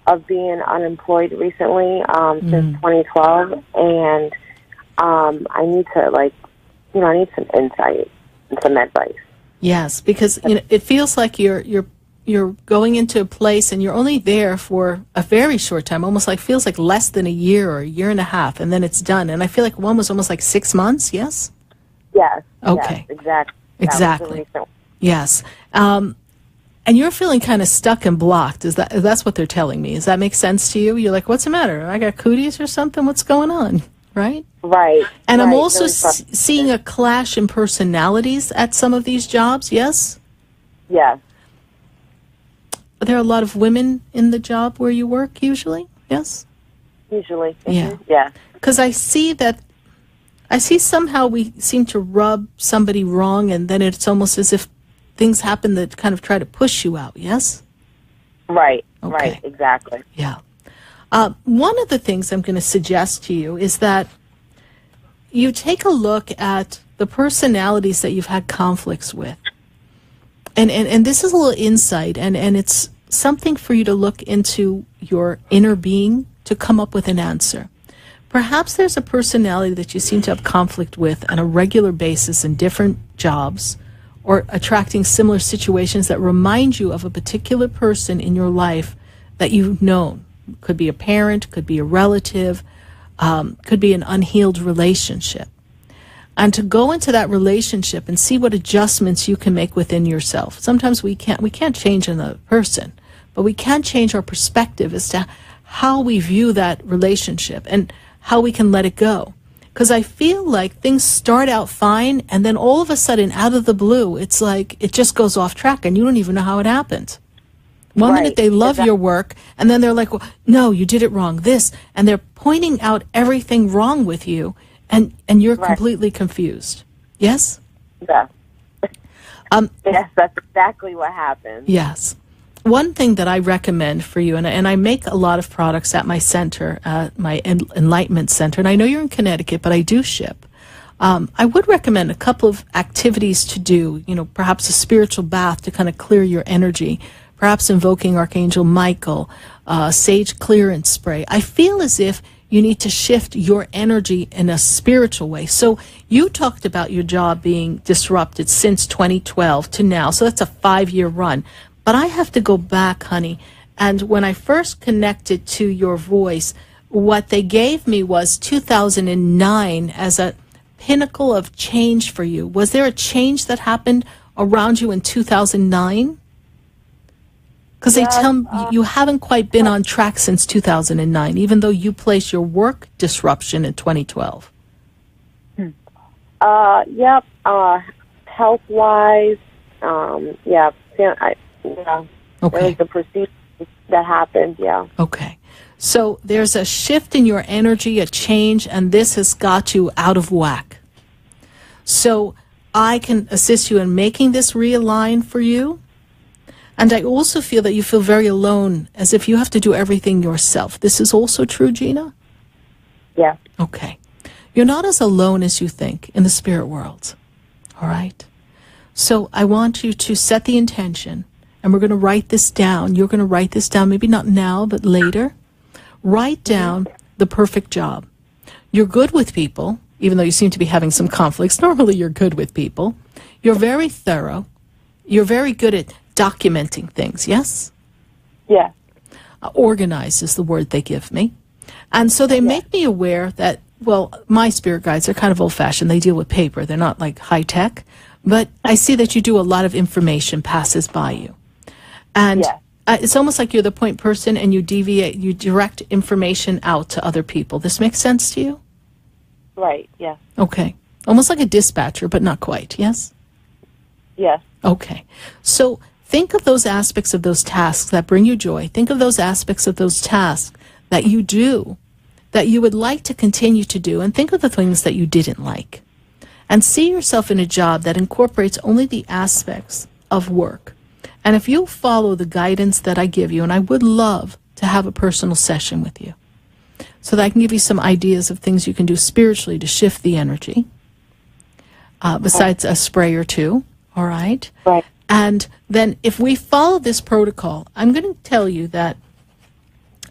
of being unemployed recently, since 2012, and I need to, I need some insight and some advice. Yes, because it feels like you're going into a place and you're only there for a very short time, feels like less than a year or a year and a half, and then it's done. And I feel like one was almost like 6 months, yes? Yes. Okay. Yes, exactly. Exactly. Yes. And you're feeling kind of stuck and blocked. That's what they're telling me. Does that make sense to you? You're like, what's the matter? I got cooties or something? What's going on? Right? Right. And I'm right. also seeing a clash in personalities at some of these jobs, yes? Yes. Are there a lot of women in the job where you work usually? Yes? Usually. Yeah. Yeah. Because I see somehow we seem to rub somebody wrong, and then it's almost as if things happen that kind of try to push you out, yes? Right. Okay. Right. Exactly. Yeah. One of the things I'm going to suggest to you is that you take a look at the personalities that you've had conflicts with. And this is a little insight, and it's something for you to look into your inner being to come up with an answer. Perhaps there's a personality that you seem to have conflict with on a regular basis in different jobs, or attracting similar situations that remind you of a particular person in your life that you've known. Could be a parent, could be a relative, could be an unhealed relationship. And to go into that relationship and see what adjustments you can make within yourself. Sometimes we can't change another person, but we can change our perspective as to how we view that relationship and how we can let it go. Because I feel like things start out fine, and then all of a sudden, out of the blue, it's like it just goes off track, and you don't even know how it happened. One minute they love your work, and then they're like, well, no, you did it wrong, this. And they're pointing out everything wrong with you, and you're completely confused. Yes? Yeah. Yes, that's exactly what happened. Yes. One thing that I recommend for you, and I make a lot of products at my center, my Enlightenment Center, and I know you're in Connecticut, but I do ship. I would recommend a couple of activities to do, perhaps a spiritual bath to kind of clear your energy, perhaps invoking Archangel Michael, sage clearance spray. I feel as if you need to shift your energy in a spiritual way. So you talked about your job being disrupted since 2012 to now. So that's a 5-year run. But I have to go back, honey. And when I first connected to your voice, what they gave me was 2009 as a pinnacle of change for you. Was there a change that happened around you in 2009? Because they tell me you haven't quite been on track since 2009, even though you placed your work disruption in 2012. Yep. Health-wise, yeah. Okay. There was a procedure that happened, yeah. Okay. So there's a shift in your energy, a change, and this has got you out of whack. So I can assist you in making this realign for you. And I also feel that you feel very alone, as if you have to do everything yourself. This is also true, Gina? Yeah. Okay. You're not as alone as you think in the spirit world. All right? So I want you to set the intention, and we're going to write this down. You're going to write this down, maybe not now, but later. Write down the perfect job. You're good with people, even though you seem to be having some conflicts. Normally you're good with people. You're very thorough. You're very good at documenting things, yes? Yeah. Organized is the word they give me. And so they make me aware that, well, my spirit guides are kind of old-fashioned. They deal with paper. They're not like high-tech. But I see that you do a lot of information passes by you. And it's almost like you're the point person and you direct information out to other people. This makes sense to you? Right, yeah. Okay. Almost like a dispatcher, but not quite, yes? Yes. Okay. So think of those aspects of those tasks that bring you joy. Think of those aspects of those tasks that you do, that you would like to continue to do, and think of the things that you didn't like. And see yourself in a job that incorporates only the aspects of work. And if you follow the guidance that I give you, and I would love to have a personal session with you, so that I can give you some ideas of things you can do spiritually to shift the energy, besides a spray or two, all right? Right. And then if we follow this protocol, I'm going to tell you that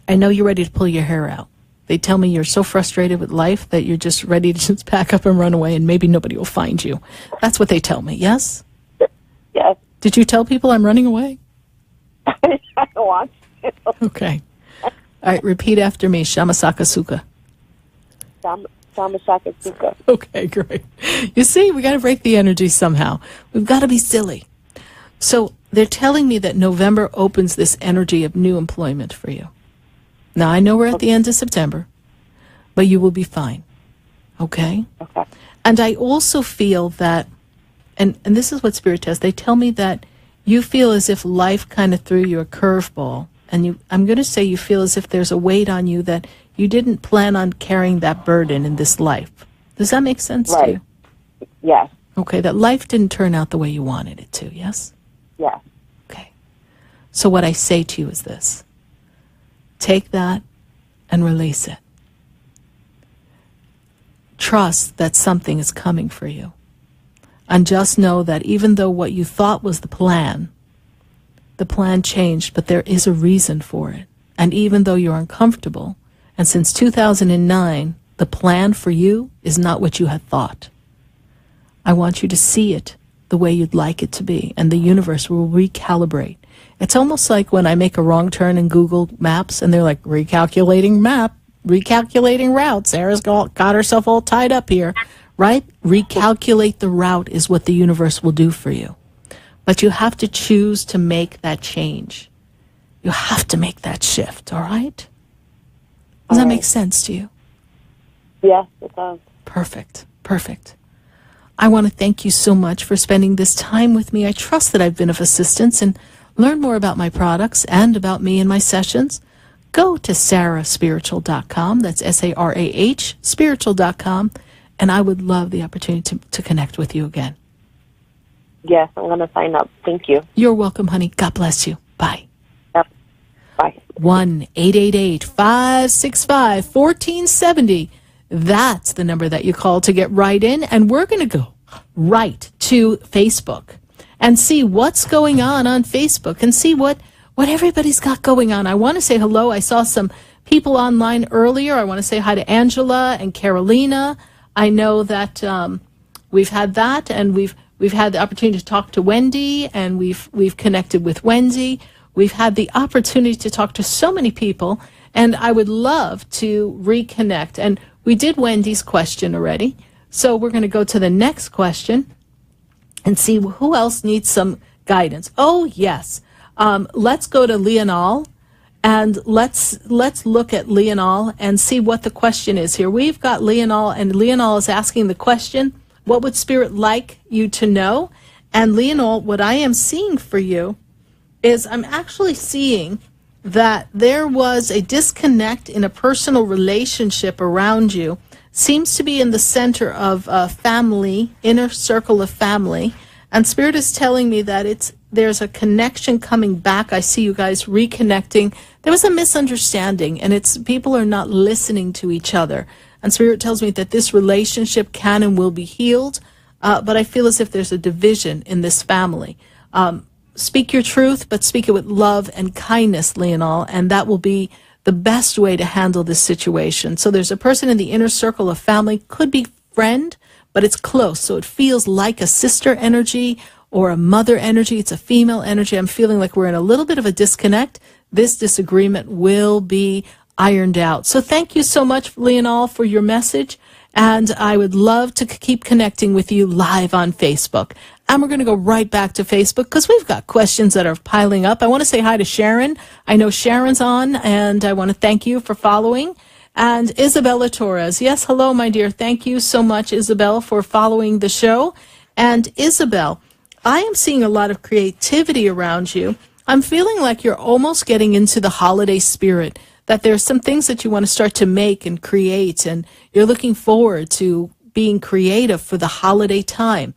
I know you're ready to pull your hair out. They tell me you're so frustrated with life that you're just ready to just pack up and run away and maybe nobody will find you. That's what they tell me, yes? Yes. Did you tell people I'm running away? I want to. Okay. All right, repeat after me. Shamasaka Sukha. Shamasaka Sukha. Okay, great. You see, we got to break the energy somehow. We've got to be silly. So they're telling me that November opens this energy of new employment for you. Now, I know we're at the end of September, but you will be fine. Okay? Okay. And I also feel that, and this is what Spirit does, they tell me that you feel as if life kind of threw you a curveball. And I'm going to say you feel as if there's a weight on you that you didn't plan on carrying that burden in this life. Does that make sense to you? Yes. Okay, that life didn't turn out the way you wanted it to, yes? Yes. Okay. So what I say to you is this. Take that and release it. Trust that something is coming for you. And just know that even though what you thought was the plan changed, but there is a reason for it. And even though you're uncomfortable, and since 2009, the plan for you is not what you had thought. I want you to see it the way you'd like it to be, and the universe will recalibrate. It's almost like when I make a wrong turn in Google Maps, and they're like, recalculating map, recalculating route. Sarah's got herself all tied up here, right? Recalculate the route is what the universe will do for you. But you have to choose to make that change. You have to make that shift, all right? Does that make sense to you? Yes, it does. Perfect, perfect. I want to thank you so much for spending this time with me. I trust that I've been of assistance, and learn more about my products and about me and my sessions. Go to sarahspiritual.com. That's SARAH, spiritual.com. And I would love the opportunity to connect with you again. Yes, I'm going to sign up. Thank you. You're welcome, honey. God bless you. Bye. Yep. Bye. 1-888-565-1470. That's the number that you call to get right in. And we're going to go right to Facebook and see what's going on Facebook and see what everybody's got going on. I want to say hello. I saw some people online earlier. I want to say hi to Angela and Carolina. I know that we've had that, and we've had the opportunity to talk to Wendy, and we've connected with Wendy. We've had the opportunity to talk to so many people, and I would love to reconnect. And we did Wendy's question already, so we're going to go to the next question and see who else needs some guidance. Oh, yes. Let's go to Leonal, and let's look at Leonal and see what the question is here. We've got Leonal, and Leonal is asking the question, what would Spirit like you to know? And Leonal, what I am seeing for you is I'm actually seeing that there was a disconnect in a personal relationship around you. Seems to be in the center of family, inner circle of family. And Spirit is telling me that there's a connection coming back. I see you guys reconnecting. There was a misunderstanding, and people are not listening to each other. And Spirit tells me that this relationship can and will be healed, but I feel as if there's a division in this family. Speak your truth, but speak it with love and kindness, Leonal, and that will be the best way to handle this situation. So there's a person in the inner circle of family, could be friend, but it's close, so it feels like a sister energy or a mother energy. It's a female energy. I'm feeling like we're in a little bit of a disconnect. This disagreement will be ironed out. So thank you so much, Leonal, for your message, and I would love to keep connecting with you live on Facebook. And we're going to go right back to Facebook because we've got questions that are piling up. I want to say hi to Sharon. I know Sharon's on, and I want to thank you for following. And Isabella Torres. Yes, hello, my dear. Thank you so much, Isabel, for following the show. And Isabel, I am seeing a lot of creativity around you. I'm feeling like you're almost getting into the holiday spirit, that there's some things that you want to start to make and create, and you're looking forward to being creative for the holiday time,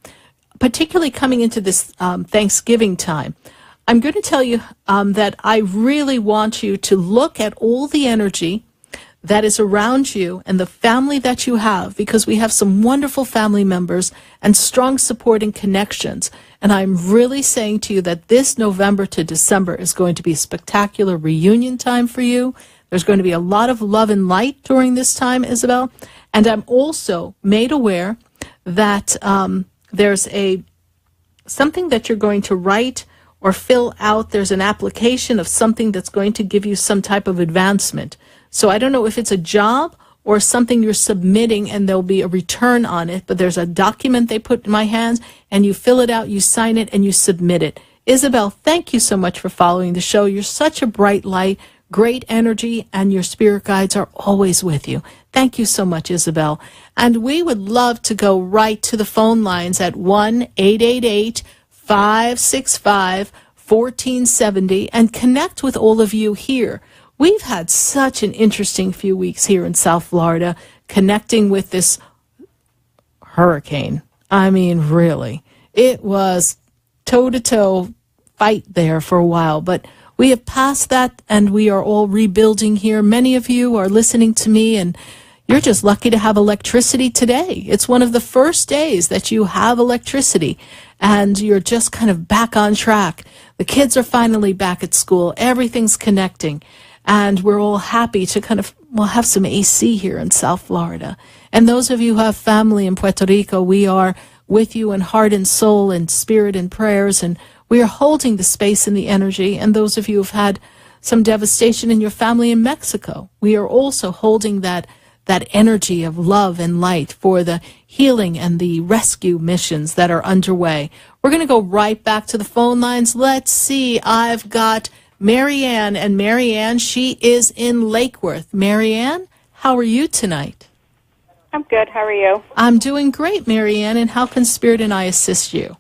particularly coming into this Thanksgiving time. I'm going to tell you that I really want you to look at all the energy that is around you and the family that you have, because we have some wonderful family members and strong support and connections. And I'm really saying to you that this November to December is going to be a spectacular reunion time for you. There's going to be a lot of love and light during this time, Isabel. And I'm also made aware that there's something that you're going to write or fill out. There's an application of something that's going to give you some type of advancement. So I don't know if it's a job or something you're submitting and there'll be a return on it, but there's a document they put in my hands, and you fill it out, you sign it, and you submit it. Isabel, thank you so much for following the show. You're such a bright light, great energy, and your spirit guides are always with you. Thank you so much, Isabel. And we would love to go right to the phone lines at 1-888-565-1470 and connect with all of you here. We've had such an interesting few weeks here in South Florida, connecting with this hurricane. I mean, really, it was toe-to-toe fight there for a while, but we have passed that, and we are all rebuilding here. Many of you are listening to me, and you're just lucky to have electricity today. It's one of the first days that you have electricity, and you're just kind of back on track. The kids are finally back at school. Everything's connecting. And we're all happy to have some AC here in South Florida. And those of you who have family in Puerto Rico, we are with you in heart and soul and spirit and prayers. And we are holding the space and the energy. And those of you who've had some devastation in your family in Mexico, we are also holding that energy of love and light for the healing and the rescue missions that are underway. We're going to go right back to the phone lines. Let's see. I've got Marianne, and Marianne, she is in Lake Worth. Marianne, how are you tonight? I'm good. How are you? I'm doing great, Marianne, and how can Spirit and I assist you?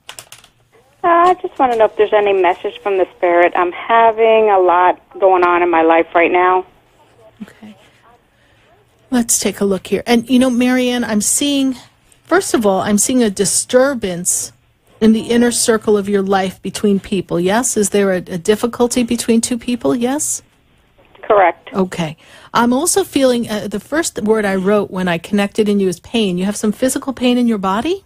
I just want to know if there's any message from the Spirit. I'm having a lot going on in my life right now. Okay. Let's take a look here. And, you know, Marianne, first of all, I'm seeing a disturbance in the inner circle of your life between people, yes? Is there a difficulty between two people, yes? Correct. Okay. I'm also feeling, the first word I wrote when I connected in you is pain. You have some physical pain in your body?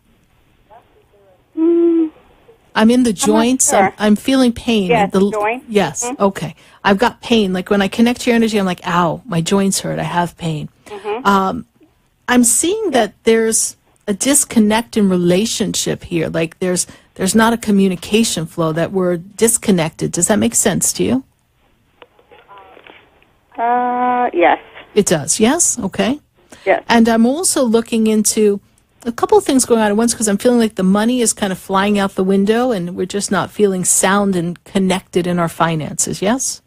I'm in the joints. sure. I'm feeling pain. Yes, joint. Yes. Mhm. Okay. I've got pain. Like when I connect to your energy, I'm like, ow, my joints hurt. I have pain. I'm seeing that there's a disconnect in relationship here. Like there's not a communication flow, that we're disconnected. Does that make sense to you? Yes. It does. Yes. Okay. Yes. And I'm also looking into a couple of things going on at once, because I'm feeling like the money is kind of flying out the window and we're just not feeling sound and connected in our finances. Yes?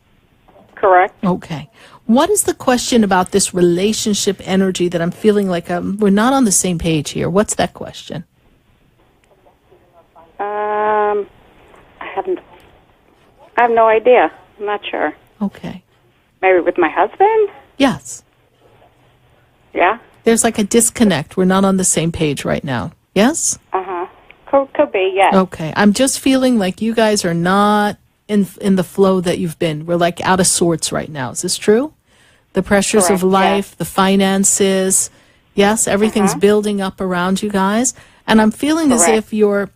Correct. Okay. What is the question about this relationship energy that I'm feeling like we're not on the same page here? What's that question? I have no idea. I'm not sure. Okay. Maybe with my husband? Yes. Yeah? There's like a disconnect. We're not on the same page right now. Yes? Uh-huh. Could be, yes. Okay. I'm just feeling like you guys are not in the flow that you've been. We're like out of sorts right now. Is this true? The pressures Correct, of life, yes. the finances. Yes, everything's building up around you guys. And I'm feeling as Correct. if you're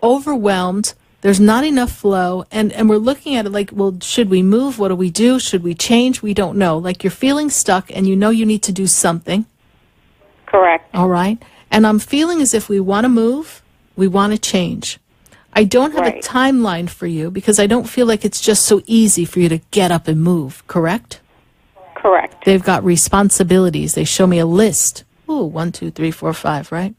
overwhelmed. There's not enough flow. And we're looking at it like, well, should we move? What do we do? Should we change? We don't know. Like you're feeling stuck and you know you need to do something. Correct. All right. And I'm feeling as if we want to move, we want to change. I don't have a timeline for you because I don't feel like it's just so easy for you to get up and move, correct? Correct. They've got responsibilities. They show me a list. Ooh, 1, 2, 3, 4, 5, right?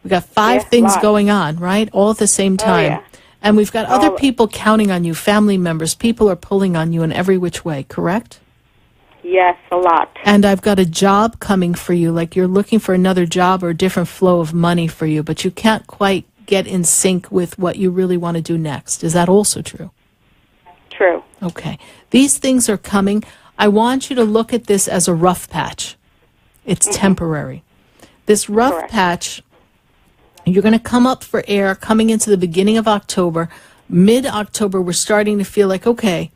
We got 5 Yes, things lot. going on, right? All at the same time. yeah. And we've got other All- people counting on you, family members. People are pulling on you in every which way, correct? Yes, a lot. And I've got a job coming for you, like you're looking for another job or a different flow of money for you, but you can't quite get in sync with what you really want to do next. Is that also true? True. Okay. These things are coming. I want you to look at this as a rough patch. It's temporary. This rough patch, you're going to come up for air coming into the beginning of October. Mid-October, we're starting to feel like, okay,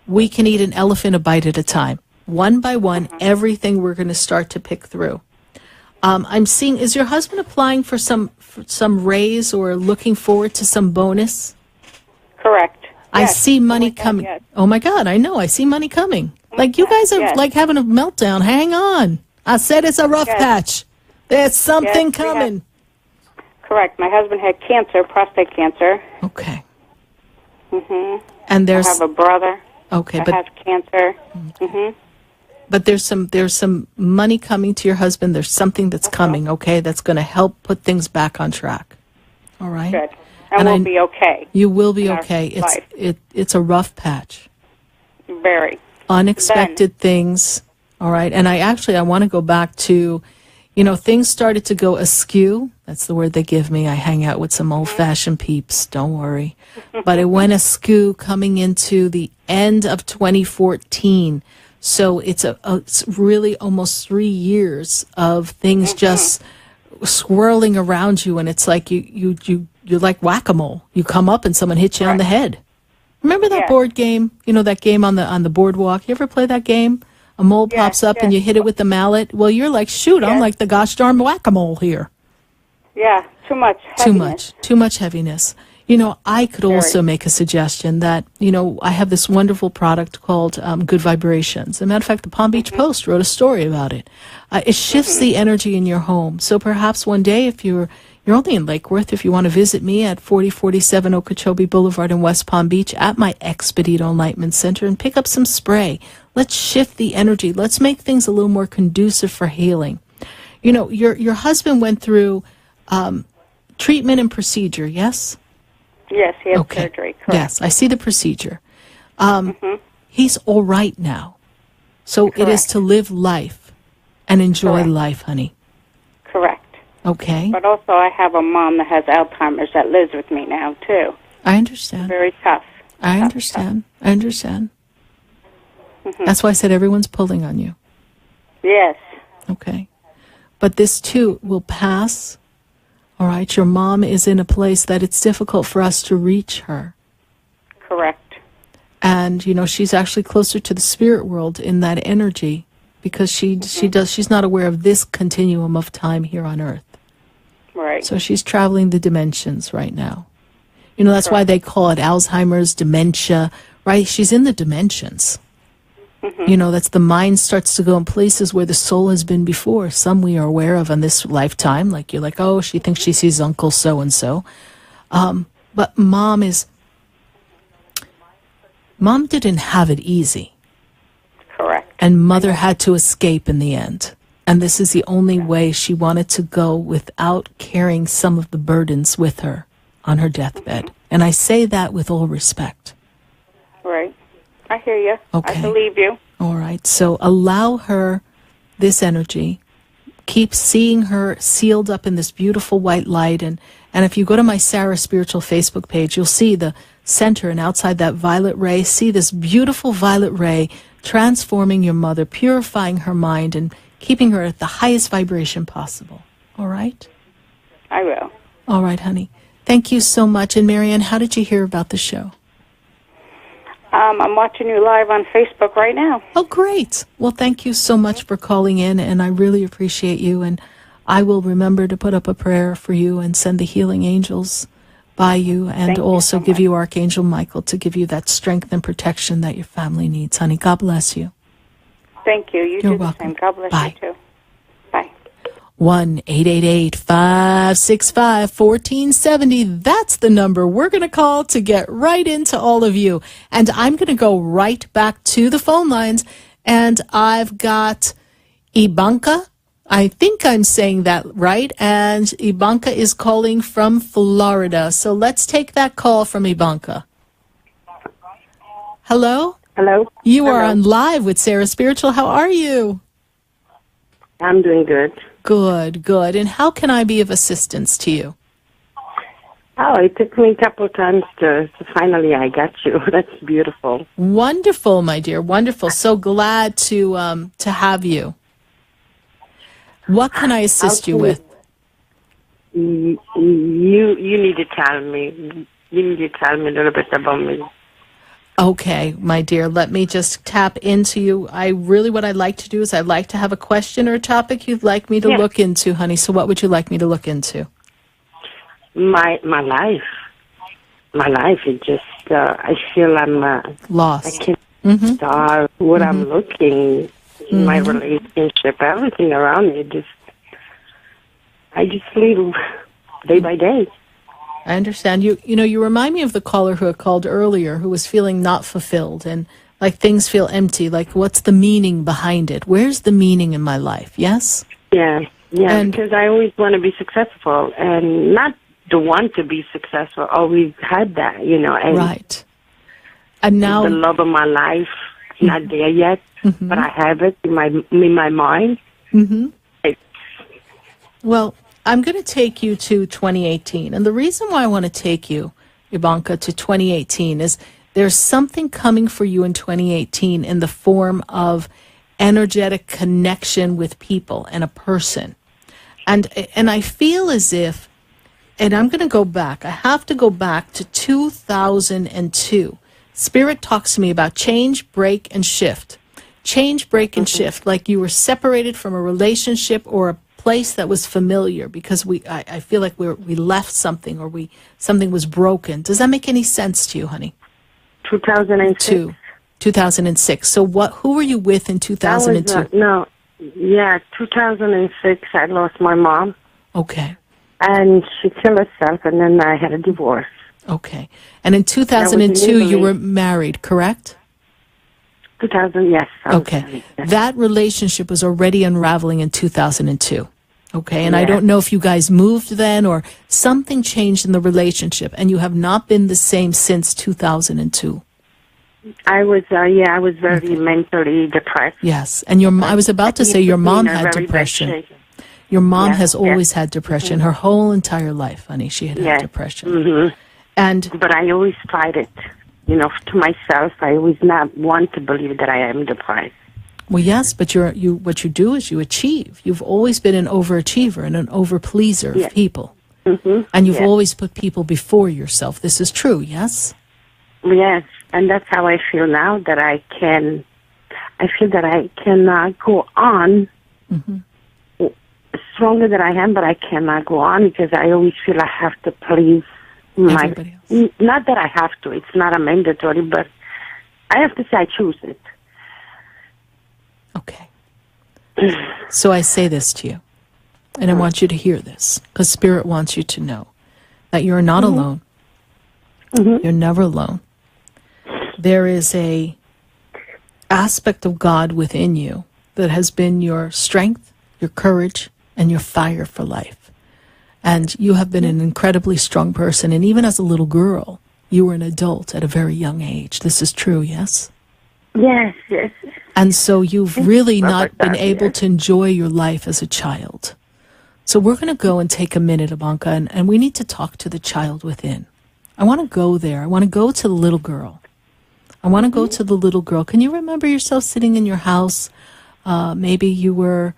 we can eat an elephant a bite at a time. One by one, everything we're going to start to pick through. I'm seeing, is your husband applying for some raise or looking forward to some bonus? Correct. I Yes. see money coming. yes. Oh my God, I know. I see money coming. Like you guys are Yes. like having a meltdown. Hang on. I said it's a rough Yes. patch. There's something Yes, we have- coming. Correct. My husband had cancer, prostate cancer. Okay. Mhm. And there's I have a brother. okay, that but has cancer. Mhm. but there's some money coming to your husband. There's something that's coming. Okay, that's going to help put things back on track. All right. Good. And we'll be okay. You will be in our okay. life. It's a rough patch. Very. Unexpected things. All right. And I want to go back to, things started to go askew. That's the word they give me. I hang out with some old-fashioned peeps. Don't worry. But it went askew coming into the end of 2014. So it's it's really almost 3 years of things just swirling around you. And it's like you're like whack-a-mole. You come up and someone hits you on the head. Remember that board game? That game on the boardwalk? You ever play that game? A mole pops up and you hit it with the mallet. Well, you're like, shoot, I'm like the gosh darn whack-a-mole here. Yeah, too much heaviness. Too much heaviness. I could also make a suggestion that, I have this wonderful product called Good Vibrations. As a matter of fact, the Palm Beach Post wrote a story about it. It shifts the energy in your home. So perhaps one day, if you're only in Lake Worth, if you want to visit me at 4047 Okeechobee Boulevard in West Palm Beach at my Expedito Enlightenment Center and pick up some spray. Let's shift the energy. Let's make things a little more conducive for healing. Your husband went through treatment and procedure, yes? Yes, he had surgery. Correct. Yes, I see the procedure. He's all right now. So it is to live life and enjoy life, honey. Correct. Okay. But also, I have a mom that has Alzheimer's that lives with me now too. I understand. Very tough. I understand. I understand. That's why I said everyone's pulling on you. Yes. Okay. But this too will pass. All right. Your mom is in a place that it's difficult for us to reach her. Correct. And, you know, she's actually closer to the spirit world in that energy because she's not aware of this continuum of time here on Earth. Right. So she's traveling the dimensions right now. You know, that's why they call it Alzheimer's, dementia, right? She's in the dimensions. You know, that's the mind starts to go in places where the soul has been before. Some we are aware of in this lifetime. Like you're like, oh, she thinks she sees Uncle so-and-so. But Mom didn't have it easy. Correct. And Mother had to escape in the end. And this is the only way she wanted to go without carrying some of the burdens with her on her deathbed. And I say that with all respect. Right. I hear you. Okay. I believe you. All right. So allow her this energy. Keep seeing her sealed up in this beautiful white light. And if you go to my Sarah Spiritual Facebook page, you'll see the center and outside that violet ray. See this beautiful violet ray transforming your mother, purifying her mind, and keeping her at the highest vibration possible. All right? I will. All right, honey. Thank you so much. And Marianne, how did you hear about the show? I'm watching you live on Facebook right now. Oh, great. Well, thank you so much for calling in, and I really appreciate you. And I will remember to put up a prayer for you and send the healing angels by you, and also give you Archangel Michael to give you that strength and protection that your family needs, honey. God bless you. Thank you. You You're do the welcome. same. God bless Bye. you, too. Bye. 1-888-565-1470. That's the number we're going to call to get right into all of you. And I'm going to go right back to the phone lines. And I've got Ibanka. I think I'm saying that right. And Ibanka is calling from Florida. So let's take that call from Ibanka. Hello? Hello? You are on live with Sarah Spiritual. How are you? I'm doing good. Good, good. And how can I be of assistance to you? Oh, it took me a couple of times to finally I got you. That's beautiful. Wonderful, my dear. Wonderful. So glad to have you. What can I assist you with? You need to tell me. You need to tell me a little bit about me. Okay, my dear, let me just tap into you. What I'd like to do is I'd like to have a question or a topic you'd like me to look into, honey. So what would you like me to look into? My life. My life is just, I feel I'm lost. I can't start what I'm looking, my relationship, everything around me. I just live day by day. I understand. You know, you remind me of the caller who had called earlier who was feeling not fulfilled and like things feel empty. Like, what's the meaning behind it? Where's the meaning in my life? Yes? Yeah, because I always want to be successful and not the one to be successful. Always had that, you know. And right. And now the love of my life, not there yet, but I have it in my mind. Well, I'm going to take you to 2018. And the reason why I want to take you, Ibanka, to 2018 is there's something coming for you in 2018 in the form of energetic connection with people and a person. And I feel as if, and I'm going to go back, I have to go back to 2002. Spirit talks to me about change, break, and shift. Change, break, and shift, like you were separated from a relationship or a place that was familiar because I feel like we left something or something was broken. Does that make any sense to you, honey? 2006. 2006. So who were you with in 2002? 2006 I lost my mom. Okay. And she killed herself and then I had a divorce. Okay. And in 2002 you were married, correct? 2000, yes. Okay. That relationship was already unraveling in 2002. Okay. And I don't know if you guys moved then or something changed in the relationship and you have not been the same since 2002. I was very mentally depressed. Yes. And I was about to say your mom had depression. Your mom has always had depression her whole entire life, honey. She had depression. But I always tried it. You know, to myself, I always not want to believe that I am depressed. Well, yes, but what you do is you achieve. You've always been an overachiever and an overpleaser of people. And you've always put people before yourself. This is true, yes? Yes, and that's how I feel now, that I feel that I cannot go on stronger than I am, but I cannot go on because I always feel I have to please everybody else. Not that I have to, it's not a mandatory, but I have to say I choose it. Okay. So I say this to you, and I want you to hear this, because Spirit wants you to know that you're not alone. You're never alone. There is a aspect of God within you that has been your strength, your courage, and your fire for life. And you have been an incredibly strong person, and even as a little girl, you were an adult at a very young age. This is true, yes? Yes. And so you've really not been able to enjoy your life as a child. So we're going to go and take a minute, Ivanka, and we need to talk to the child within. I want to go there. I want to go to the little girl. I want to go to the little girl. Can you remember yourself sitting in your house? Maybe you were,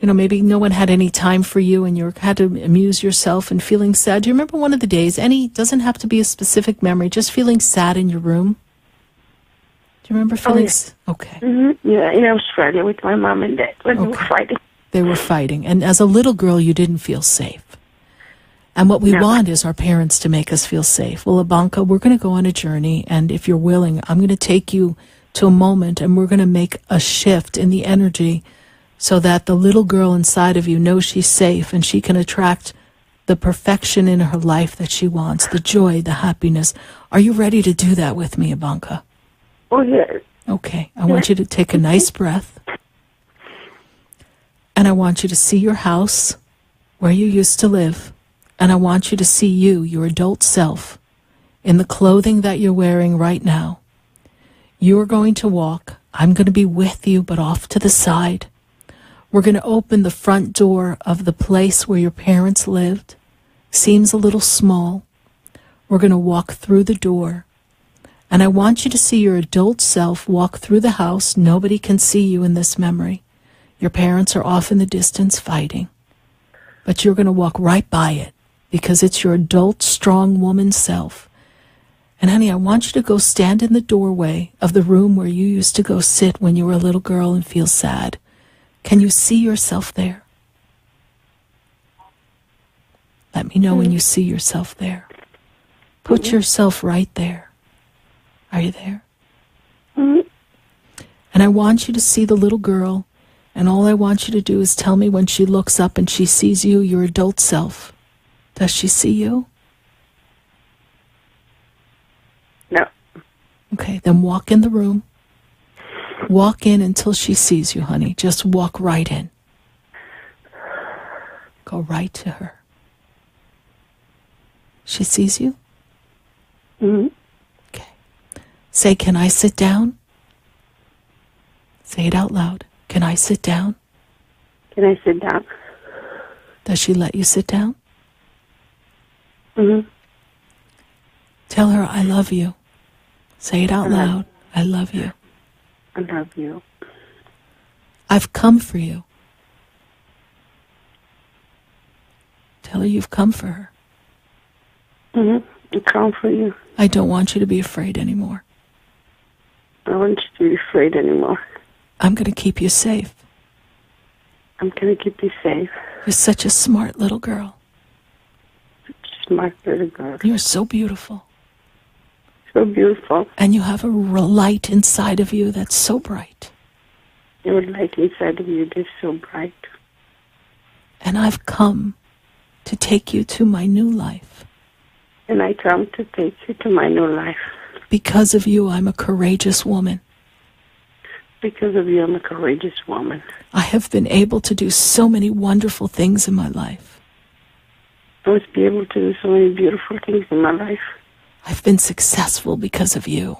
maybe no one had any time for you and you had to amuse yourself and feeling sad. Do you remember one of the days? Doesn't have to be a specific memory, just feeling sad in your room? Do you remember feeling? Okay. Yeah, in Australia with my mom and dad when they were fighting. They were fighting. And as a little girl, you didn't feel safe. And what we want is our parents to make us feel safe. Well, Ivanka, we're going to go on a journey, and if you're willing, I'm going to take you to a moment, and we're going to make a shift in the energy so that the little girl inside of you knows she's safe and she can attract the perfection in her life that she wants, the joy, the happiness. Are you ready to do that with me, Ivanka? Oh, yes. Okay. I want you to take a nice breath, and I want you to see your house where you used to live. And I want you to see you, your adult self, in the clothing that you're wearing right now. You're going to walk. I'm going to be with you, but off to the side. We're going to open the front door of the place where your parents lived. Seems a little small. We're going to walk through the door. And I want you to see your adult self walk through the house. Nobody can see you in this memory. Your parents are off in the distance fighting. But you're going to walk right by it, because it's your adult, strong woman self. And honey, I want you to go stand in the doorway of the room where you used to go sit when you were a little girl and feel sad. Can you see yourself there? Let me know when you see yourself there. Put yourself right there. Are you there? And I want you to see the little girl, and all I want you to do is tell me when she looks up and she sees you, your adult self. Does she see you? No. Okay, then walk in the room. Walk in until she sees you, honey. Just walk right in. Go right to her. She sees you? Okay. Say, can I sit down? Say it out loud. Can I sit down? Can I sit down? Does she let you sit down? Tell her, I love you. Say it out loud. I love you. I love you. I've come for you. Tell her you've come for her. I come for you. I don't want you to be afraid anymore. I want you to be afraid anymore. I'm going to keep you safe. I'm going to keep you safe. You're such a smart little girl. Smart little girl. You're so beautiful. So beautiful. And you have a light inside of you that's so bright. Your light inside of you is so bright. And I've come to take you to my new life. And I come to take you to my new life. Because of you, I'm a courageous woman. Because of you, I'm a courageous woman. I have been able to do so many wonderful things in my life. I must be able to do so many beautiful things in my life. I've been successful because of you.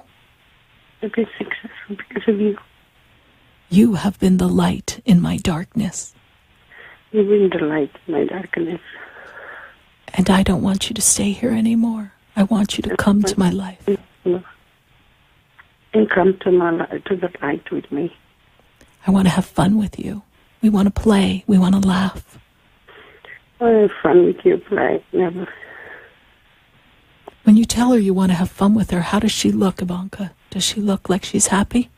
I've been successful because of you. You have been the light in my darkness. You've been the light in my darkness. And I don't want you to stay here anymore. I want you to come to my life. And come to the light with me. I want to have fun with you. We want to play. We want to laugh. I want to have fun with you, play. Never. When you tell her you want to have fun with her. How does she look, Ivanka? Does she look like she's happy?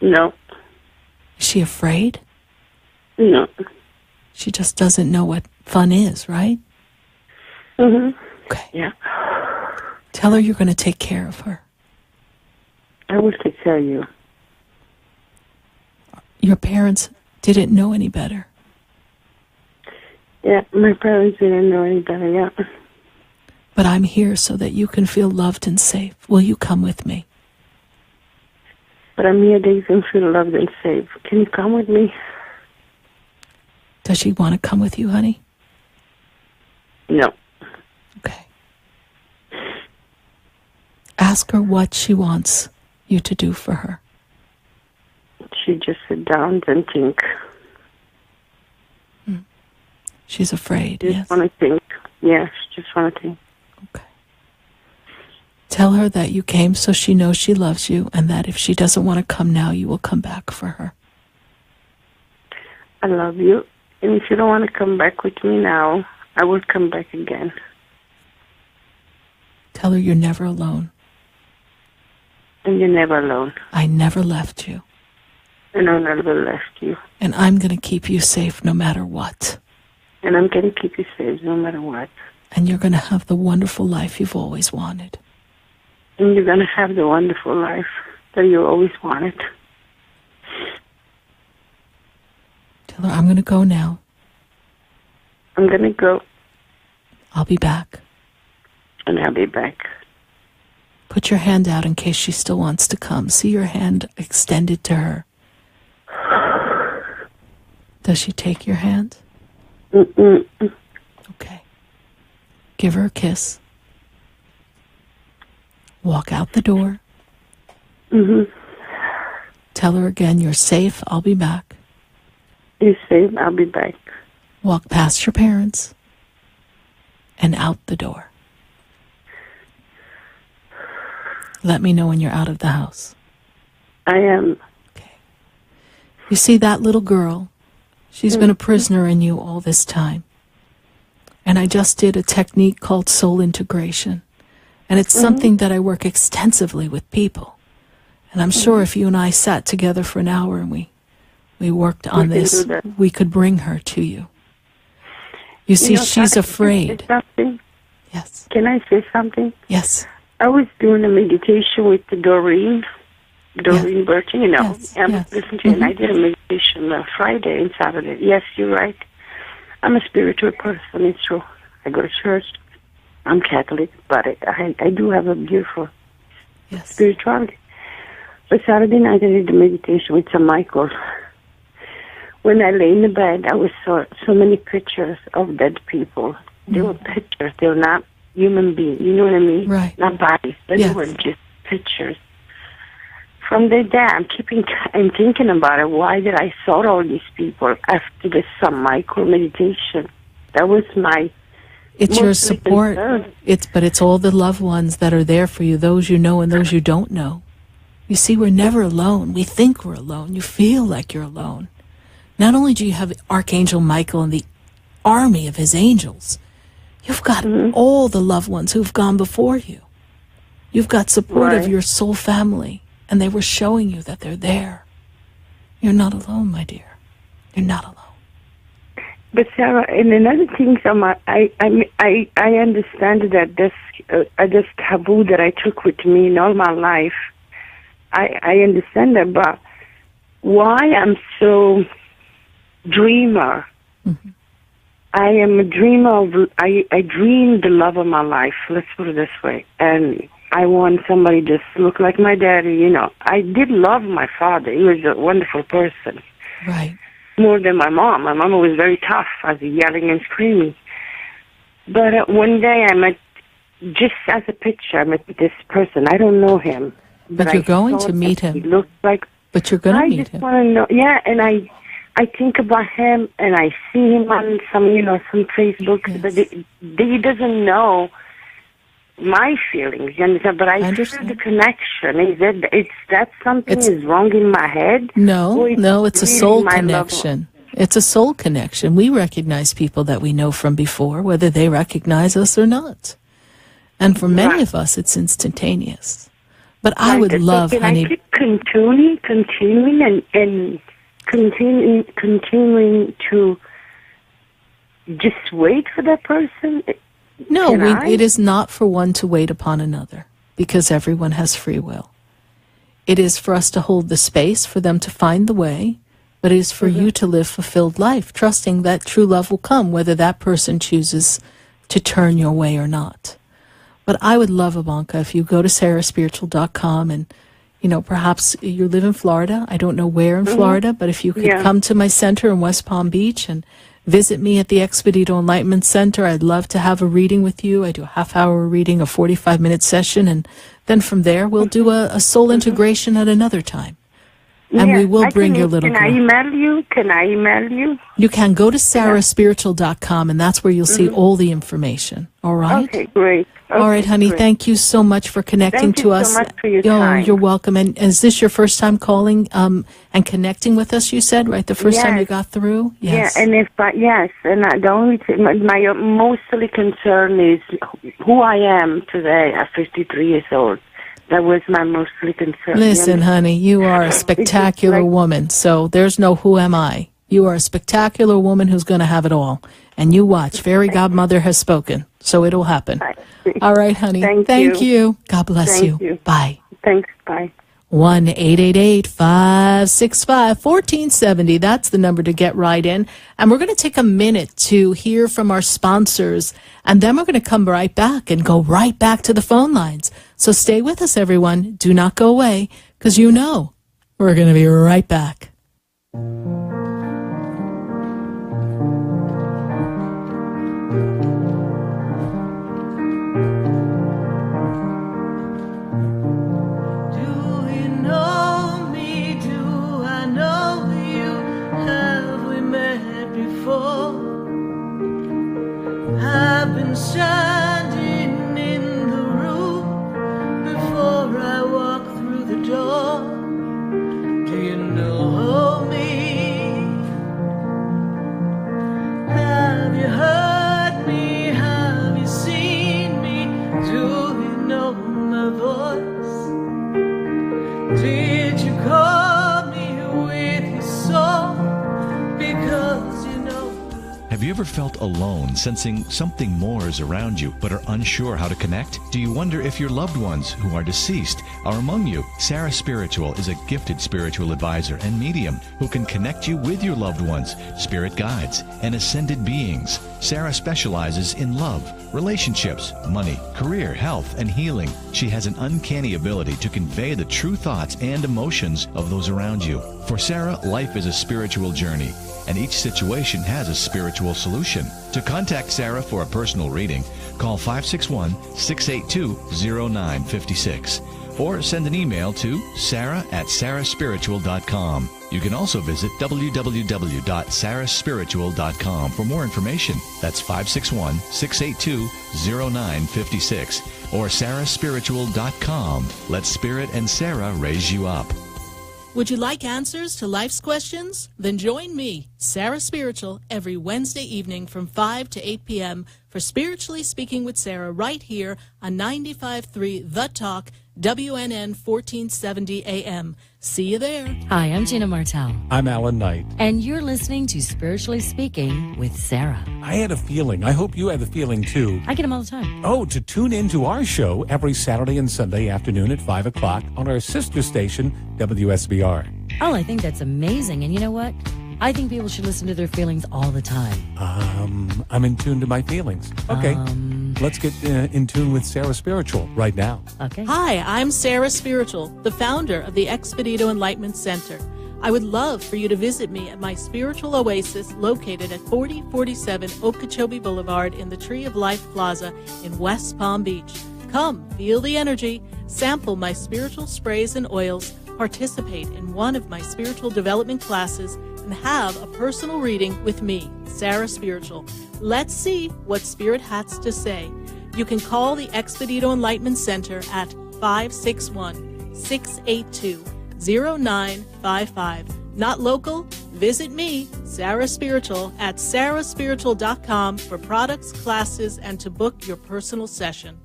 No. Is she afraid? No. She just doesn't know what fun is, right? Mm-hmm. Okay. Yeah. Tell her you're going to take care of her. I will take care of you. Your parents didn't know any better. Yeah, my parents didn't know any better, yeah. But I'm here so that you can feel loved and safe. Will you come with me? But I'm here that you can feel loved and safe. Can you come with me? Does she want to come with you, honey? No. Okay. Ask her what she wants you to do for her. She just sit down and think. She's afraid, Just yes. want to think. Yes, just want to think. Tell her that you came so she knows she loves you, and that if she doesn't want to come now, you will come back for her. I love you. And if you don't want to come back with me now, I will come back again. Tell her you're never alone. And you're never alone. I never left you. And I never left you. And I'm going to keep you safe no matter what. And I'm going to keep you safe no matter what. And you're going to have the wonderful life you've always wanted. And you're going to have the wonderful life that you always wanted. Tell her I'm going to go now. I'm going to go. I'll be back. And I'll be back. Put your hand out in case she still wants to come. See your hand extended to her. Does she take your hand? Mm-mm. Okay. Give her a kiss. Walk out the door. Mm-hmm. Tell her again, you're safe, I'll be back. You're safe, I'll be back. Walk past your parents and out the door. Let me know when you're out of the house. I am. Okay. You see that little girl? She's been a prisoner in you all this time. And I just did a technique called soul integration. And it's something that I work extensively with people. And I'm sure if you and I sat together for an hour and we worked on this, we could bring her to you. You see, she's afraid. Yes. Can I say something? Yes. I was doing a meditation with Doreen Burton, you know. I'm listening to you, and I did a meditation Friday and Saturday. Yes, you're right. I'm a spiritual person, it's true. I go to church. I'm Catholic, but I do have a beautiful spirituality. But Saturday night I did the meditation with St. Michael. When I lay in the bed, I saw so many pictures of dead people. They were pictures. They were not human beings. You know what I mean? Right. Not bodies, but they were just pictures. From the day, I'm thinking about it. Why did I saw all these people after the St. Michael meditation? That was my... It's your support. But it's all the loved ones that are there for you, those you know and those you don't know. You see, we're never alone. We think we're alone. You feel like you're alone. Not only do you have Archangel Michael and the army of his angels, you've got all the loved ones who've gone before you. You've got support of your soul family, and they were showing you that they're there. You're not alone, my dear. You're not alone. But Sarah, and another thing, I understand that this taboo that I took with me in all my life, I understand that, but why I'm so dreamer? Mm-hmm. I am a dreamer I dream the love of my life, let's put it this way, and I want somebody just look like my daddy, you know. I did love my father. He was a wonderful person. Right. More than my mom. My mom was very tough. I was yelling and screaming. But one day I met, just as a picture, I met this person. I don't know him. But you're going to meet him. He looks like... But you're going to meet him. I just want to know. Yeah, and I think about him, and I see him on some Facebook, but he doesn't know my feelings, you understand? But I feel the connection. Is that something is wrong in my head? No, it's a really soul my connection. It's a soul connection. We recognize people that we know from before, whether they recognize us or not. And for many of us, it's instantaneous. But I would love, can honey. I keep continuing and continuing to just wait for that person? No, it is not for one to wait upon another, because everyone has free will. It is for us to hold the space for them to find the way, but it is for you to live fulfilled life, trusting that true love will come, whether that person chooses to turn your way or not. But I would love, Ivanka, if you go to sarahspiritual.com and, perhaps you live in Florida. I don't know where in Florida, but if you could come to my center in West Palm Beach and visit me at the Expedito Enlightenment Center, I'd love to have a reading with you. I do a half-hour reading, a 45-minute session, and then from there we'll do a soul integration at another time. And we will bring your little girl. Can I email you? You can go to sarahspiritual.com, and that's where you'll see all the information. All right? Okay, great. All right, honey. Great. Thank you so much for connecting to us. Thank you so much for your time. You're welcome. And is this your first time calling and connecting with us, you said, right? The first time you got through? Yes. Yeah, and the only thing, my mostly concern is who I am today at 53 years old. That was my mostly concern. Listen, honey, you are a spectacular woman, so there's no who am I. You are a spectacular woman who's going to have it all. And you watch. Fairy Godmother has spoken, so it'll happen. All right, honey. Thank you. God bless you. Bye. Thanks. Bye. 1-888-565-1470. That's the number to get right in. And we're going to take a minute to hear from our sponsors, and then we're going to come right back and go right back to the phone lines. So stay with us, everyone. Do not go away, because we're going to be right back. I've been standing in the room before I walk through the door. Do you know me? Have you heard me? Have you seen me? Do you know my voice? Did you call me with your soul? Because you know. Have you ever felt alone, sensing something more is around you, but are unsure how to connect? Do you wonder if your loved ones who are deceased are among you? Sarah Spiritual is a gifted spiritual advisor and medium who can connect you with your loved ones, spirit guides, and ascended beings. Sarah specializes in love, relationships, money, career, health, and healing. She has an uncanny ability to convey the true thoughts and emotions of those around you. For Sarah, life is a spiritual journey, and each situation has a spiritual solution. To contact Sarah for a personal reading, call 561-682-0956 or send an email to sarah@sarahspiritual.com. You can also visit www.sarahspiritual.com for more information. That's 561-682-0956 or sarahspiritual.com. Let Spirit and Sarah raise you up. Would you like answers to life's questions? Then join me, Sarah Spiritual, every Wednesday evening from 5 to 8 p.m. for Spiritually Speaking with Sarah right here on 95.3 The Talk, WNN 1470 AM. See you there. Hi, I'm Gina Martell. I'm Alan Knight. And you're listening to Spiritually Speaking with Sarah. I had a feeling. I hope you had the feeling, too. I get them all the time. Oh, to tune in to our show every Saturday and Sunday afternoon at 5 o'clock on our sister station, WSBR. Oh, I think that's amazing. And you know what? I think people should listen to their feelings all the time. I'm in tune to my feelings. Okay. Let's get in tune with Sarah Spiritual right now. Okay. Hi, I'm Sarah Spiritual, the founder of the Expedito Enlightenment Center. I would love for you to visit me at my spiritual oasis located at 4047 Okeechobee Boulevard in the Tree of Life Plaza in West Palm Beach. Come, feel the energy, sample my spiritual sprays and oils, participate in one of my spiritual development classes, and have a personal reading with me, Sarah Spiritual. Let's see what Spirit has to say. You can call the Expedito Enlightenment Center at 561-682-0955. Not local? Visit me, Sarah Spiritual, at sarahspiritual.com for products, classes, and to book your personal session.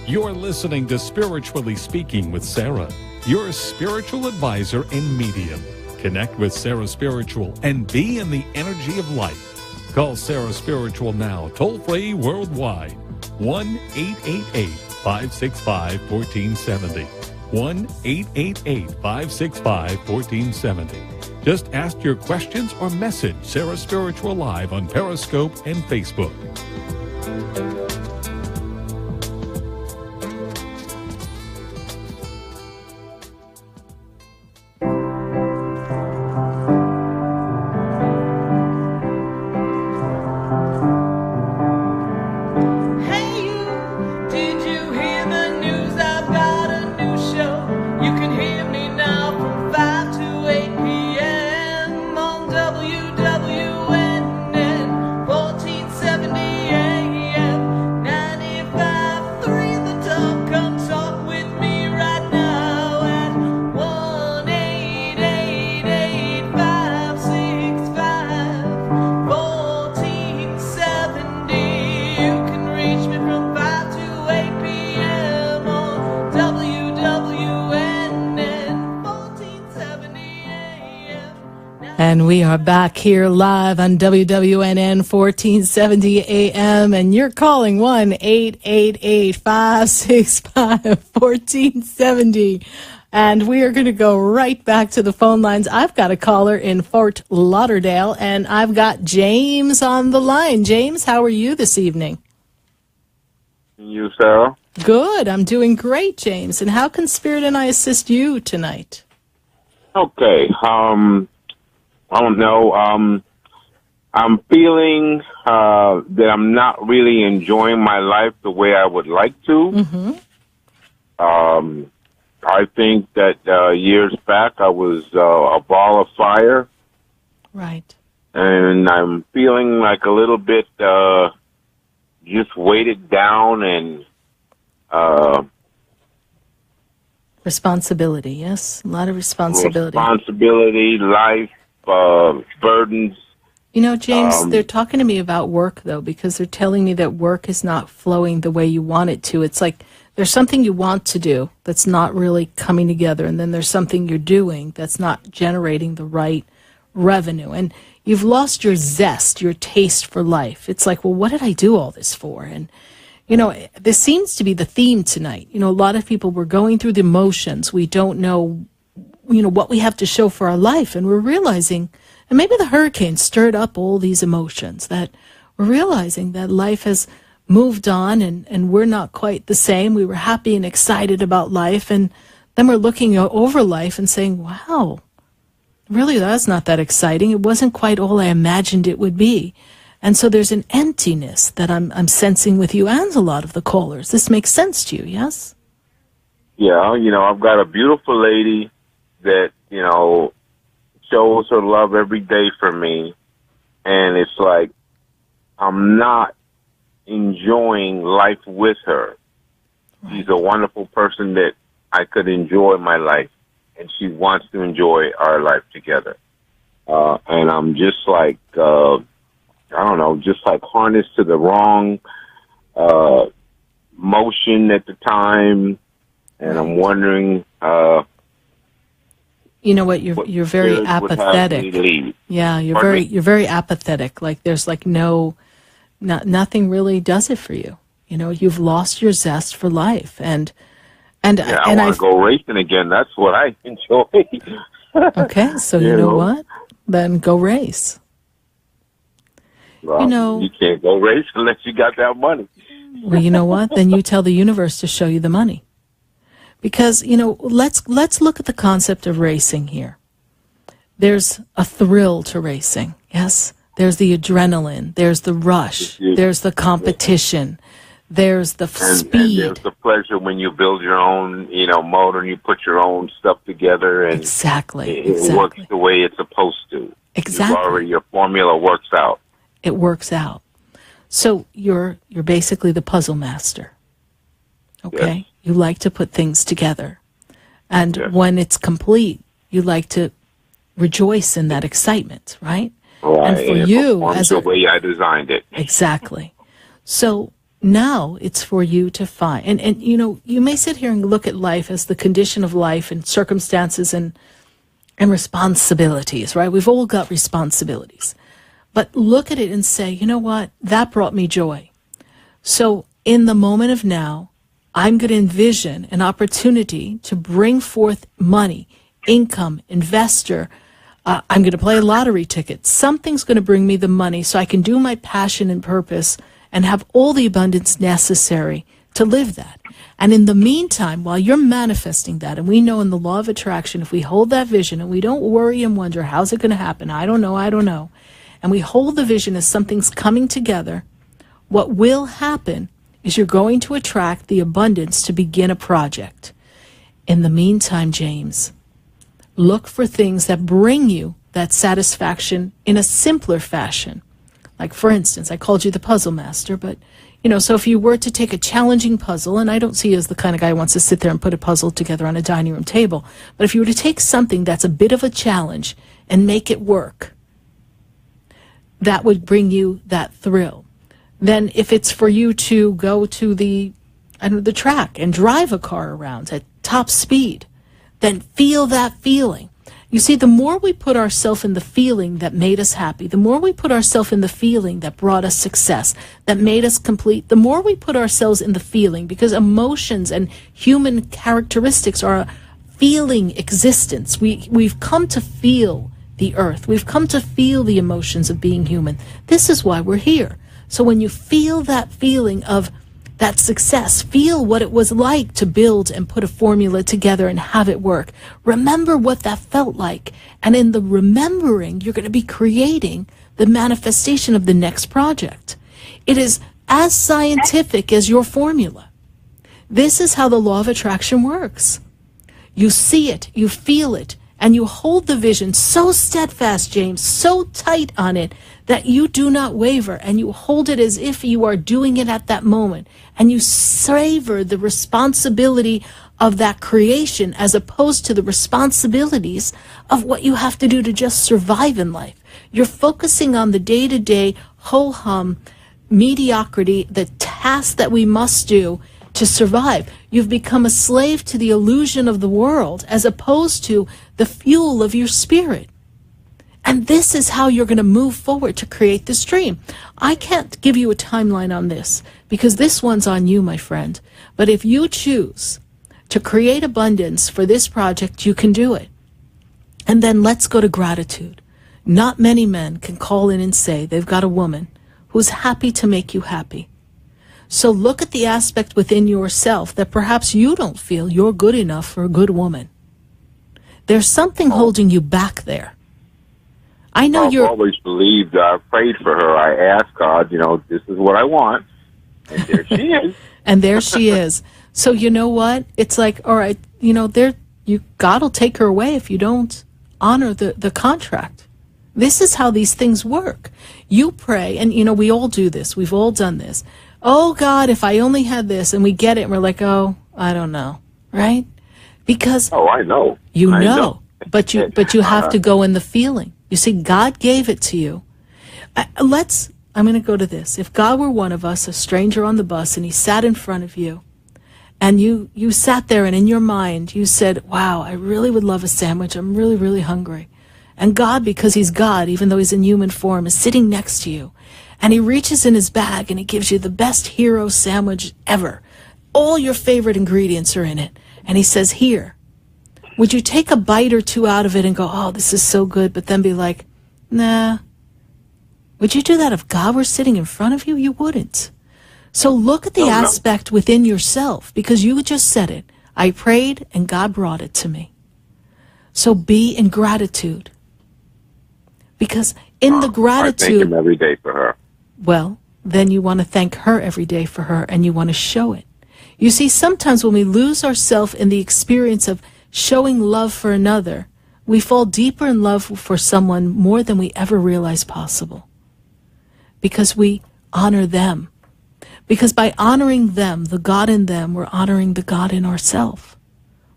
You're listening to Spiritually Speaking with Sarah, your spiritual advisor and medium. Connect with Sarah Spiritual and be in the energy of life. Call Sarah Spiritual now, toll-free worldwide. 1-888-565-1470. 1-888-565-1470. Just ask your questions or message Sarah Spiritual live on Periscope and Facebook. And we are back here live on WWNN 1470 AM, and you're calling 1-888-565-1470. And we are going to go right back to the phone lines. I've got a caller in Fort Lauderdale, and I've got James on the line. James, how are you this evening? You, Sarah? Good. I'm doing great, James. And how can Spirit and I assist you tonight? Okay. I don't know. I'm feeling that I'm not really enjoying my life the way I would like to. Mm-hmm. I think that years back I was a ball of fire. Right. And I'm feeling like a little bit just weighted down and responsibility, yes? A lot of responsibility. Responsibility, life, burdens. You know, James, they're talking to me about work, though, because they're telling me that work is not flowing the way you want it to. It's like there's something you want to do that's not really coming together, and then there's something you're doing that's not generating the right revenue. And you've lost your zest, your taste for life. It's like, well, what did I do all this for? And, you know, this seems to be the theme tonight. You know, a lot of people, we're going through the motions. We don't know, you know, what we have to show for our life. And we're realizing, and maybe the hurricane stirred up all these emotions, that we're realizing that life has moved on and we're not quite the same. We were happy and excited about life. And then we're looking over life and saying, wow, really, that's not that exciting. It wasn't quite all I imagined it would be. And so there's an emptiness that I'm sensing with you and a lot of the callers. This makes sense to you, yes? Yeah, you know, I've got a beautiful lady that, you know, shows her love every day for me. And it's like I'm not enjoying life with her. Right. She's a wonderful person that I could enjoy my life, and she wants to enjoy our life together. And I'm just like, I don't know, just like harnessed to the wrong motion at the time. And I'm wondering, you know what? You're very apathetic. Yeah, you're very apathetic. Like there's like nothing really does it for you. You know, you've lost your zest for life, and I want to go racing again. That's what I enjoy. Okay, so you know what? Then go race. Well, you know, you can't go race unless you got that money. Well, you know what? Then you tell the universe to show you the money. Because, you know, let's look at the concept of racing here. There's a thrill to racing, yes? There's the adrenaline, there's the rush, there's the competition, there's the speed. And there's the pleasure when you build your own, you know, motor and you put your own stuff together and it works the way it's supposed to. Exactly. Your formula works out. It works out. So you're basically the puzzle master. Okay? Yes. You like to put things together. And when it's complete, you like to rejoice in that excitement, right? Right. And for it you, performs as the a, way I designed it. exactly. So now it's for you to find, and you know, you may sit here and look at life as the condition of life and circumstances and responsibilities, right? We've all got responsibilities. But look at it and say, you know what? That brought me joy. So in the moment of now, I'm going to envision an opportunity to bring forth money, income, investor. I'm going to play a lottery ticket. Something's going to bring me the money so I can do my passion and purpose and have all the abundance necessary to live that. And in the meantime, while you're manifesting that, and we know in the law of attraction, if we hold that vision and we don't worry and wonder, how's it going to happen? I don't know. And we hold the vision as something's coming together, what will happen is you're going to attract the abundance to begin a project. In the meantime, James, look for things that bring you that satisfaction in a simpler fashion. Like, for instance, I called you the puzzle master, but, you know, so if you were to take a challenging puzzle, and I don't see you as the kind of guy who wants to sit there and put a puzzle together on a dining room table, but if you were to take something that's a bit of a challenge and make it work, that would bring you that thrill. Then if it's for you to go to the track and drive a car around at top speed, then feel that feeling. You see, the more we put ourselves in the feeling that made us happy, the more we put ourselves in the feeling that brought us success, that made us complete, the more we put ourselves in the feeling, because emotions and human characteristics are a feeling existence. We've come to feel the earth. We've come to feel the emotions of being human. This is why we're here. So when you feel that feeling of that success, feel what it was like to build and put a formula together and have it work. Remember what that felt like. And in the remembering, you're going to be creating the manifestation of the next project. It is as scientific as your formula. This is how the law of attraction works. You see it, you feel it, and you hold the vision so steadfast, James, so tight on it, that you do not waver, and you hold it as if you are doing it at that moment. And you savor the responsibility of that creation as opposed to the responsibilities of what you have to do to just survive in life. You're focusing on the day-to-day, ho-hum, mediocrity, the tasks that we must do to survive. You've become a slave to the illusion of the world as opposed to the fuel of your spirit. And this is how you're going to move forward to create this dream. I can't give you a timeline on this because this one's on you, my friend. But if you choose to create abundance for this project, you can do it. And then let's go to gratitude. Not many men can call in and say they've got a woman who's happy to make you happy. So look at the aspect within yourself that perhaps you don't feel you're good enough for a good woman. There's something holding you back there. I know I've always believed, I've prayed for her. I asked God, you know, this is what I want. And there she is. And there she is. So you know what? It's like, all right, you know, God will take her away if you don't honor the contract. This is how these things work. You pray, and you know, we all do this. We've all done this. Oh God, if I only had this, and we get it, and we're like, oh, I don't know, right? Because I know. You know. But you have to go in the feeling. You see, God gave it to you. I'm going to go to this. If God were one of us, a stranger on the bus, and he sat in front of you, and you sat there, and in your mind, you said, wow, I really would love a sandwich. I'm really, really hungry. And God, because he's God, even though he's in human form, is sitting next to you. And he reaches in his bag, and he gives you the best hero sandwich ever. All your favorite ingredients are in it. And he says, here. Would you take a bite or two out of it and go, oh, this is so good, but then be like, nah. Would you do that if God were sitting in front of you? You wouldn't. So look at the aspect within yourself, because you just said it. I prayed and God brought it to me. So be in gratitude. Because in the gratitude... I thank him every day for her. Well, then you want to thank her every day for her, and you want to show it. You see, sometimes when we lose ourselves in the experience of showing love for another, we fall deeper in love for someone more than we ever realized possible. Because we honor them. Because by honoring them, the God in them, we're honoring the God in ourselves.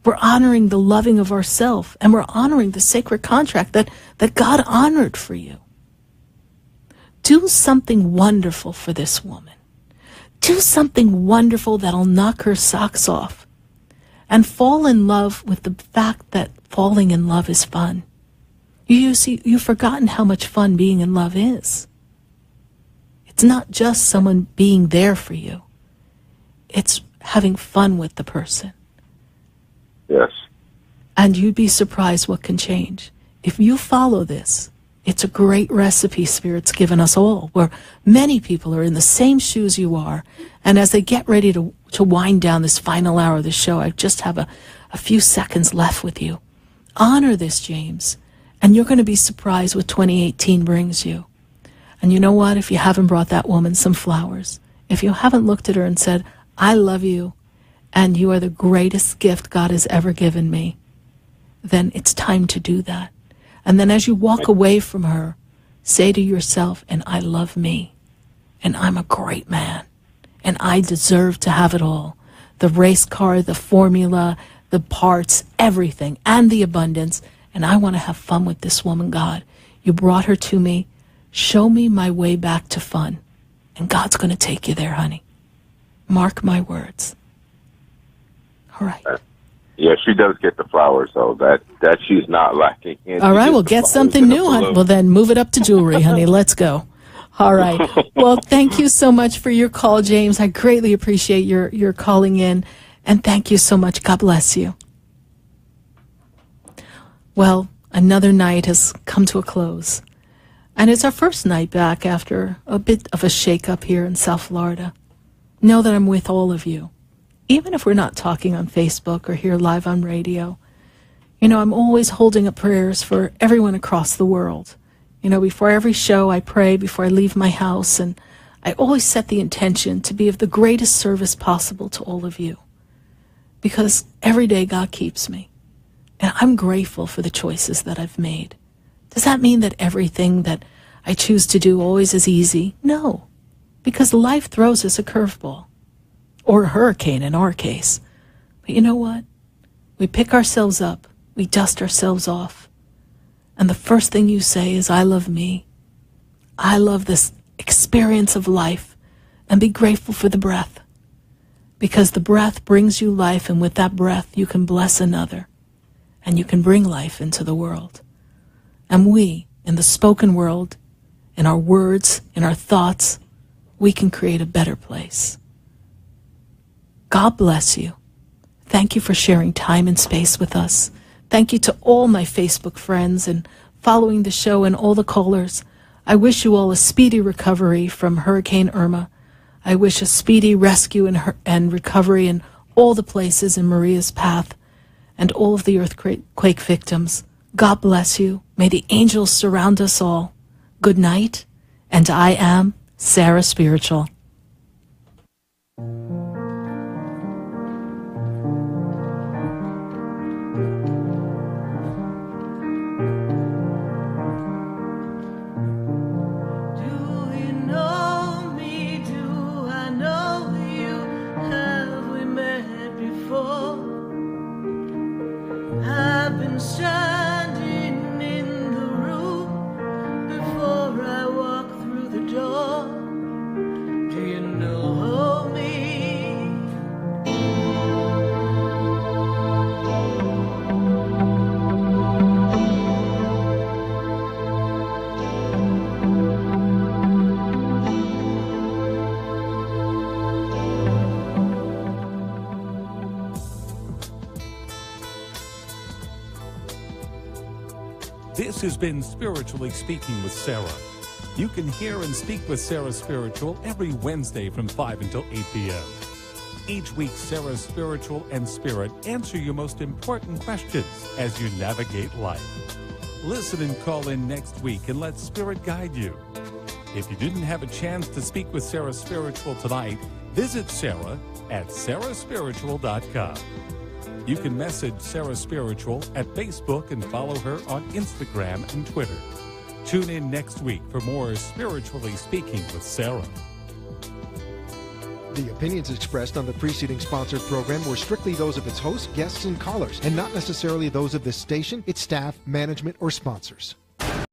We're honoring the loving of ourselves, and we're honoring the sacred contract that God honored for you. Do something wonderful for this woman. Do something wonderful that'll knock her socks off. And fall in love with the fact that falling in love is fun. You see, you've forgotten how much fun being in love is. It's not just someone being there for you. It's having fun with the person. Yes. And you'd be surprised what can change. If you follow this, it's a great recipe Spirit's given us all, where many people are in the same shoes you are. And as they get ready to wind down this final hour of the show, I just have a few seconds left with you. Honor this, James, and you're going to be surprised what 2018 brings you. And you know what? If you haven't brought that woman some flowers, if you haven't looked at her and said, I love you, and you are the greatest gift God has ever given me, then it's time to do that. And then as you walk away from her, say to yourself, and I love me, and I'm a great man, and I deserve to have it all. The race car, the formula, the parts, everything, and the abundance. And I want to have fun with this woman, God. You brought her to me. Show me my way back to fun. And God's going to take you there, honey. Mark my words. All right. Yeah, she does get the flowers, though. That she's not lacking. All right, well, get something new, honey. Well, then move it up to jewelry, honey. Let's go. All right. Well, thank you so much for your call, James. I greatly appreciate your calling in. And thank you so much. God bless you. Well, another night has come to a close. And it's our first night back after a bit of a shake-up here in South Florida. Know that I'm with all of you. Even if we're not talking on Facebook or here live on radio, you know, I'm always holding up prayers for everyone across the world. You know, before every show, I pray before I leave my house, and I always set the intention to be of the greatest service possible to all of you. Because every day God keeps me, and I'm grateful for the choices that I've made. Does that mean that everything that I choose to do always is easy? No, because life throws us a curveball. Or a hurricane in our case. But you know what? We pick ourselves up, we dust ourselves off, and the first thing you say is, I love me. I love this experience of life, and be grateful for the breath. Because the breath brings you life, and with that breath you can bless another, and you can bring life into the world. And we, in the spoken world, in our words, in our thoughts, we can create a better place. God bless you. Thank you for sharing time and space with us. Thank you to all my Facebook friends and following the show and all the callers. I wish you all a speedy recovery from Hurricane Irma. I wish a speedy rescue and recovery in all the places in Maria's path and all of the earthquake victims. God bless you. May the angels surround us all. Good night. And I am Sarah Spiritual. I've been standing in the room before I walk through the door. Do you know me? This has been Spiritually Speaking with Sarah. You can hear and speak with Sarah Spiritual every Wednesday from 5 until 8 p.m. Each week, Sarah Spiritual and Spirit answer your most important questions as you navigate life. Listen and call in next week and let Spirit guide you. If you didn't have a chance to speak with Sarah Spiritual tonight, visit Sarah at sarahspiritual.com. You can message Sarah Spiritual at Facebook and follow her on Instagram and Twitter. Tune in next week for more Spiritually Speaking with Sarah. The opinions expressed on the preceding sponsored program were strictly those of its hosts, guests, and callers, and not necessarily those of this station, its staff, management, or sponsors.